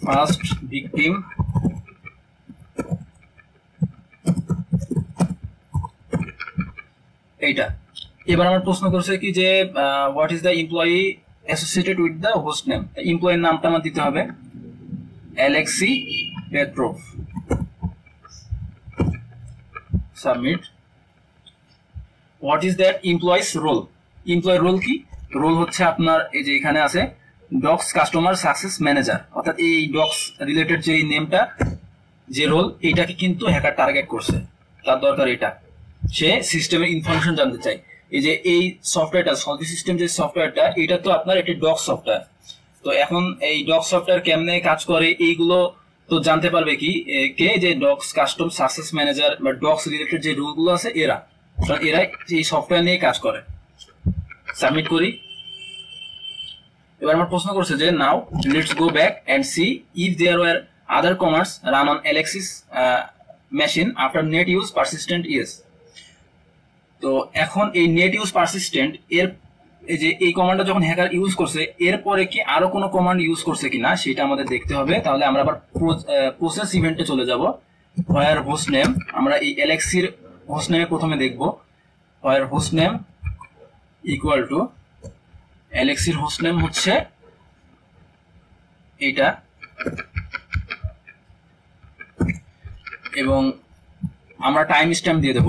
ফার্স্ট ভিকটিম, এইটা। এবার আমার প্রশ্ন করছে কি যে what is the employee associated with the host name. এমপ্লয়ির নামটা আমার দিতে হবে Alexei Petrov. Submit. What is that employee's role. Employee role কি? রোল হচ্ছে আপনার এই যে এখানে আছে ডক্স কাস্টমার সাকসেস ম্যানেজার, অর্থাৎ এই ডক্স রিলেটেড যে নেমটা যে রোল, এইটাকে কিন্তু হ্যাকার টার্গেট করছে। তার দরকার এটা, সে সিস্টেমের ইনফরমেশন জানতে চায়। এই যে এই সফটওয়্যারটা সলভি সিস্টেম যে সফটওয়্যারটা, এটা তো আপনার একটি ডক্স সফটওয়্যার। তো এখন এই ডক্স সফটওয়্যার কেমনে কাজ করে এইগুলো তো জানতে পারবে কি কে, যে ডক্স কাস্টম সাকসেস ম্যানেজার বা ডক্স রিলেটেড যে রুলগুলো আছে এরা এই সফটওয়্যার নিয়ে কাজ করে। সাবমিট করি। এবার আমার প্রশ্ন করছে যে now let's go back and see if there were other commands run on Alexis machine after net use persistent yes. তো এখন এই নেট ইউজ পারসিস্টেন্ট এর এই যে এই কমান্ডটা যখন হ্যাকার ইউজ করছে এরপরে কি আরো কোনো কমান্ড ইউজ করছে কিনা সেটা আমাদের দেখতে হবে। তাহলে আমরা আবার প্রসেস ইভেন্টে চলে যাব। হোয়ার হোস্ট নেম, আমরা এই এলএক্সির হোস্ট নেমে প্রথমে দেখব। Where host name equal to এলএক্সির হোস্ট নেম হচ্ছে এইটা, এবং আমরা টাইম স্ট্যাম্প দিয়ে দেব।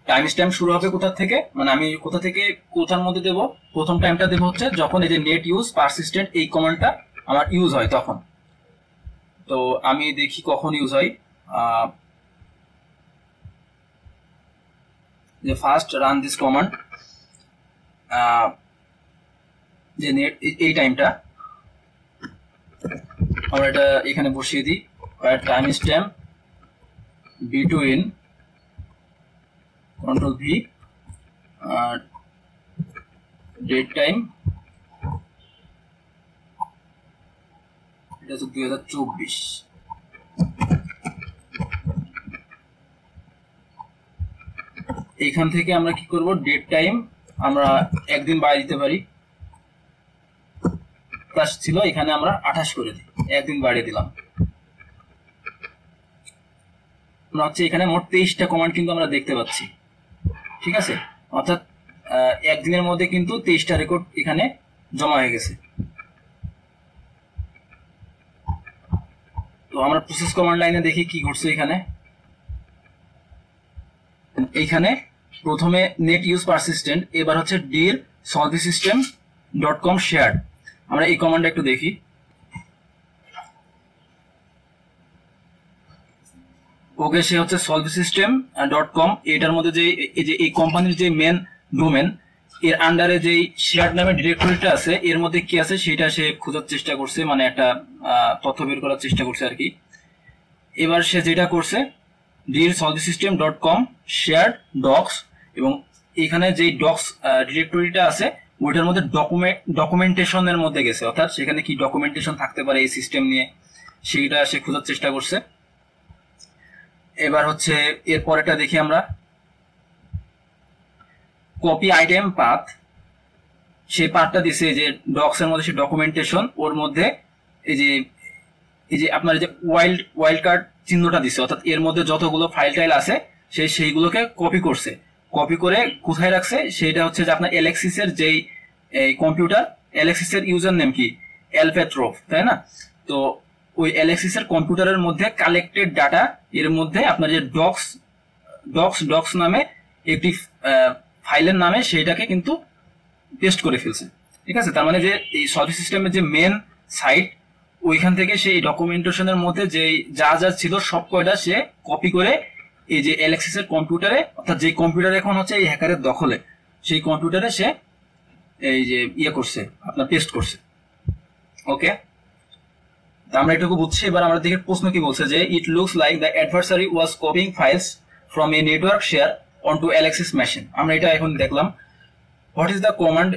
টাইম স্ট্যাম্প শুরু হবে কোথা থেকে, মানে আমি কোথা থেকে কোথার মধ্যে দেব, প্রথম টাইমটা দেব হচ্ছে যখন এই যে নেট ইউজ পারসিস্টেন্ট এই কমান্ডটা আমার ইউজ হয় তখন। তো আমি দেখি কখন ইউজ হয়। যে ফার্স্ট রান দিস কমান্ড, যে নেট এই টাইমটা আমরা এটা এখানে বসিয়ে দিই। Time stamp between control V date time, এটা হচ্ছে 2024। এখান থেকে আমরা কি করব, ডেট টাইম আমরা একদিন বাড়িয়ে দিতে পারি। প্লাস ছিল এখানে আমরা 28 করে দিই, একদিন বাড়িয়ে দিলাম। আমরা হচ্ছে এখানে মোট 23টা কমান্ড কিন্তু আমরা দেখতে পাচ্ছি, ঠিক আছে। অর্থাৎ একদিনের মধ্যে কিন্তু 23টা রেকর্ড এখানে জমা হয়ে গেছে। তো আমরা প্রসেস কমান্ড লাইনে দেখি কি ঘটছে এখানে। এইখানে প্রথমে নেট ইউজ পারসিস্টেন্ট, এবার হচ্ছে ডির solvysystem.com shared। আমরা এই কমান্ডটা একটু দেখি। ওকে, সে হচ্ছে solvysystem.com, এটার মধ্যে যে এই কোম্পানির যে মেন ডোমেন এর আন্ডারে যে শেয়ার নামে ডিরেক্টরিটা আছে এর মধ্যে কি আছে সেটা সে খোঁজার চেষ্টা করছে, মানে একটা তথ্য বের করার চেষ্টা করছে আর কি। এবার সে যেটা করছে ডির solvysystem.com shared docs, এবং এখানে যে ডক্স ডিরেক্টরিটা আছে ওইটার মধ্যে ডকুমেন্টেশনের মধ্যে গেছে, অর্থাৎ সেখানে কি ডকুমেন্টেশন থাকতে পারে এই সিস্টেম নিয়ে সেইটা সে খোঁজার চেষ্টা করছে। এবার হচ্ছে এরপরেটা দেখি আমরা, কপি আইটেম পাথ, সেই পাথটা দিছে যে ডক্স এর মধ্যে সে ডকুমেন্টেশন, ওর মধ্যে এই যে আপনার যে ওয়াইল্ড কার্ড চিহ্নটা দিছে, অর্থাৎ এর মধ্যে যতগুলো ফাইল টাইল আছে সেইগুলোকে কপি করছে। কপি করে কোথায় রাখছে সেটা হচ্ছে যে আপনার এলেক্সিস এর যেই কম্পিউটার, এলেক্সিস এর ইউজার নেম কি এলপেট্রোভ, তাই না। তো ওই এলেক্সিস এর কম্পিউটারের মধ্যে কালেক্টেড ডাটা এর মধ্যে আপনার যে ডক্স নামে একটি ফাইলের নামে সেইটাকে কিন্তু পেস্ট করে ফেলছে, ঠিক আছে। তার মানে যে এই সলভি সিস্টেমের যে মেন সাইট ওইখান থেকে সেই ডকুমেন্টেশনের মধ্যে যে যা ছিল সব কয়টা সে কপি করে এই যে এলেক্সিস এর কম্পিউটারে, অর্থাৎ যে কম্পিউটার এখন হচ্ছে এই হ্যাকারের দখলে, সেই কম্পিউটারে সে এই যে করছে, আপনার পেস্ট করছে। ওকে, আমরা এটুকু বুঝছি। এবার আমরা দেখি প্রশ্ন কি বলছে, যে it looks like the adversary was copying files from a network share onto Alexei's machine. আমরা এটা এখন দেখলাম। What is the command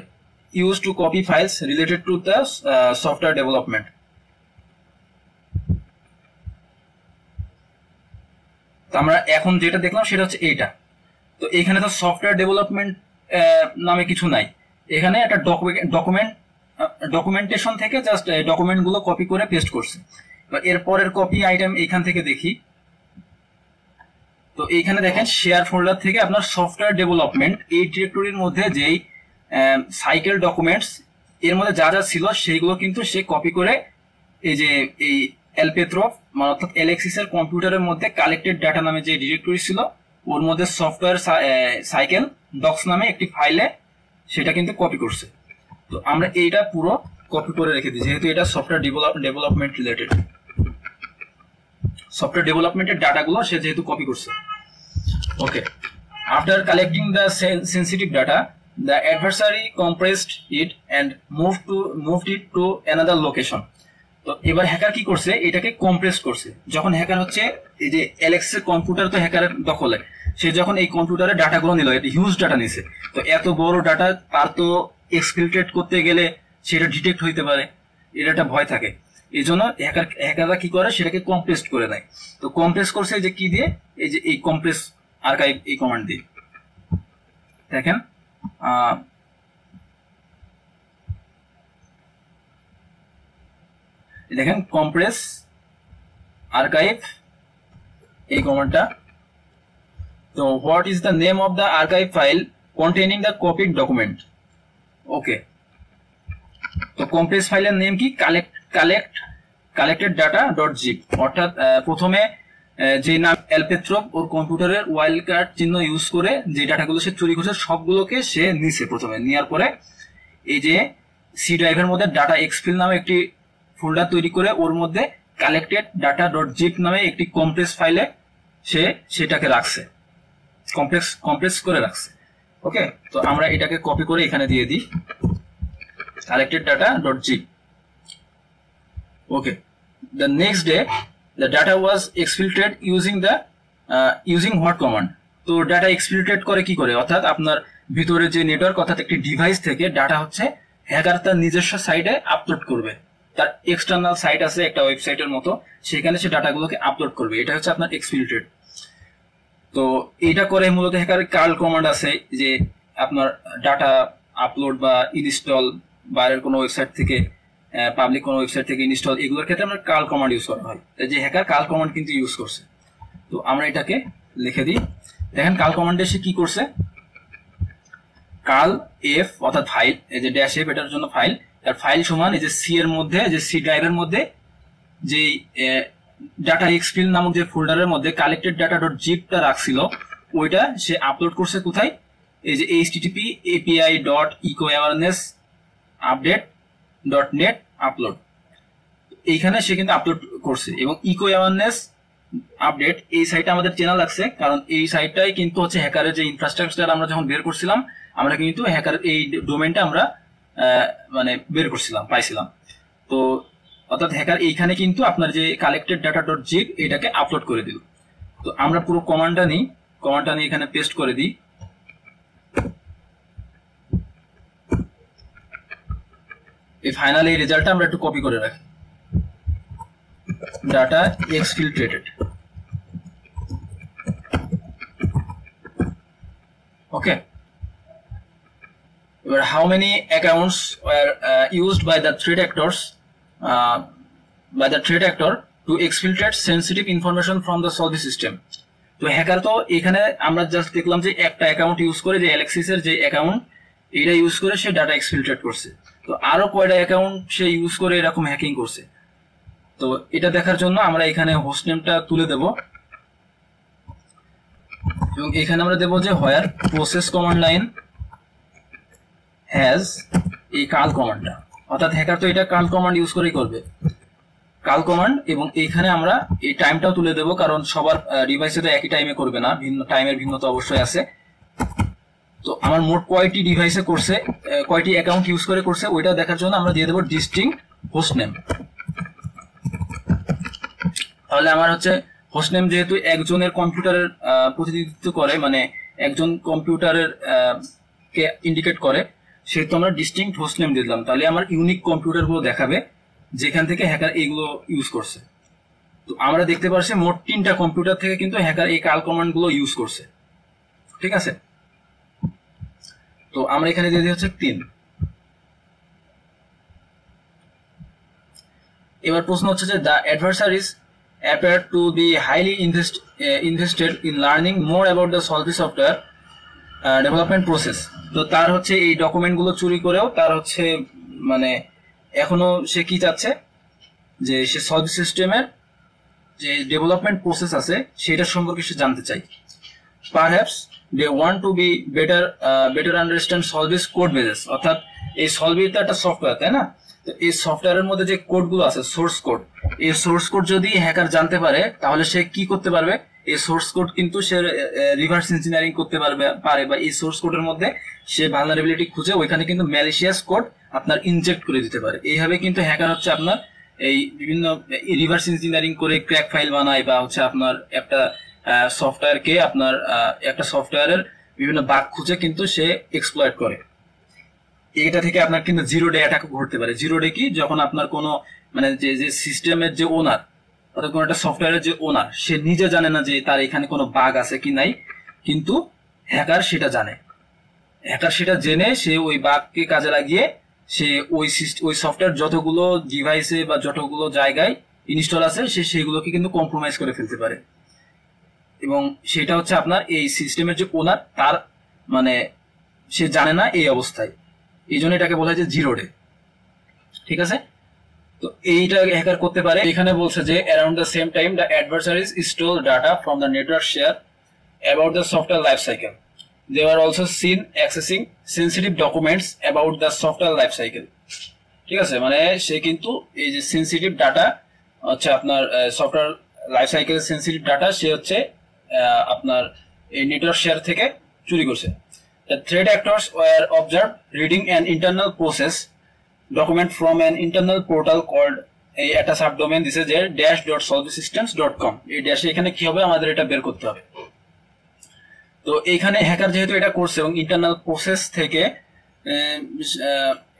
use to copy files related to the software development? আমরা এখন যেটা দেখলাম সেটা হচ্ছে এইটা। তো এখানে তো সফটওয়্যার ডেভেলপমেন্ট নামে কিছু নাই, এখানে একটা ডকুমেন্টেশন থেকে জাস্ট ডকুমেন্ট গুলো কপি করে পেস্ট করছে। এরপরের কপি আইটেম এইখান থেকে দেখি। তো এইখানে দেখেন শেয়ার ফোল্ডার থেকে আপনার সফটওয়্যার ডেভেলপমেন্ট এই ডিরেক্টরির মধ্যে যেই সাইকেল ডকুমেন্টস এর মধ্যে যা ছিল সেইগুলো কিন্তু সে কপি করে এই যে এই এলপেট্রোভ অর্থাৎ এলেক্সিস এর কম্পিউটারের মধ্যে কালেক্টেড ডাটা নামে যে ডিরেক্টরি ছিল ওর মধ্যে সফটওয়্যার সাইকেল ডক্স নামে একটি ফাইলে সেটা কিন্তু কপি করছে। তো আমরা এইটা পুরো কপি করে রেখে দিই, যেহেতু এটা সফটওয়্যার ডেভেলপমেন্ট রিলেটেড, সফটওয়্যার ডেভেলপমেন্টের ডাটাগুলো সে যেহেতু কপি করছে। Okay, after collecting the sensitive data the adversary compressed it and moved it to another location. তো এবার হ্যাকার কি করছে, এটাকে কম্প্রেস করছে। যখন হ্যাকার হচ্ছে এই যে এলেক্সিস কম্পিউটার তো হ্যাকারের দখলে, সে যখন এই কম্পিউটারের ডাটাগুলো নিল, এটা হিউজ ডাটা নিছে, তো এত বড় ডাটা তার তো এক্সফিল্ট্রেট করতে গেলে সেটা ডিটেক্ট হইতে পারে, এটা একটা ভয় থাকে। এই জন্য হ্যাকাররা কি করে, সেটাকে কম্প্রেস করে দেয়। তো কম্প্রেস করছে যে কি দিয়ে, এই যে এই কম্প্রেস আর্কাইভ এই কমান্ড দিই, দেখেন দেখেন কম্প্রেস আর্কাইভ এই কমান্ডটা। তো what is the name of the archive file containing the copied document. Okay, তো কম্প্রেস ফাইলের নেম কি? Collected data dot zip. অর্থাৎ প্রথমে যে নাম এলপেট্রভ ওর কম্পিউটারের ওয়াইল্ড কার্ড চিহ্ন ইউজ করে যে ডাটাগুলো সে চুরি করছে সবগুলোকে সে নিছে। প্রথমে নেওয়ার পরে এই যে সি ড্রাইভের মধ্যে ডাটা এক্সফিল নামে একটি ফোল্ডার তৈরি করে ওর মধ্যে কালেক্টেড ডাটা ডট জিপ নামে একটি কম্প্রেস ফাইলে সে সেটাকে রাখছে, কম্প্রেস করে রাখছে। ওকে, তো আমরা এটাকে কপি করে এখানে দিয়ে দিই, collected data dot zip. Okay, the next day the data was exfiltrated using what command? তো ডাটা এক্সফিল্ট্রেট করে কি করে? অর্থাৎ আপনার ভিতরে যে নেটওয়ার্ক অর্থাৎ একটি ডিভাইস থেকে ডাটা হচ্ছে হ্যাকার তার নিজস্ব সাইটে আপলোড করবে। তার এক্সটার্নাল সাইট আছে একটা ওয়েবসাইটের মতো, সেখানে সে ডাটাগুলোকে আপলোড করবে। এটা হচ্ছে আপনার এক্সফিল্ট্রেট। তো এটা করে মূলত হ্যাকারের কার্ল কমান্ড আছে যে আপনার ডাটা আপলোড বা ইনস্টল বাইরের কোনো ওয়েবসাইট থেকে পাবলিক কোনো ওয়েবসাইট থেকে ইনস্টল, এগুলোর ক্ষেত্রে আমরা কার্ল কমান্ড ইউজ করা হয়। যে হ্যাকার কার্ল কমান্ড কিন্তু ইউজ করছে। তো আমরা এটাকে লিখে দিই, দেখেন কার্ল কমান্ডে সে কি করছে, কার্ল এফ অর্থাৎ ফাইল, এই যে ড্যাশ এফ এটার জন্য ফাইল, তার ফাইল সমান এই যে সি এর মধ্যে যে সি ড্রাইভের মধ্যে যে ডাটা এক্সফিল নামক যে ফোল্ডারের মধ্যে কালেক্টেড ডাটা ডট জিপটা রাখছিল ওইটা সে আপলোড করছে কোথায়? এই যে http api.ecoawareness.update.net আপলোড, এইখানে সে কিন্তু আপলোড করছে। এবং ইকো অ্যাওয়ারনেস আপডেট এই সাইটটা আমাদের চেনা লাগছে, কারণ এই সাইটটাই কিন্তু হচ্ছে হ্যাকারের যে ইনফ্রাস্ট্রাকচার আমরা যখন বের করছিলাম, আমরা কিন্তু হ্যাকারের এই ডোমেনটা আমরা মানে বের করছিলাম, পাইছিলাম। তো অর্থাৎ হ্যাকার এইখানে কিন্তু আপনার যে কালেক্টেড ডাটা ডট জিপ এটাকে আপলোড করে দিল। তো আমরা পুরো কমান্ডটা নিই, এখানে পেস্ট করে দিই। এই ফাইনাল এই রেজাল্টটা আমরা একটু কপি করে রাখি, ডাটা এক্সফিল্ট্রেটেড। ওকে, এবার how many accounts were used by the threat actor to exfiltrate sensitive information from the Solvi system. তো হ্যাকার তো এখানে আমরা জাস্ট দেখলাম যে একটা অ্যাকাউন্ট ইউজ করে, যে অ্যালেক্সিসের যে অ্যাকাউন্ট এটা ইউজ করে সে ডাটা এক্সফিল্ট্রেট করছে। তো আরো কয়টা অ্যাকাউন্ট সে ইউজ করে এরকম হ্যাকিং করছে। তো এটা দেখার জন্য আমরা এখানে হোস্ট নেমটা তুলে দেব এবং এখানে আমরা দেব যে হোয়ার প্রসেস কমান্ড লাইন হ্যাজ এই কার্ল কমান্ডটা, অর্থাৎ হ্যাকার তো এটা কার্ল কমান্ড ইউজ করেই করবে, কার্ল কমান্ড। এবং এইখানে আমরা এই টাইমটাও তুলে দেব, কারণ সবার ডিভাইসে তো একই টাইমে করবে না, ভিন্ন টাইমের ভিন্নতা অবশ্যই আছে। তো আমার মোট কয়টি ডিভাইসে করছে, কয়টি অ্যাকাউন্ট ইউজ করে করছে ওইটা দেখার জন্য আমরা দিয়ে দেবো ডিস্টিংক্ট হোস্ট নেম। তাহলে আমার হচ্ছে হোস্ট নেম যেহেতু একজনের কম্পিউটারের প্রতিনিধিত্ব করে, মানে একজন কম্পিউটারের কে ইন্ডিকেট করে, সেহেতু আমরা ডিস্টিংক্ট হোস্ট নেম দিয়ে দিলাম। তাহলে আমার ইউনিক কম্পিউটারগুলো দেখাবে যেখান থেকে হ্যাকার এইগুলো ইউজ করছে। তো আমরা দেখতে পাচ্ছি মোট 3টা কম্পিউটার থেকে কিন্তু হ্যাকার এই কার্ল কমান্ড গুলো ইউজ করছে। ঠিক আছে, তো আমরা এখানে দিয়ে দিই হচ্ছে 3। এবার প্রশ্ন হচ্ছে যে the অ্যাডভার্সারিজ appear to be highly invested in learning more about the Solvi software development process. তো তার হচ্ছে এই ডকুমেন্টগুলো চুরি করেও তার হচ্ছে মানে এখনো সে কি চাচ্ছে যে সে সলভি সিস্টেমের যে ডেভেলপমেন্ট প্রসেস আছে সেটা সম্পর্কে সে জানতে চায়। Perhaps they want to be better understand Solvi's code bases, অর্থাৎ এই সলভির তো একটা সফটওয়্যার, তাই না? তো এই সফটওয়্যারের মধ্যে যে কোডগুলো আছে সোর্স কোড, এই সোর্স কোড যদি হ্যাকার জানতে পারে তাহলে সে কি করতে পারবে, এই সোর্স কোড কিন্তু সে রিভার্স ইঞ্জিনিয়ারিং করতে পারে, বা এই সোর্স কোডের মধ্যে সে ভালনারেবিলিটি খুঁজে ওইখানে কিন্তু ম্যালিশিয়াস কোড আপনার ইনজেক্ট করে দিতে পারে। এইভাবে কিন্তু হ্যাকার হচ্ছে আপনার এই বিভিন্ন রিভার্স ইঞ্জিনিয়ারিং করে ক্র্যাক ফাইল বানায়, বা হচ্ছে আপনার একটা সফটওয়্যারকে আপনার একটা সফটওয়্যারের বিভিন্ন বাগ খুঁজে কিন্তু সে এক্সপ্লয়েট করে। এটা থেকে আপনার কিন্তু জিরো ডে অ্যাটাক ঘটতে পারে। জিরো ডে কি, যখন আপনার কোনো মানে যে সিস্টেমের যে ওনার অর্থাৎ কোনো একটা সফটওয়্যারের যে ওনার সে নিজে জানে না যে তার এখানে কোনো বাগ আছে কি নাই, কিন্তু হ্যাকার সেটা জানে। হ্যাকার সেটা জেনে সে ওই বাগকে কাজে লাগিয়ে সে ওই সফটওয়্যার যতগুলো ডিভাইসে বা যতগুলো জায়গায় ইনস্টল আছে সে সেগুলোকে কিন্তু কম্প্রোমাইজ করে ফেলতে পারে। এবং সেটা হচ্ছে আপনার এই সিস্টেমের যে ওনার তার মানে সে জানে না এই অবস্থায়, এই জন্য এটাকে বলা হয় যে জিরো ডে। ঠিক আছে, তো এইটা হ্যাকার করতে পারে। এখানে বলছে যে around the same time the adversaries store data from the network share about the software life cycle. They were also seen accessing sensitive documents about the software life cycle. ঠিক আছে, মানে সে কিন্তু এই যে সেন্সিটিভ ডাটা হচ্ছে আপনার software life cycle sensitive data সে হচ্ছে আপনার এই নেটওয়ার্ক শেয়ার থেকে চুরি করছে। The threat actors were observed reading an internal process document from an internal portal called একটা সাবডোমেন দিছে যে dash.solvesystems.com। এই ড্যাশে এখানে কি হবে আমাদের এটা বের করতে হবে। তো এইখানে হ্যাকার যেহেতু এটা করছে এবং ইন্টারনাল প্রসেস থেকে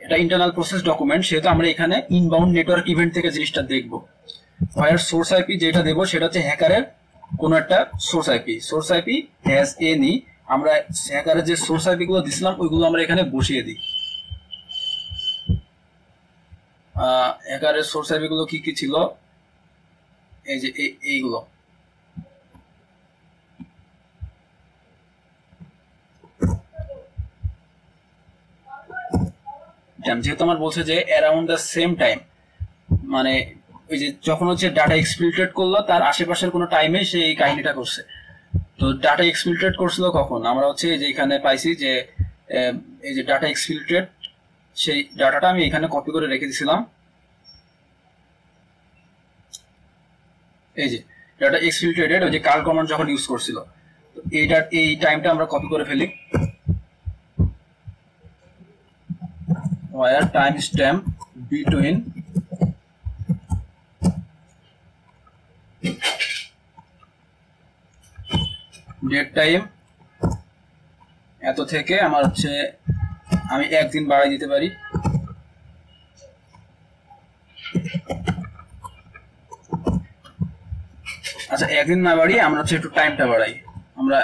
এটা ইন্টারনাল প্রসেস ডকুমেন্ট, সেহেতু আমরা এখানে ইনবাউন্ড নেটওয়ার্ক ইভেন্ট থেকে জিনিসটা দেখব। ফায়ার সোর্স আইপি যেটা দেবো সেটা হচ্ছে হ্যাকারের কোন একটা source IP. Source IP has any, আমরা হ্যাকারের যে সোর্স আইপি গুলো দিছিলাম ওইগুলো আমরা এখানে বসিয়ে দিই। হ্যাকারের সোর্স আইপি গুলো কি কি ছিল, এই যে এইগুলো। যেহেতু আমার বলছে যে অ্যারাউন্ড দ্য সেম টাইম, মানে ওই যে যখন হচ্ছে ডাটা এক্সফিল্ট্রেট করলো তার আশেপাশের কোনো টাইমে সে এই কাহিনীটা করছে। তো ডাটা এক্সফিল্ট্রেট করছিল কখন, আমরা হচ্ছে যে এখানে পাইছি যে এই যে ডাটা এক্সফিল্ট্রেট, সেই ডাটাটা আমি এখানে কপি করে রেখে দিয়েছিলাম। এই যে ডাটা এক্সফিল্ট্রেটেড ওই যে কার্ল কমান্ড যখন ইউজ করছিল, তো এই টাইমটা আমরা কপি করে ফেলি। where timestamp between date time এত থেকে আমার হচ্ছে আমি একদিন বাড়াই দিতে পারি। আচ্ছা, একদিন না বাড়িয়ে আমরা হচ্ছে একটু টাইমটা বাড়াই, আমরা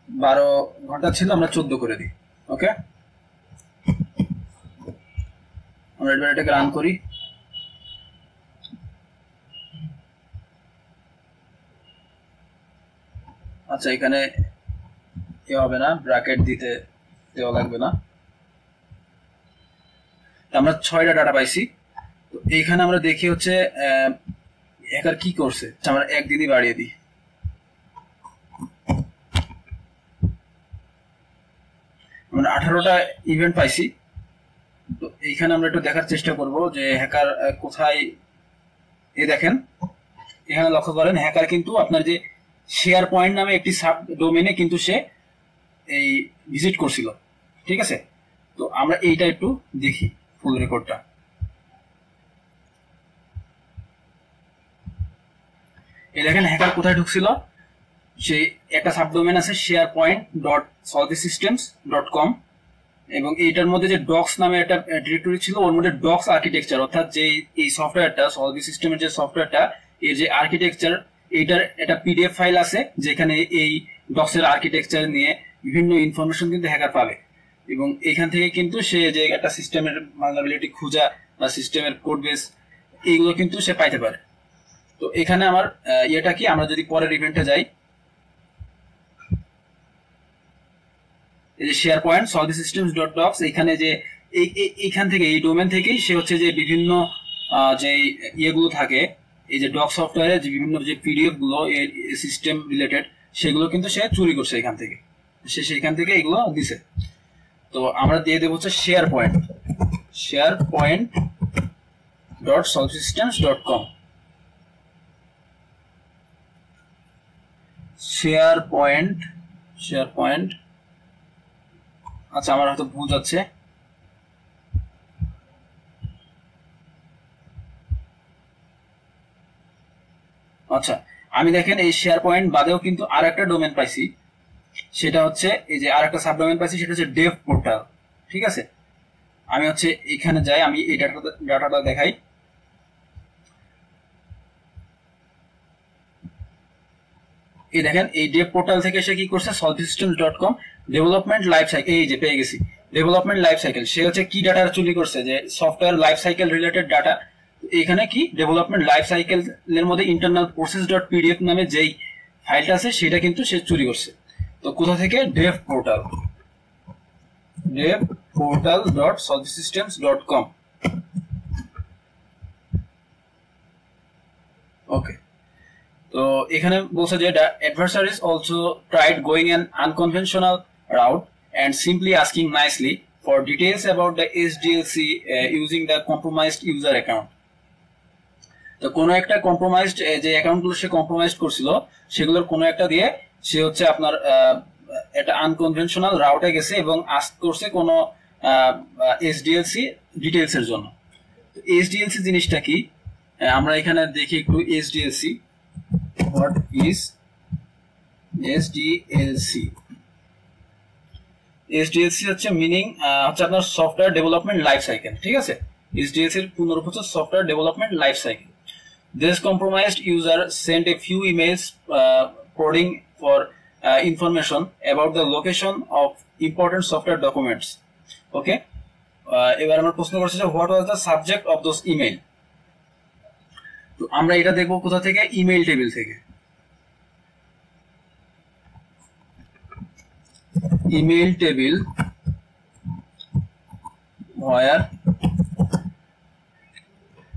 12 ঘন্টা ছিল আমরা 14 করে দিই। ওকে, আমরা এটাকে রান করি। আচ্ছা, এখানে এ হবে না, ব্র্যাকেট দিতে দেওয়া লাগবে না। আমরা 6টা ডাটা পাইছি। তো এইখানে আমরা দেখি হচ্ছে হ্যাকার কি করছে, আমরা একদিনই বাড়িয়ে দিই। আমরা 18টা ইভেন্ট পাইছি। তো এইখানে আমরা একটু দেখার চেষ্টা করব যে হ্যাকার কোথায়। এই দেখেন এখানে লক্ষ্য করেন হ্যাকার কিন্তু আপনার যে শেয়ার পয়েন্ট নামে একটি সাব ডোমেনে কিন্তু সে এই ভিজিট করছিল। ঠিক আছে, তো আমরা এইটা একটু দেখি ফুল রেকর্ডটা। এই দেখেন হ্যাকার কোথায় ঢুকছিল, সেই একটা সাবডোমেন আছে sharepoint.solvesystems.com এবং এইটার মধ্যে যে ডক্স নামে একটা ডিরেক্টরি ছিল, ওর মধ্যে ডক্স আর্কিটেকচার অর্থাৎ যে এই সফটওয়্যারটা সলভি সিস্টেমের যে সফটওয়্যারটা এর যে আর্কিটেকচার, এইটার একটা পিডিএফ ফাইল আছে যেখানে এই ডক্সের আর্কিটেকচার নিয়ে বিভিন্ন ইনফরমেশন কিন্তু হ্যাকার পাবে। এবং এইখান থেকে কিন্তু সে যে একটা সিস্টেমের ভালনারেবিলিটি খোঁজা বা সিস্টেমের কোড বেস এইগুলো কিন্তু সে পাইতে পারে। তো এখানে আমার ইয়েটা কি, আমরা যদি পরের ইভেন্টে যাই, এই যে শেয়ার পয়েন্ট solvesystems.docs, এখানে যে এইখান থেকে এই ডোমেন থেকেই সে হচ্ছে যে বিভিন্ন যে ইয়েগুলো থাকে এই যে ডক সফটওয়্যারে যে বিভিন্ন যে পিডিএফ গুলো সিস্টেম রিলেটেড সেগুলো কিন্তু সে চুরি করছে এখান থেকে, সে সেখান থেকে এগুলো দিছে। তো আমরা দিয়ে দেবো হচ্ছে sharepoint.solvesystems.com। SharePoint, আচ্ছা আমার হয়তো ভুল যাচ্ছে। আচ্ছা, আমি দেখেন এই শেয়ার পয়েন্ট বাদেও কিন্তু আর একটা ডোমেন পাইছি, সেটা হচ্ছে এই যে আর একটা সাবডোমেন পাইছি, সেটা হচ্ছে ডেভ পোর্টাল। ঠিক আছে, আমি হচ্ছে এখানে যাই, আমি এই ডাটাটা দেখাই। এই দেখেন এই ডেভ পোর্টাল থেকে সে কি করছে solvesystems.com ডেভেলপমেন্ট লাইফ সাইকেল, এই যে পেয়ে গেছি ডেভেলপমেন্ট লাইফ সাইকেল। সে হচ্ছে কি ডাটা চুরি করছে, যে software life cycle related data. এখানে কি ডেভেলপমেন্ট লাইফ সাইকেলের মধ্যে ইন্টারনাল প্রসেস ডট পিডিএফ নামে যেই ফাইলটা আছে সেটা কিন্তু সে চুরি করছে। তো কোথা থেকে? Dave portal dot solvesystems.com। ওকে, তো এখানে বলছে যে adversaries also tried going an unconventional route and simply asking nicely for details about the SDLC using the compromised user account। তো কোনো একটা কম্প্রোমাইজড যে অ্যাকাউন্টগুলো সে কম্প্রোমাইজড করছিল সেগুলোর কোনো একটা দিয়ে সে হচ্ছে আপনার একটা আনকনভেনশনাল রাউটে গেছে এবং আস্ক করছে কোনো এসডিএলসি ডিটেইলস এর জন্য। তো এসডিএলসি জিনিসটা কি আমরা এখানে দেখি একটু। এসডিএলসি, হোয়াট ইজ এসডিএলসি? এসডিএলসি হচ্ছে মিনিং হচ্ছে আপনার সফটওয়্যার ডেভেলপমেন্ট লাইফ সাইকেল, ঠিক আছে। এসডিএলসি এর পুনরূপ হচ্ছে software development life cycle. This compromised user sent a few emails prodding for information about the location of important software documents. Okay, এবার আমরা প্রশ্ন করছি যে what was the subject of those email? তো আমরা এটা দেখব কোথা থেকে? ইমেইল টেবিল থেকে। ইমেইল টেবিল where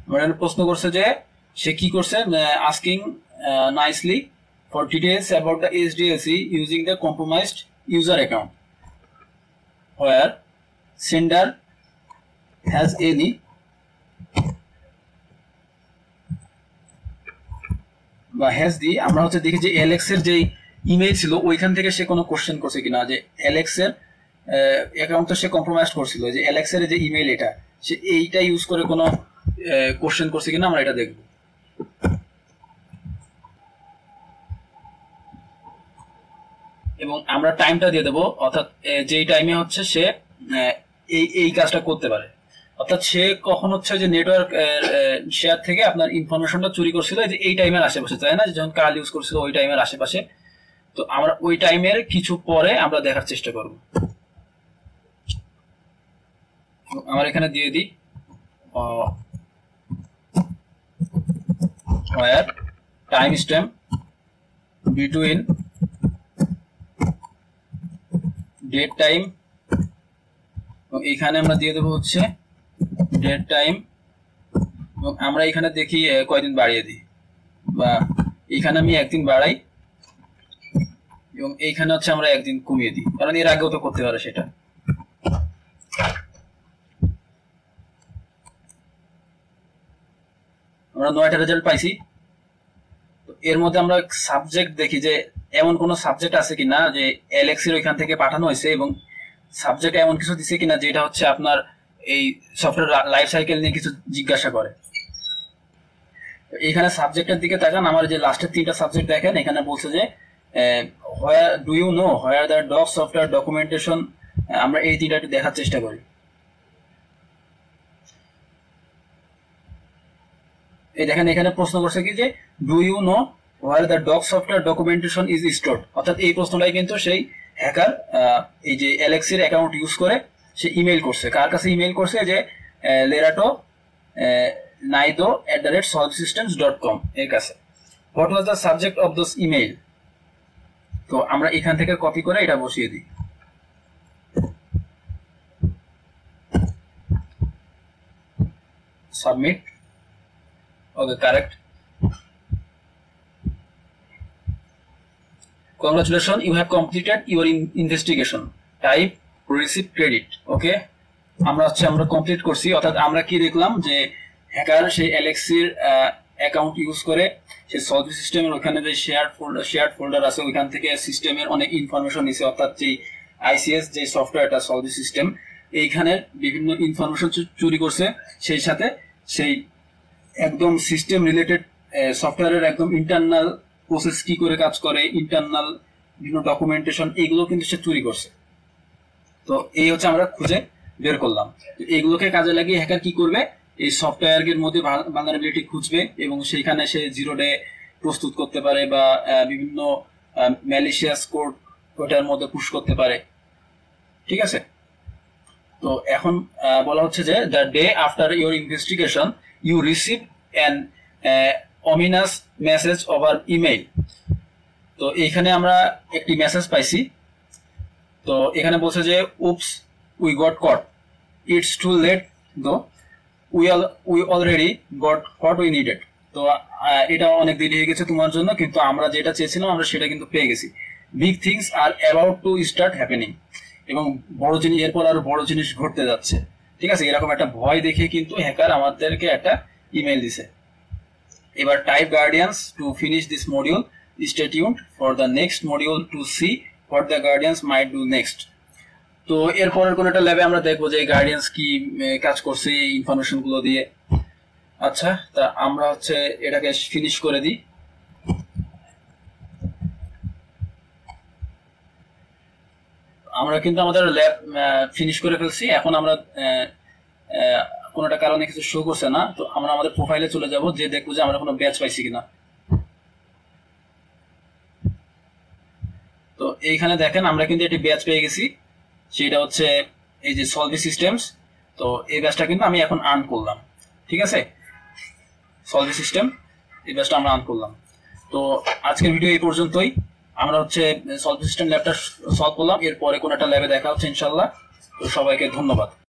আমরা প্রশ্ন করছে যে সে কি করছে, asking nicely for details about the SDLC using the compromised user account where sender has any বা হ্যাজ দি, আমরা হচ্ছে দেখি যে এলেক্স এর যে ইমেইল ছিল ওইখান থেকে সে কোনো কোশ্চেন করছে কিনা, যে এলেক্স এর অ্যাকাউন্ট তো সে কম্প্রোমাইজ করছিল, যে এলেক্স এর যে ইমেইল এটা সে এইটা ইউজ করে কোনো কোশ্চেন করছে কিনা আমরা এটা দেখব। এবং আমরা টাইমটা দিয়ে দেবো, অর্থাৎ যেই টাইমে হচ্ছে সে এই কাজটা করতে পারে। অর্থাৎ সে কখন হচ্ছে যে নেটওয়ার্ক শেয়ার থেকে আপনার ইনফরমেশনটা চুরি করছিল যে এই টাইমের আশেপাশে, তাই না, যখন কাল ইউজ করছিল ওই টাইমের আশেপাশে। তো আমরা ওই টাইমের কিছু পরে আমরা দেখার চেষ্টা করব। আমার এখানে দিয়ে দিই where time stamp between date time, এবং এখানে আমরা দিয়ে দেবো হচ্ছে ডেট টাইম, এবং আমরা এখানে দেখি কয়দিন বাড়িয়ে দিই, বা এখানে আমি একদিন বাড়াই এবং এইখানে হচ্ছে আমরা একদিন কমিয়ে দিই, কারণ এর আগেও তো করতে পারে সেটা। আমরা 9টা রেজাল্ট পাইছি। এর মধ্যে আমরা সাবজেক্ট দেখি যে এমন কোন সাবজেক্ট আছে কিনা যে এলএক্সির ওইখান থেকে পাঠানো হয়েছে, এবং সাবজেক্ট এমন কিছু দিছে কিনা যেটা হচ্ছে আপনার এই সফটওয়্যার লাইফ সাইকেল নিয়ে কিছু জিজ্ঞাসা করে। এখানে সাবজেক্টের দিকে তাকান, আমার যে লাস্টের 3টা সাবজেক্ট দেখেন, এখানে বলছে যে where do you know where the doc software documentation. আমরা এই 3টা একটু দেখার চেষ্টা করি। এই দেখেন এখানে প্রশ্ন করছে কি যে do you know where the doc software documentation is stored. অর্থাৎ এই প্রশ্নটাই কিন্তু সেই হ্যাকার এই যে এলেক্সির অ্যাকাউন্ট ইউজ করে সে ইমেইল করছে। কার কাছে ইমেইল করছে? যে লেরাটো naido@solvesystems.com এর কাছে। What was the subject of those email? তো আমরা এখান থেকে কপি করে এটা বসিয়ে দিই। Submit. Okay, correct. Congratulations, you have completed your investigation. Type receive credit. ওকে, আমরা কমপ্লিট করছি। অর্থাৎ আমরা কি দেখলাম যে হ্যাকার সেই এলেক্সির অ্যাকাউন্ট ইউজ করে সে সলভি সিস্টেমের ওখানে যে শেয়ার্ড ফোল্ডার আছে ওইখান থেকে সিস্টেমের অনেক ইনফরমেশন নিছে। অর্থাৎ যে আইসিএস যে সফটওয়্যারটা সলভি সিস্টেম এইখানে বিভিন্ন ইনফরমেশন চুরি করছে, সেই সাথে সেই একদম সিস্টেম রিলেটেড সফটওয়্যারের একদম ইন্টারনাল প্রসেস কি করে কাজ করে, ইন্টারনাল বিভিন্ন ডকুমেন্টেশন, এগুলো কিন্তু সে চুরি করছে। তো এই হচ্ছে আমরা খুঁজে বের করলাম। এইগুলোকে কাজে লাগিয়ে হ্যাকার কি করবে, এই সফটওয়্যারের মধ্যে ভালনারেবিলিটি খুঁজবে এবং সেইখানে সে জিরো ডে প্রস্তুত করতে পারে বা বিভিন্ন ম্যালিশিয়াস কোড ওটার মধ্যে পুশ করতে পারে, ঠিক আছে। তো এখন বলা হচ্ছে যে the day after your investigation you receive an ominous message over email. তো এইখানে আমরা একটি মেসেজ পাইছি। তো এখানে বলছে যে oops we got caught, it's too late though, we already got what we needed. তো এটা অনেক দেরি হয়ে গেছে তোমার জন্য, কিন্তু আমরা যেটা চেয়েছিলাম আমরা সেটা কিন্তু পেয়ে গেছি। Big things are about to start happening, এবং বড় জিনিস, এরপর আর বড় জিনিস ঘটতে যাচ্ছে, ঠিক আছে। এরকম একটা ভয় দেখে কিন্তু হ্যাকার আমাদেরকে একটা ইমেল দিছে। এবার type guardians to finish this module, stay tuned for the next module to see what the guardians might do next. তো এরপরের কোন একটা ল্যাবে আমরা দেখবো যে গার্ডিয়ান্স কি কাজ করছে এই ইনফরমেশন গুলো দিয়ে। আচ্ছা, তা আমরা হচ্ছে এটাকে ফিনিশ করে দিই। আমরা কিন্তু আমাদের ল্যাব ফিনিশ করে ফেলছি। এখন আমরা কোনো একটা কারণে কিছু শো করছে না, তো আমরা আমাদের প্রোফাইলে চলে যাব, যে দেখবো যে আমরা কোনো ব্যাচ পাইছি কিনা। তো এইখানে দেখেন আমরা কিন্তু একটি ব্যাচ পেয়ে গেছি, সেটা হচ্ছে এই যে সলভি সিস্টেমস। তো এই ব্যাচটা কিন্তু আমি এখন আর্ন করলাম, ঠিক আছে। সলভি সিস্টেম, এই ব্যাচটা আমরা আর্ন করলাম। তো আজকের ভিডিও এই পর্যন্তই। আমরা হচ্ছে সলভি সিস্টেম ল্যাবটা সলভ করলাম, এরপরে কোনো একটা ল্যাবে দেখা হচ্ছে ইনশাল্লাহ। তো সবাইকে ধন্যবাদ।